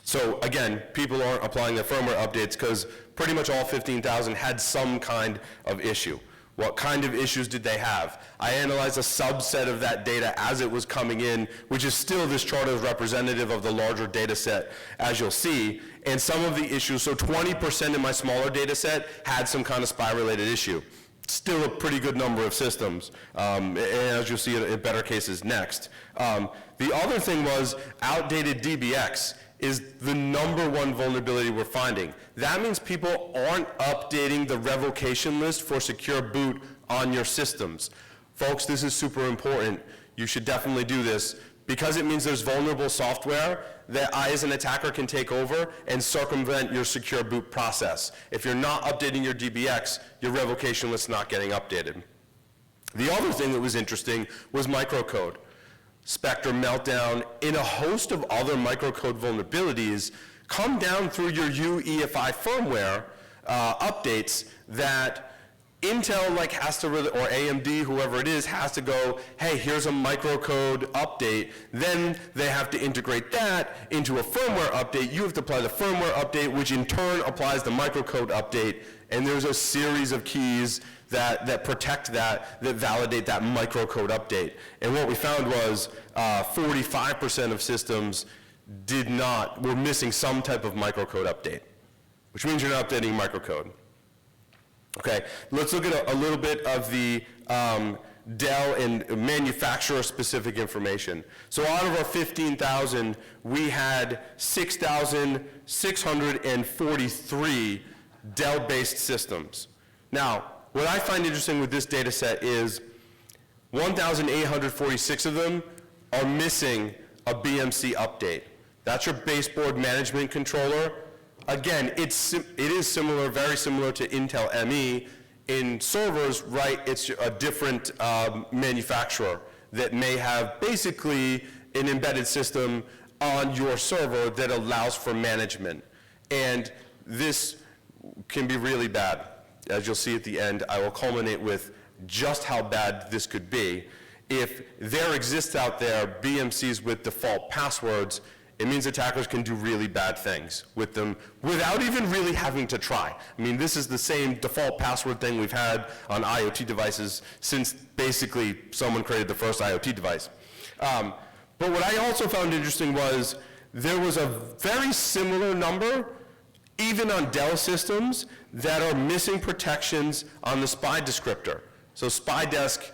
So again, people aren't applying their firmware updates because pretty much all 15,000 had some kind of issue. What kind of issues did they have? I analyzed a subset of that data as it was coming in, which is still, this chart is representative of the larger data set, as you'll see. And some of the issues, so 20% in my smaller data set had some kind of spy-related issue. Still a pretty good number of systems, and as you'll see in better cases next. The other thing was outdated DBX is the #1 vulnerability we're finding. That means people aren't updating the revocation list for secure boot on your systems. Folks, this is super important. You should definitely do this because it means there's vulnerable software that I as an attacker can take over and circumvent your secure boot process. If you're not updating your DBX, your revocation list's not getting updated. The other thing that was interesting was microcode. Spectre, Meltdown, and a host of other microcode vulnerabilities come down through your UEFI firmware updates that Intel has to really, or AMD, whoever it is, has to go, hey, here's a microcode update. Then they have to integrate that into a firmware update. You have to apply the firmware update, which in turn applies the microcode update. And there's a series of keys that protect that validate that microcode update. And what we found was 45% of systems were missing some type of microcode update, which means you're not updating microcode. Okay, let's look at a little bit of the Dell and manufacturer-specific information. So out of our 15,000, we had 6,643 Dell-based systems. Now, what I find interesting with this data set is 1,846 of them are missing a BMC update. That's your baseboard management controller. Again, it is similar, very similar to Intel ME. In servers, right, it's a different manufacturer that may have basically an embedded system on your server that allows for management. And this can be really bad. As you'll see at the end, I will culminate with just how bad this could be. If there exists out there BMCs with default passwords, it means attackers can do really bad things with them without even really having to try. I mean, this is the same default password thing we've had on IoT devices since basically someone created the first IoT device. But what I also found interesting was there was a very similar number, even on Dell systems, that are missing protections on the SPY descriptor. So SpyDesk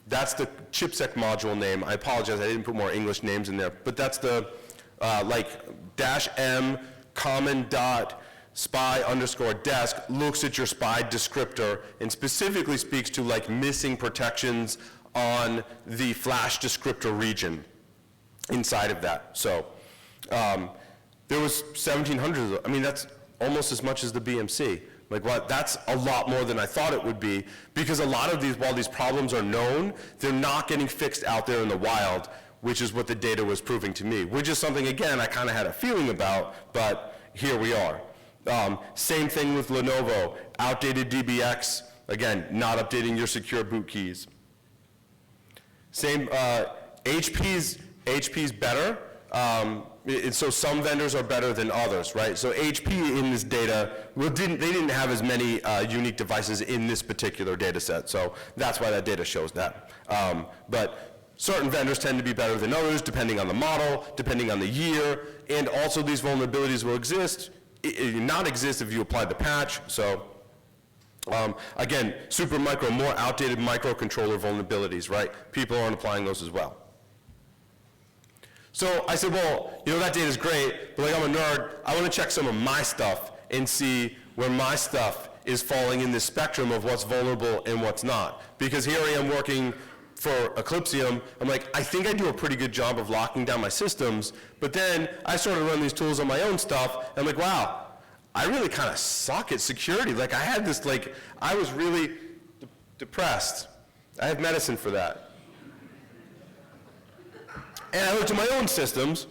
that's the chipsec module name. I apologize, I didn't put more English names in there, but that's the -m common dot spy underscore desk looks at your SPY descriptor and specifically speaks to missing protections on the flash descriptor region inside of that. So there was 1,700 of them. I mean, that's almost as much as the BMC. That's a lot more than I thought it would be, because a lot of these, while these problems are known, they're not getting fixed out there in the wild, which is what the data was proving to me, which is something, again, I kind of had a feeling about, but here we are. Same thing with Lenovo, outdated DBX, again, not updating your secure boot keys. Same, HP's better. So some vendors are better than others, right? So HP in this data, they didn't have as many unique devices in this particular data set, so that's why that data shows that. But certain vendors tend to be better than others, depending on the model, depending on the year, and also these vulnerabilities will not exist if you apply the patch. So again, Supermicro, more outdated microcontroller vulnerabilities, right? People aren't applying those as well. So I said, well, that data's great, but I'm a nerd. I want to check some of my stuff and see where my stuff is falling in this spectrum of what's vulnerable and what's not. Because here I am working for Eclipsium. I'm I think I do a pretty good job of locking down my systems, but then I started running these tools on my own stuff, and I'm wow, I really kind of suck at security. I had this, I was really depressed. I have medicine for that. And I looked at my own systems,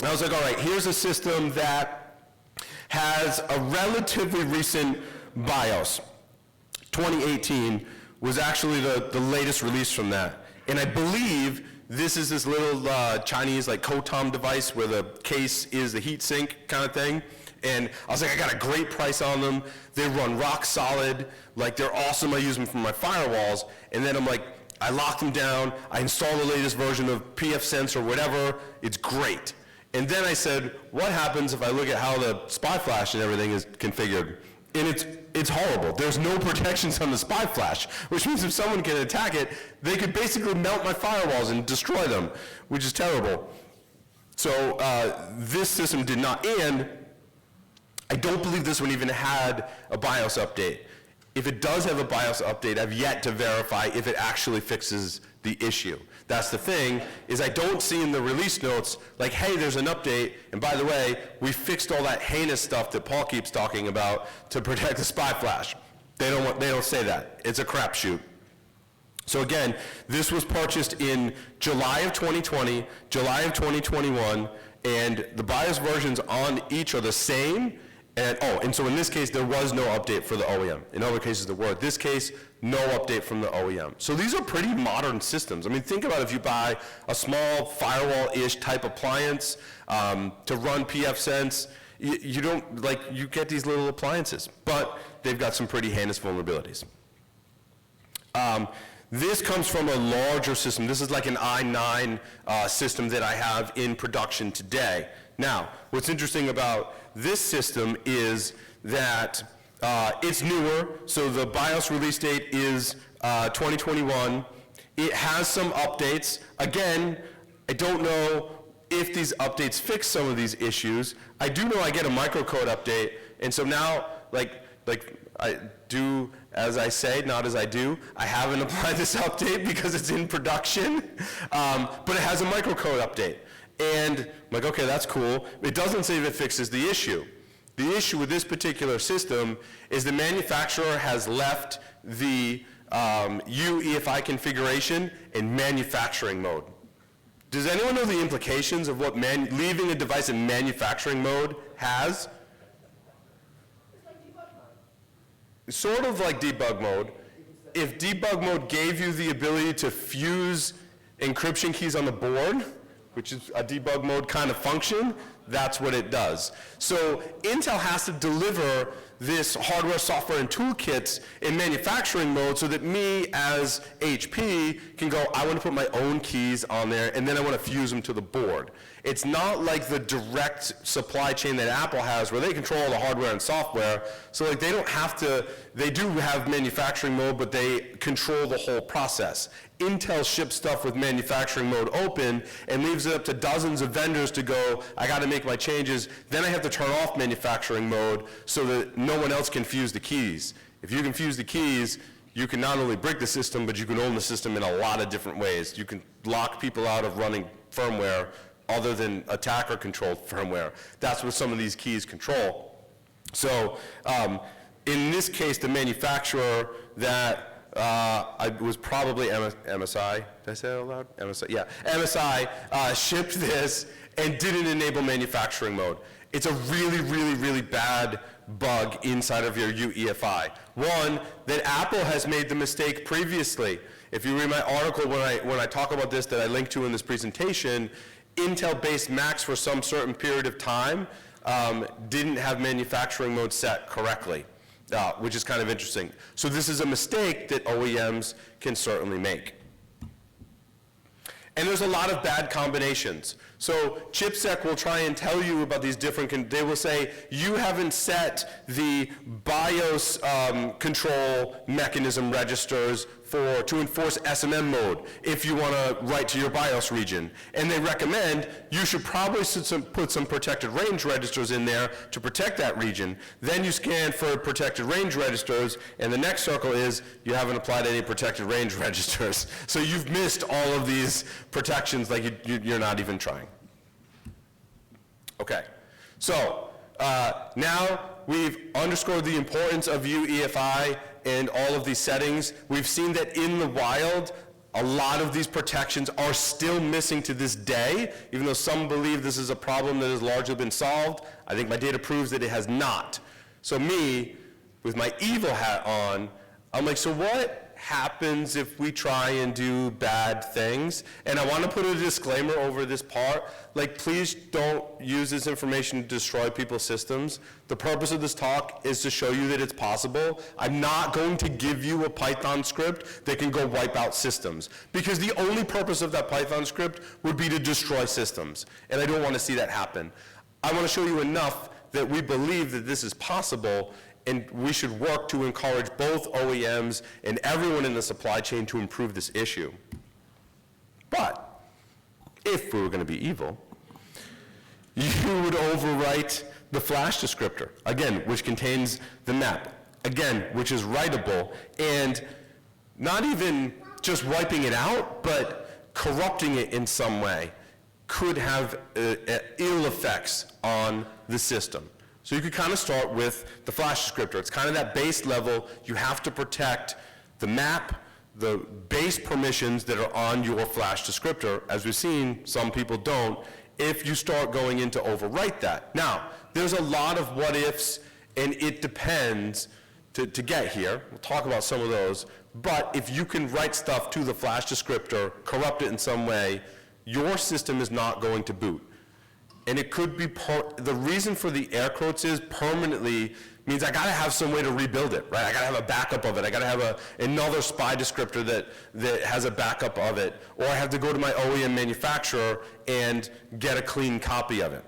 and I was all right, here's a system that has a relatively recent BIOS. 2018 was actually the latest release from that. And I believe this is this little Chinese like Kotom device where the case is the heat sink kind of thing. And I was like, I got a great price on them. They run rock solid. Like, they're awesome. I use them for my firewalls. And then I'm like, I lock them down. I install the latest version of pfSense or whatever. It's great. And then I said, what happens if I look at how the spy flash and everything is configured? And it's horrible. There's no protections on the spy flash, which means if someone can attack it, they could basically melt my firewalls and destroy them, which is terrible. So this system did not, and I don't believe this one even had a BIOS update. If it does have a BIOS update, I've yet to verify if it actually fixes the issue. That's the thing, is I don't see in the release notes, like, hey, there's an update, and by the way, we fixed all that heinous stuff that Paul keeps talking about to protect the spy flash. They don't say that. It's a crapshoot. So again, this was purchased in July of 2020, July of 2021, and the BIOS versions on each are the same. And so in this case, there was no update for the OEM. In other cases, there were. In this case, no update from the OEM. So these are pretty modern systems. I mean, think about if you buy a small firewall-ish type appliance to run pfSense, you don't, like, you get these little appliances, but they've got some pretty heinous vulnerabilities. This comes from a larger system. This is like an i9 system that I have in production today. Now, what's interesting about this system is that it's newer, so the BIOS release date is 2021. It has some updates. Again, I don't know if these updates fix some of these issues. I do know I get a microcode update, and so now, like I do as I say, not as I do. I haven't applied this update because it's in production, but it has a microcode update. And I'm like, okay, that's cool. It doesn't say if it fixes the issue. The issue with this particular system is the manufacturer has left the UEFI configuration in manufacturing mode. Does anyone know the implications of what leaving a device in manufacturing mode has? Sort of like debug mode. If debug mode gave you the ability to fuse encryption keys on the board, which is a debug mode kind of function, that's what it does. So Intel has to deliver this hardware, software, and toolkits in manufacturing mode so that me as HP can go, I want to put my own keys on there, and then I want to fuse them to the board. It's not like the direct supply chain that Apple has where they control all the hardware and software. So like they don't have to, they do have manufacturing mode, but they control the whole process. Intel ships stuff with manufacturing mode open and leaves it up to dozens of vendors to go, I got to make my changes. Then I have to turn off manufacturing mode so that no one else can fuse the keys. If you can fuse the keys, you can not only break the system, but you can own the system in a lot of different ways. You can lock people out of running firmware other than attacker-controlled firmware. That's what some of these keys control. So in this case, the manufacturer that I was probably MSI. Did I say that out loud? MSI, yeah. MSI shipped this and didn't enable manufacturing mode. It's a really, really, really bad bug inside of your UEFI. One, that Apple has made the mistake previously. If you read my article when I talk about this that I linked to in this presentation, Intel-based Macs for some certain period of time didn't have manufacturing mode set correctly. Which is kind of interesting. So this is a mistake that OEMs can certainly make. And there's a lot of bad combinations. So ChipSec will try and tell you about these different, they will say, you haven't set the BIOS control mechanism registers to enforce SMM mode if you want to write to your BIOS region. And they recommend you should probably put some protected range registers in there to protect that region. Then you scan for protected range registers, and the next circle is you haven't applied any protected range registers. So you've missed all of these protections like you're not even trying. Okay, so now we've underscored the importance of UEFI and all of these settings. We've seen that in the wild, a lot of these protections are still missing to this day, even though some believe this is a problem that has largely been solved. I think my data proves that it has not. So me, with my evil hat on, I'm like, so what happens if we try and do bad things. And I want to put a disclaimer over this part. Like, please don't use this information to destroy people's systems. The purpose of this talk is to show you that it's possible. I'm not going to give you a Python script that can go wipe out systems, because the only purpose of that Python script would be to destroy systems. And I don't want to see that happen. I want to show you enough that we believe that this is possible, and we should work to encourage both OEMs and everyone in the supply chain to improve this issue. But if we were going to be evil, you would overwrite the flash descriptor, again, which contains the map, again, which is writable, and not even just wiping it out, but corrupting it in some way could have ill effects on the system. So you could kind of start with the flash descriptor. It's kind of that base level. You have to protect the map, the base permissions that are on your flash descriptor. As we've seen, some people don't. If you start going in to overwrite that. Now, there's a lot of what ifs, and it depends to get here. We'll talk about some of those. But if you can write stuff to the flash descriptor, corrupt it in some way, your system is not going to boot. And it could be, the reason for the air quotes is permanently means I gotta have some way to rebuild it, right? I gotta have a backup of it. I gotta have another spy descriptor that has a backup of it. Or I have to go to my OEM manufacturer and get a clean copy of it.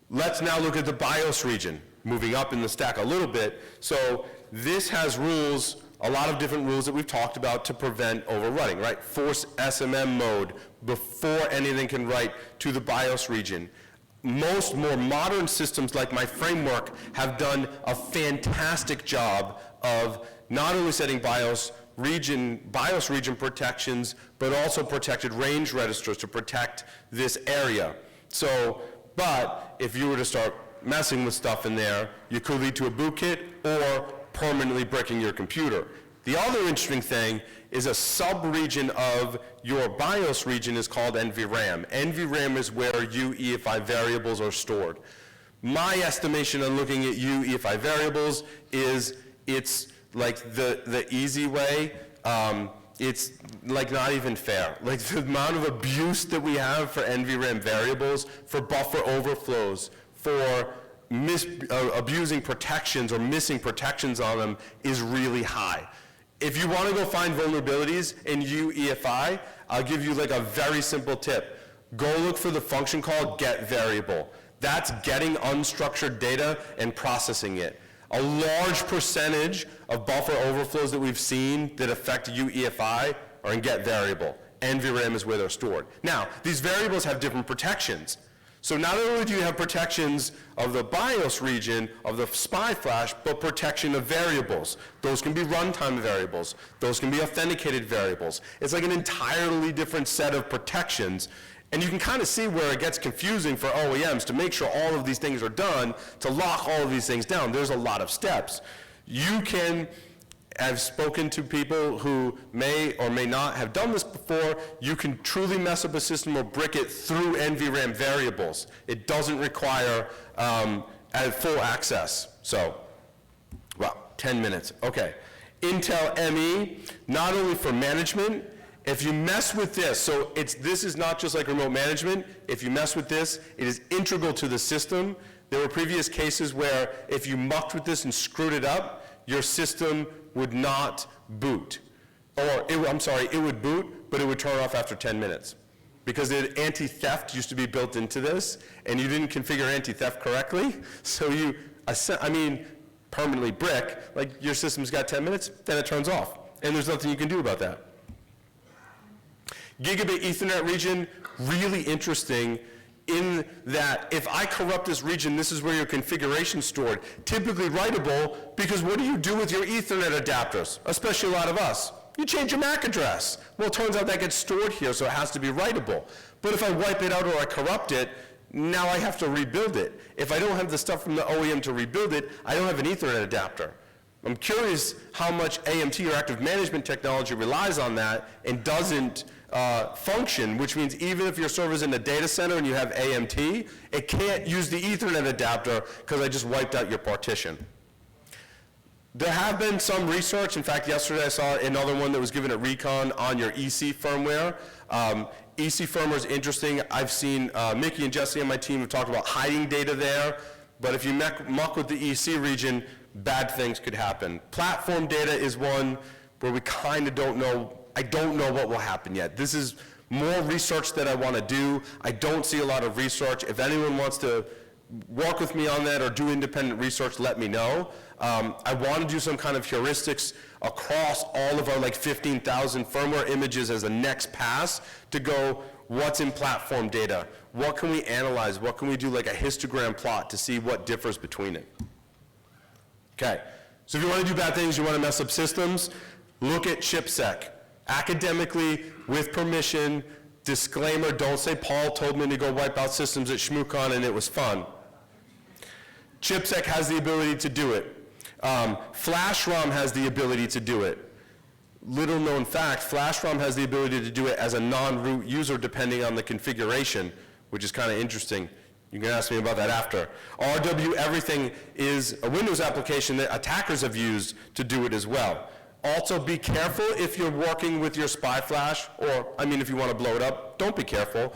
Let's now look at the BIOS region, moving up in the stack a little bit. So this has rules, a lot of different rules that we've talked about to prevent overrunning, right? Force SMM mode before anything can write to the BIOS region. Most more modern systems like my framework have done a fantastic job of not only setting BIOS region protections, but also protected range registers to protect this area. So, but if you were to start messing with stuff in there, you could lead to a bootkit or permanently bricking your computer. The other interesting thing is a sub-region of your BIOS region is called NVRAM. NVRAM is where UEFI variables are stored. My estimation on looking at UEFI variables is it's like the easy way. It's like not even fair. Like the amount of abuse that we have for NVRAM variables, for buffer overflows, for abusing protections or missing protections on them is really high. If you want to go find vulnerabilities in UEFI, I'll give you like a very simple tip. Go look for the function called getVariable. That's getting unstructured data and processing it. A large percentage of buffer overflows that we've seen that affect UEFI are in getVariable. NVRAM is where they're stored. Now, these variables have different protections. So not only do you have protections of the BIOS region of the SPY flash, but protection of variables. Those can be runtime variables. Those can be authenticated variables. It's like an entirely different set of protections. And you can kind of see where it gets confusing for OEMs to make sure all of these things are done, to lock all of these things down. There's a lot of steps. You can, I've spoken to people who may or may not have done this before. You can truly mess up a system or brick it through NVRAM variables. It doesn't require full access. So, well, 10 minutes. Okay. Intel ME, not only for management, if you mess with this, so this is not just like remote management. If you mess with this, it is integral to the system. There were previous cases where if you mucked with this and screwed it up, your system would not boot. Or, it would boot, but it would turn off after 10 minutes. Because the anti-theft used to be built into this, and you didn't configure anti-theft correctly, so you, permanently brick, like your system's got 10 minutes, then it turns off. And there's nothing you can do about that. Gigabit Ethernet region, really interesting in that if I corrupt this region, this is where your configuration is stored. Typically writable, because what do you do with your Ethernet adapters? Especially a lot of us. You change your MAC address. Well, it turns out that gets stored here, so it has to be writable. But if I wipe it out or I corrupt it, now I have to rebuild it. If I don't have the stuff from the OEM to rebuild it, I don't have an Ethernet adapter. I'm curious how much AMT or active management technology relies on that and doesn't function, which means even if your server's in a data center and you have AMT, it can't use the Ethernet adapter because I just wiped out your partition. There have been some research. In fact, yesterday I saw another one that was given at Recon on your EC firmware. EC firmware is interesting. I've seen Mickey and Jesse on my team have talked about hiding data there, but if you muck with the EC region, bad things could happen. Platform data is one where we kind of don't know. I don't know what will happen yet. This is more research that I want to do. I don't see a lot of research. If anyone wants to work with me on that or do independent research, let me know. I want to do some kind of heuristics across all of our like 15,000 firmware images as a next pass to go, what's in platform data? What can we analyze? What can we do like a histogram plot to see what differs between it? Okay, so if you want to do bad things, you want to mess up systems, look at ChipSec. Academically, with permission, disclaimer, don't say Paul told me to go wipe out systems at ShmooCon and it was fun. ChipSec has the ability to do it. Flash ROM has the ability to do it. Little known fact, Flash ROM has the ability to do it as a non-root user depending on the configuration, which is kind of interesting. You can ask me about that after. RW Everything is a Windows application that attackers have used to do it as well. Also, be careful if you're working with your SPY flash, or, I mean, if you want to blow it up, don't be careful.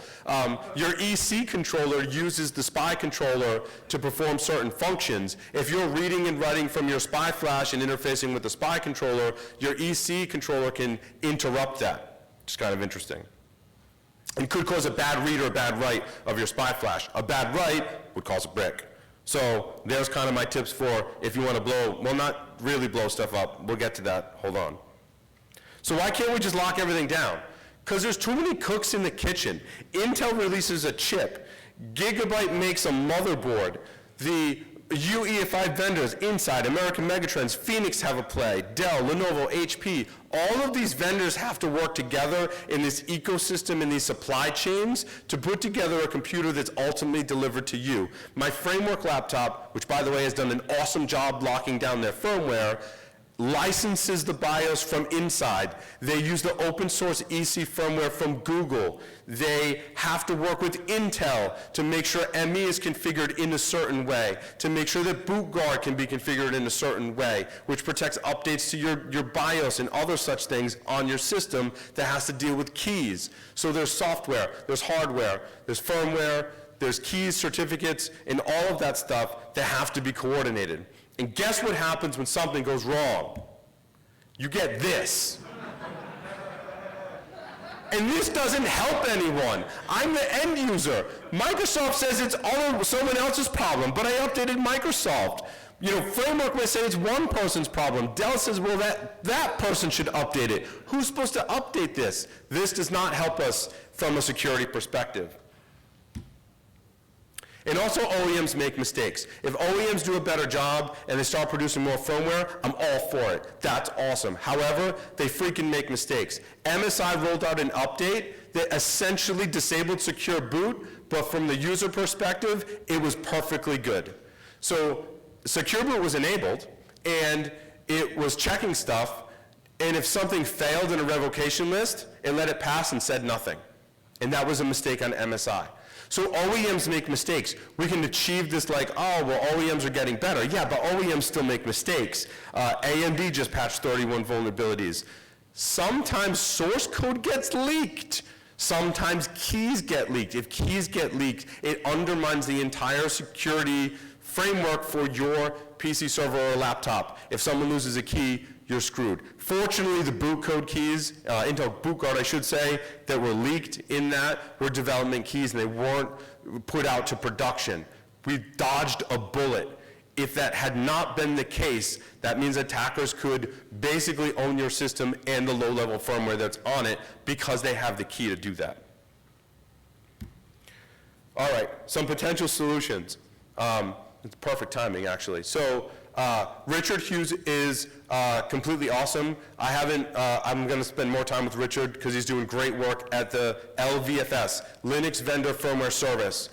Your EC controller uses the SPY controller to perform certain functions. If you're reading and writing from your SPY flash and interfacing with the SPY controller, your EC controller can interrupt that. It's kind of interesting. And could cause a bad read or a bad write of your SPY flash. A bad write would cause a brick. So there's kind of my tips for if you want to blow, well, not really blow stuff up. We'll get to that. Hold on. So why can't we just lock everything down? Because there's too many cooks in the kitchen. Intel releases a chip. Gigabyte makes a motherboard. The UEFI vendors, Inside, American Megatrends, Phoenix have a play, Dell, Lenovo, HP. All of these vendors have to work together in this ecosystem, in these supply chains, to put together a computer that's ultimately delivered to you. My Framework laptop, which by the way has done an awesome job locking down their firmware, licenses the BIOS from Inside. They use the open source EC firmware from Google. They have to work with Intel to make sure ME is configured in a certain way, to make sure that BootGuard can be configured in a certain way, which protects updates to your BIOS and other such things on your system that has to deal with keys. So there's software, there's hardware, there's firmware, there's keys, certificates, and all of that stuff that have to be coordinated. And guess what happens when something goes wrong? You get this. And this doesn't help anyone. I'm the end user. Microsoft says it's someone else's problem, but I updated Microsoft. You know, Framework may say it's one person's problem. Dell says, well, that person should update it. Who's supposed to update this? This does not help us from a security perspective. And also OEMs make mistakes. If OEMs do a better job and they start producing more firmware, I'm all for it. That's awesome. However, they freaking make mistakes. MSI rolled out an update that essentially disabled secure boot, but from the user perspective, it was perfectly good. So secure boot was enabled, and it was checking stuff, and if something failed in a revocation list, it let it pass and said nothing. And that was a mistake on MSI. So OEMs make mistakes. We can achieve this like, oh, well, OEMs are getting better. Yeah, but OEMs still make mistakes. AMD just patched 31 vulnerabilities. Sometimes source code gets leaked. Sometimes keys get leaked. If keys get leaked, it undermines the entire security framework for your PC server or laptop. If someone loses a key, you're screwed. Fortunately, the boot code keys, Intel BootGuard, I should say, that were leaked in that were development keys, and they weren't put out to production. We dodged a bullet. If that had not been the case, that means attackers could basically own your system and the low-level firmware that's on it because they have the key to do that. All right, some potential solutions. It's perfect timing, actually. So Richard Hughes is completely awesome. I'm going to spend more time with Richard because he's doing great work at the LVFS, Linux Vendor Firmware Service.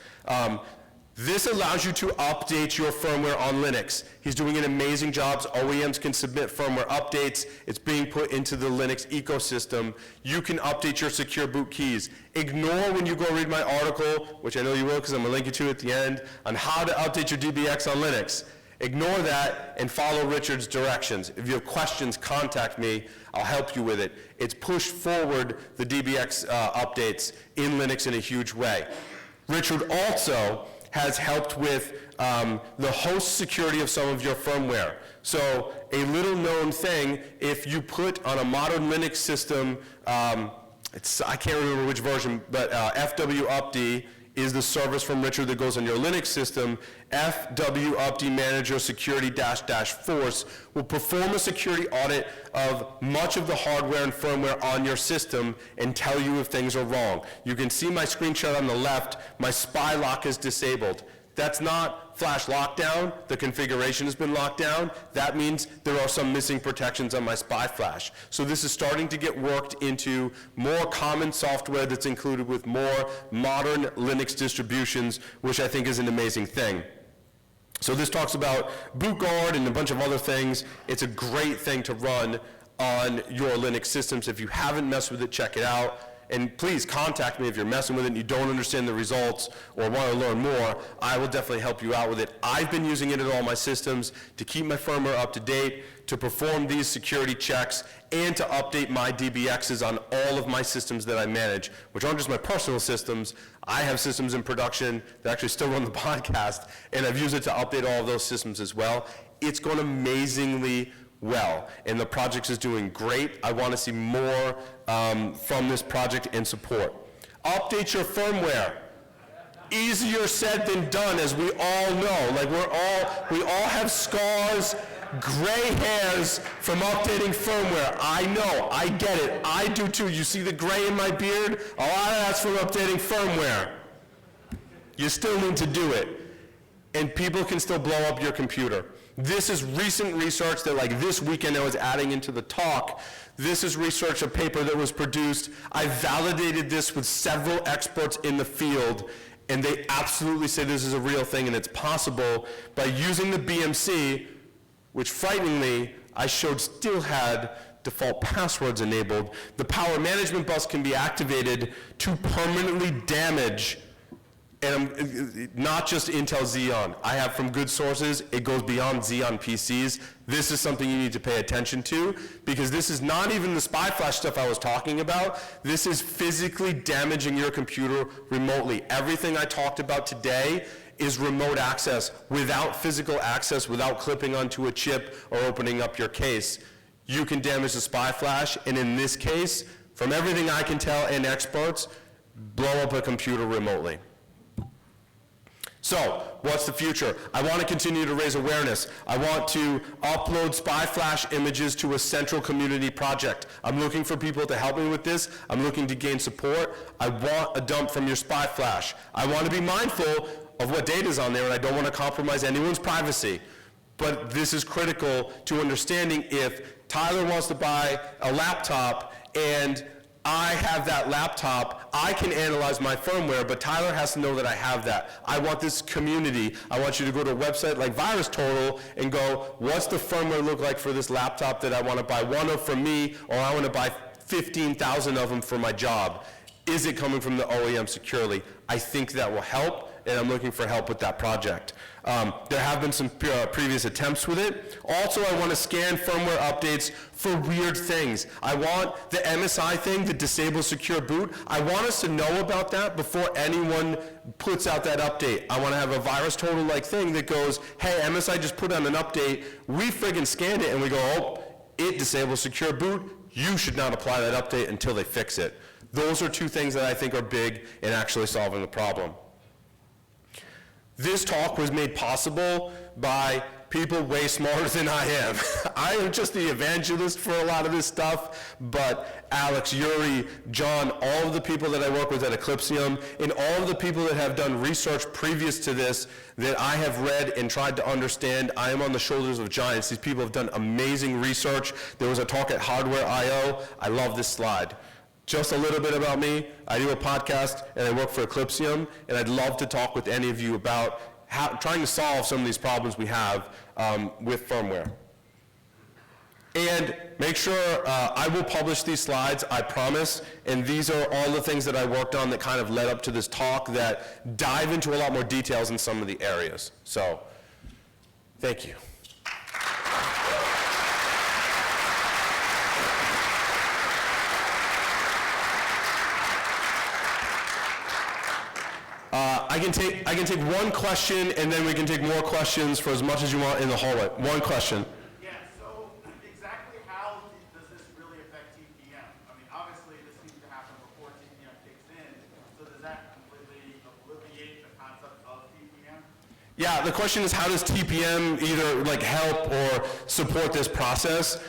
This allows you to update your firmware on Linux. He's doing an amazing job. OEMs can submit firmware updates. It's being put into the Linux ecosystem. You can update your secure boot keys. Ignore when you go read my article, which I know you will because I'm going to link you to at the end, on how to update your DBX on Linux. Ignore that and follow Richard's directions. If you have questions, contact me. I'll help you with it. It's pushed forward the DBX updates in Linux in a huge way. Richard also has helped with the host security of some of your firmware. So a little known thing, if you put on a modern Linux system, I can't remember which version, but FWUpd is the service from Richard that goes on your Linux system. FWUpd Manager Security -- Force will perform a security audit of much of the hardware and firmware on your system and tell you if things are wrong. You can see my screenshot on the left. My spy lock is disabled. That's not flash lockdown. The configuration has been locked down. That means there are some missing protections on my spy flash. So this is starting to get worked into more common software that's included with more modern Linux distributions, which I think is an amazing thing. So this talks about BootGuard and a bunch of other things. It's a great thing to run on your Linux systems. If you haven't messed with it, check it out. And please contact me if you're messing with it and you don't understand the results or want to learn more. I will definitely help you out with it. I've been using it in all my systems to keep my firmware up to date, to perform these security checks, and to update my DBXs on all of my systems that I manage, which aren't just my personal systems. I have systems in production that actually still run the podcast, and I've used it to update all of those systems as well. It's gone amazingly well, and the project is doing great. I want to see more from this project and support. Update your firmware. Easier said than done, as we all know. Like we all have scars, gray hairs from updating firmware. I know, I get it, I do too. You see the gray in my beard? A lot of that's from updating firmware. You still need to do it, and people can still blow up your computer. This is recent research that, like, this weekend I was adding into the talk. This is research, a paper that was produced. I validated this with several experts in the field, and they absolutely say this is a real thing and it's possible by using the BMC, which frighteningly I showed still had default passwords enabled. The power management bus can be activated to permanently damage, and not just Intel Xeon. I have from good sources, it goes beyond Xeon PCs. This is something you need to pay attention to, because this is not even the spy flash stuff I was talking about. This is physically damaging your computer remotely. Everything I talked about today is remote access, without physical access, without clipping onto a chip or opening up your case. You can damage the spy flash, and in this case, from everything I can tell and experts, blow up a computer remotely. So, what's the future? I want to continue to raise awareness. I want to upload spy flash images to a central community project. I'm looking for people to help me with this. I'm looking to gain support. I want a dump from your spy flash. I want to be mindful of what data is on there, and I don't want to compromise anyone's privacy. But this is critical to understanding if Tyler wants to buy a laptop and I have that laptop, I can analyze my firmware, but Tyler has to know that I have that. I want this community. I want you to go to a website like VirusTotal and go, what's the firmware look like for this laptop that I want to buy one of from me, or I want to buy 15,000 of them for my job? Is it coming from the OEM securely? I think that will help, and I'm looking for help with that project. There have been some previous attempts with it. Also, I want to scan firmware updates for weird things. I want the MSI thing, the disable secure boot. I want us to know about that before anyone puts out that update. I want to have a VirusTotal-like thing that goes, hey, MSI just put on an update. We friggin' scanned it, and we go, oh, it disables secure boot. You should not apply that update until they fix it. Those are two things that I think are big in actually solving the problem. This talk was made possible by people way smarter than I am. I am just the evangelist for a lot of this stuff, but Alex, Yuri, John, all of the people that I work with at Eclipsium, and all of the people that have done research previous to this that I have read and tried to understand, I am on the shoulders of giants. These people have done amazing research. There was a talk at Hardware I/O. I love this slide. Just a little bit about me. I do a podcast and I work for Eclipsium, and I'd love to talk with any of you about trying to solve some of these problems we have with firmware. And make sure I will publish these slides, I promise, and these are all the things that I worked on that kind of led up to this talk that dive into a lot more details in some of the areas. So Thank you. I can take one question, and then we can take more questions for as much as you want in the hallway. One question. Yeah, so exactly how does this really affect TPM? I mean, obviously this needs to happen before TPM kicks in, so does that completely alleviate the concept of TPM? Yeah, the question is how does TPM either like help or support this process?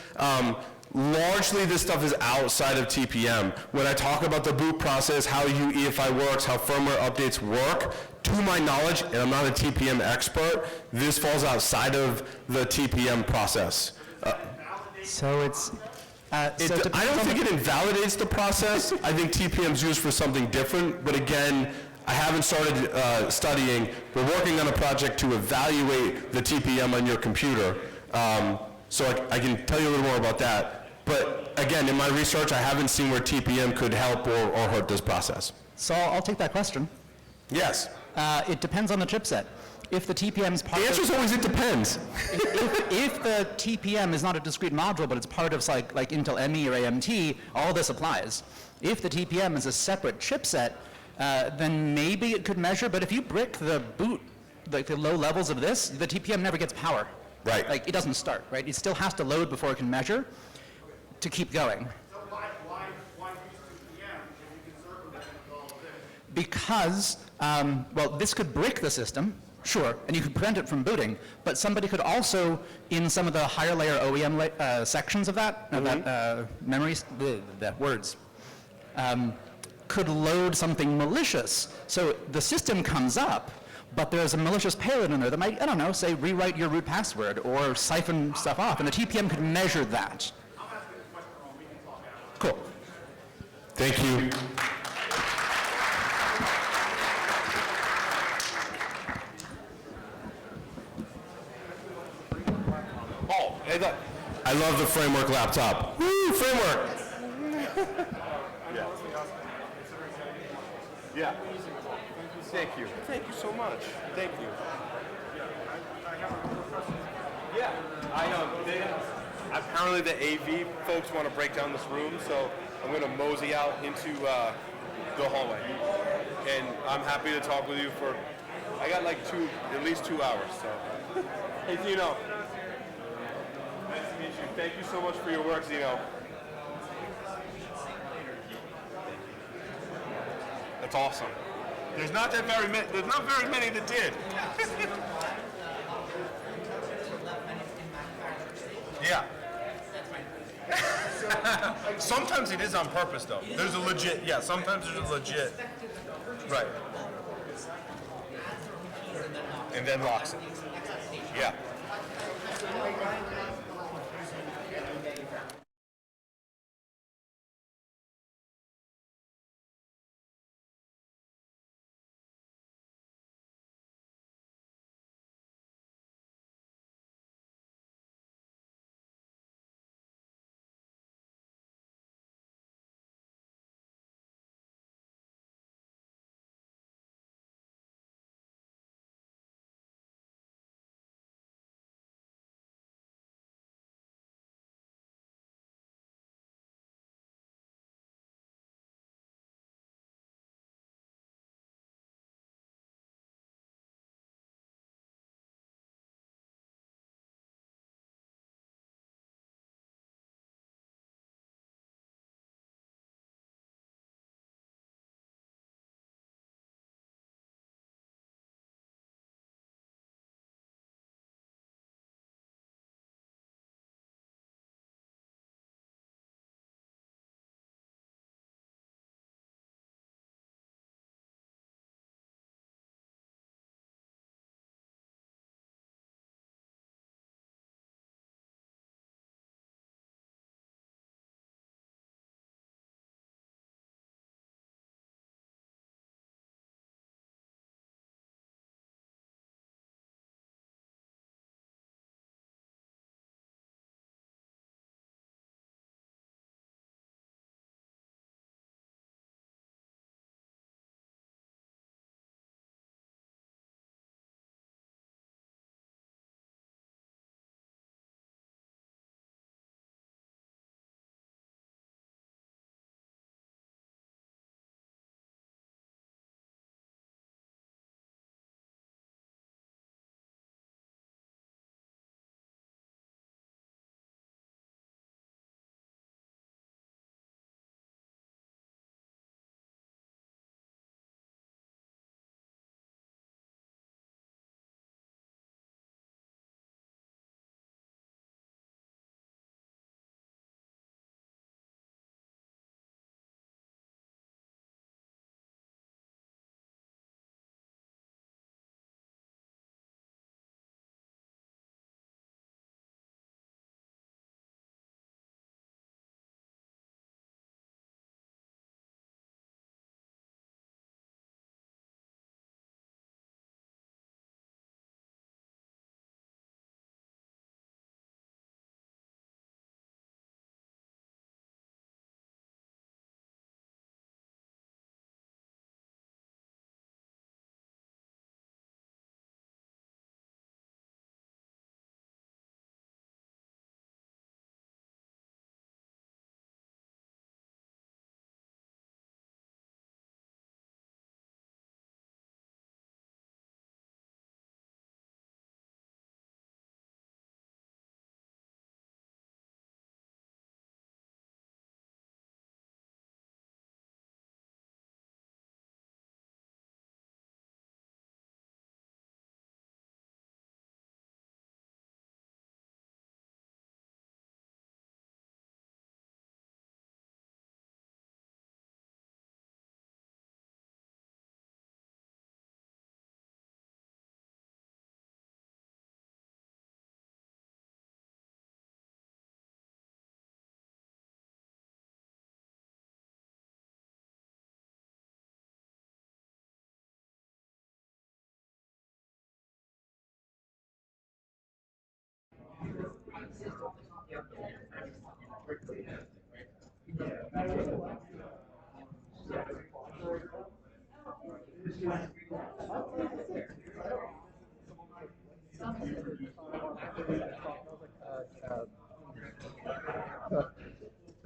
Largely this stuff is outside of TPM. When I talk about the boot process, how UEFI works, how firmware updates work, to my knowledge, and I'm not a TPM expert, this falls outside of the TPM process. So it's... I don't think it invalidates the process. I think TPM is used for something different, but again, I haven't started studying. We're working on a project to evaluate the TPM on your computer, so I can tell you a little more about that. But again, in my research, I haven't seen where TPM could help or hurt this process. So I'll take that question. Yes. It depends on the chipset. If the TPM is part The answer is always it depends. if the TPM is not a discrete module, but it's part of like Intel ME or AMT, all this applies. If the TPM is a separate chipset, then maybe it could measure, but if you brick the boot, like the low levels of this, the TPM never gets power. Right. Like it doesn't start, right? It still has to load before it can measure to keep going. So why use TPM if you can circumvent all of this? Because, well, this could brick the system, sure, and you could prevent it from booting, but somebody could also, in some of the higher layer OEM sections of that, memories, words, could load something malicious. So the system comes up, but there's a malicious payload in there that might, I don't know, say rewrite your root password or siphon stuff off, and the TPM could measure that. Cool. Thank you. Oh, hey, look. I love the framework laptop. Woo, framework. Yeah. Yeah. Thank you. Thank you so much. Thank you. Yeah, I know. Apparently the AV folks want to break down this room, so I'm going to mosey out into the hallway. And I'm happy to talk with you for, I got like at least 2 hours, so. Hey, Zeno. Nice to meet you. Thank you so much for your work, Zeno. That's awesome. There's not very many that did. Yeah. Sometimes it is on purpose, though. There's a legit, yeah, sometimes there's a legit, right. And then locks it. Yeah.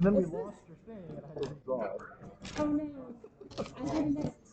then we lost your thing and I had to redraw it. Oh no, I had a mistake.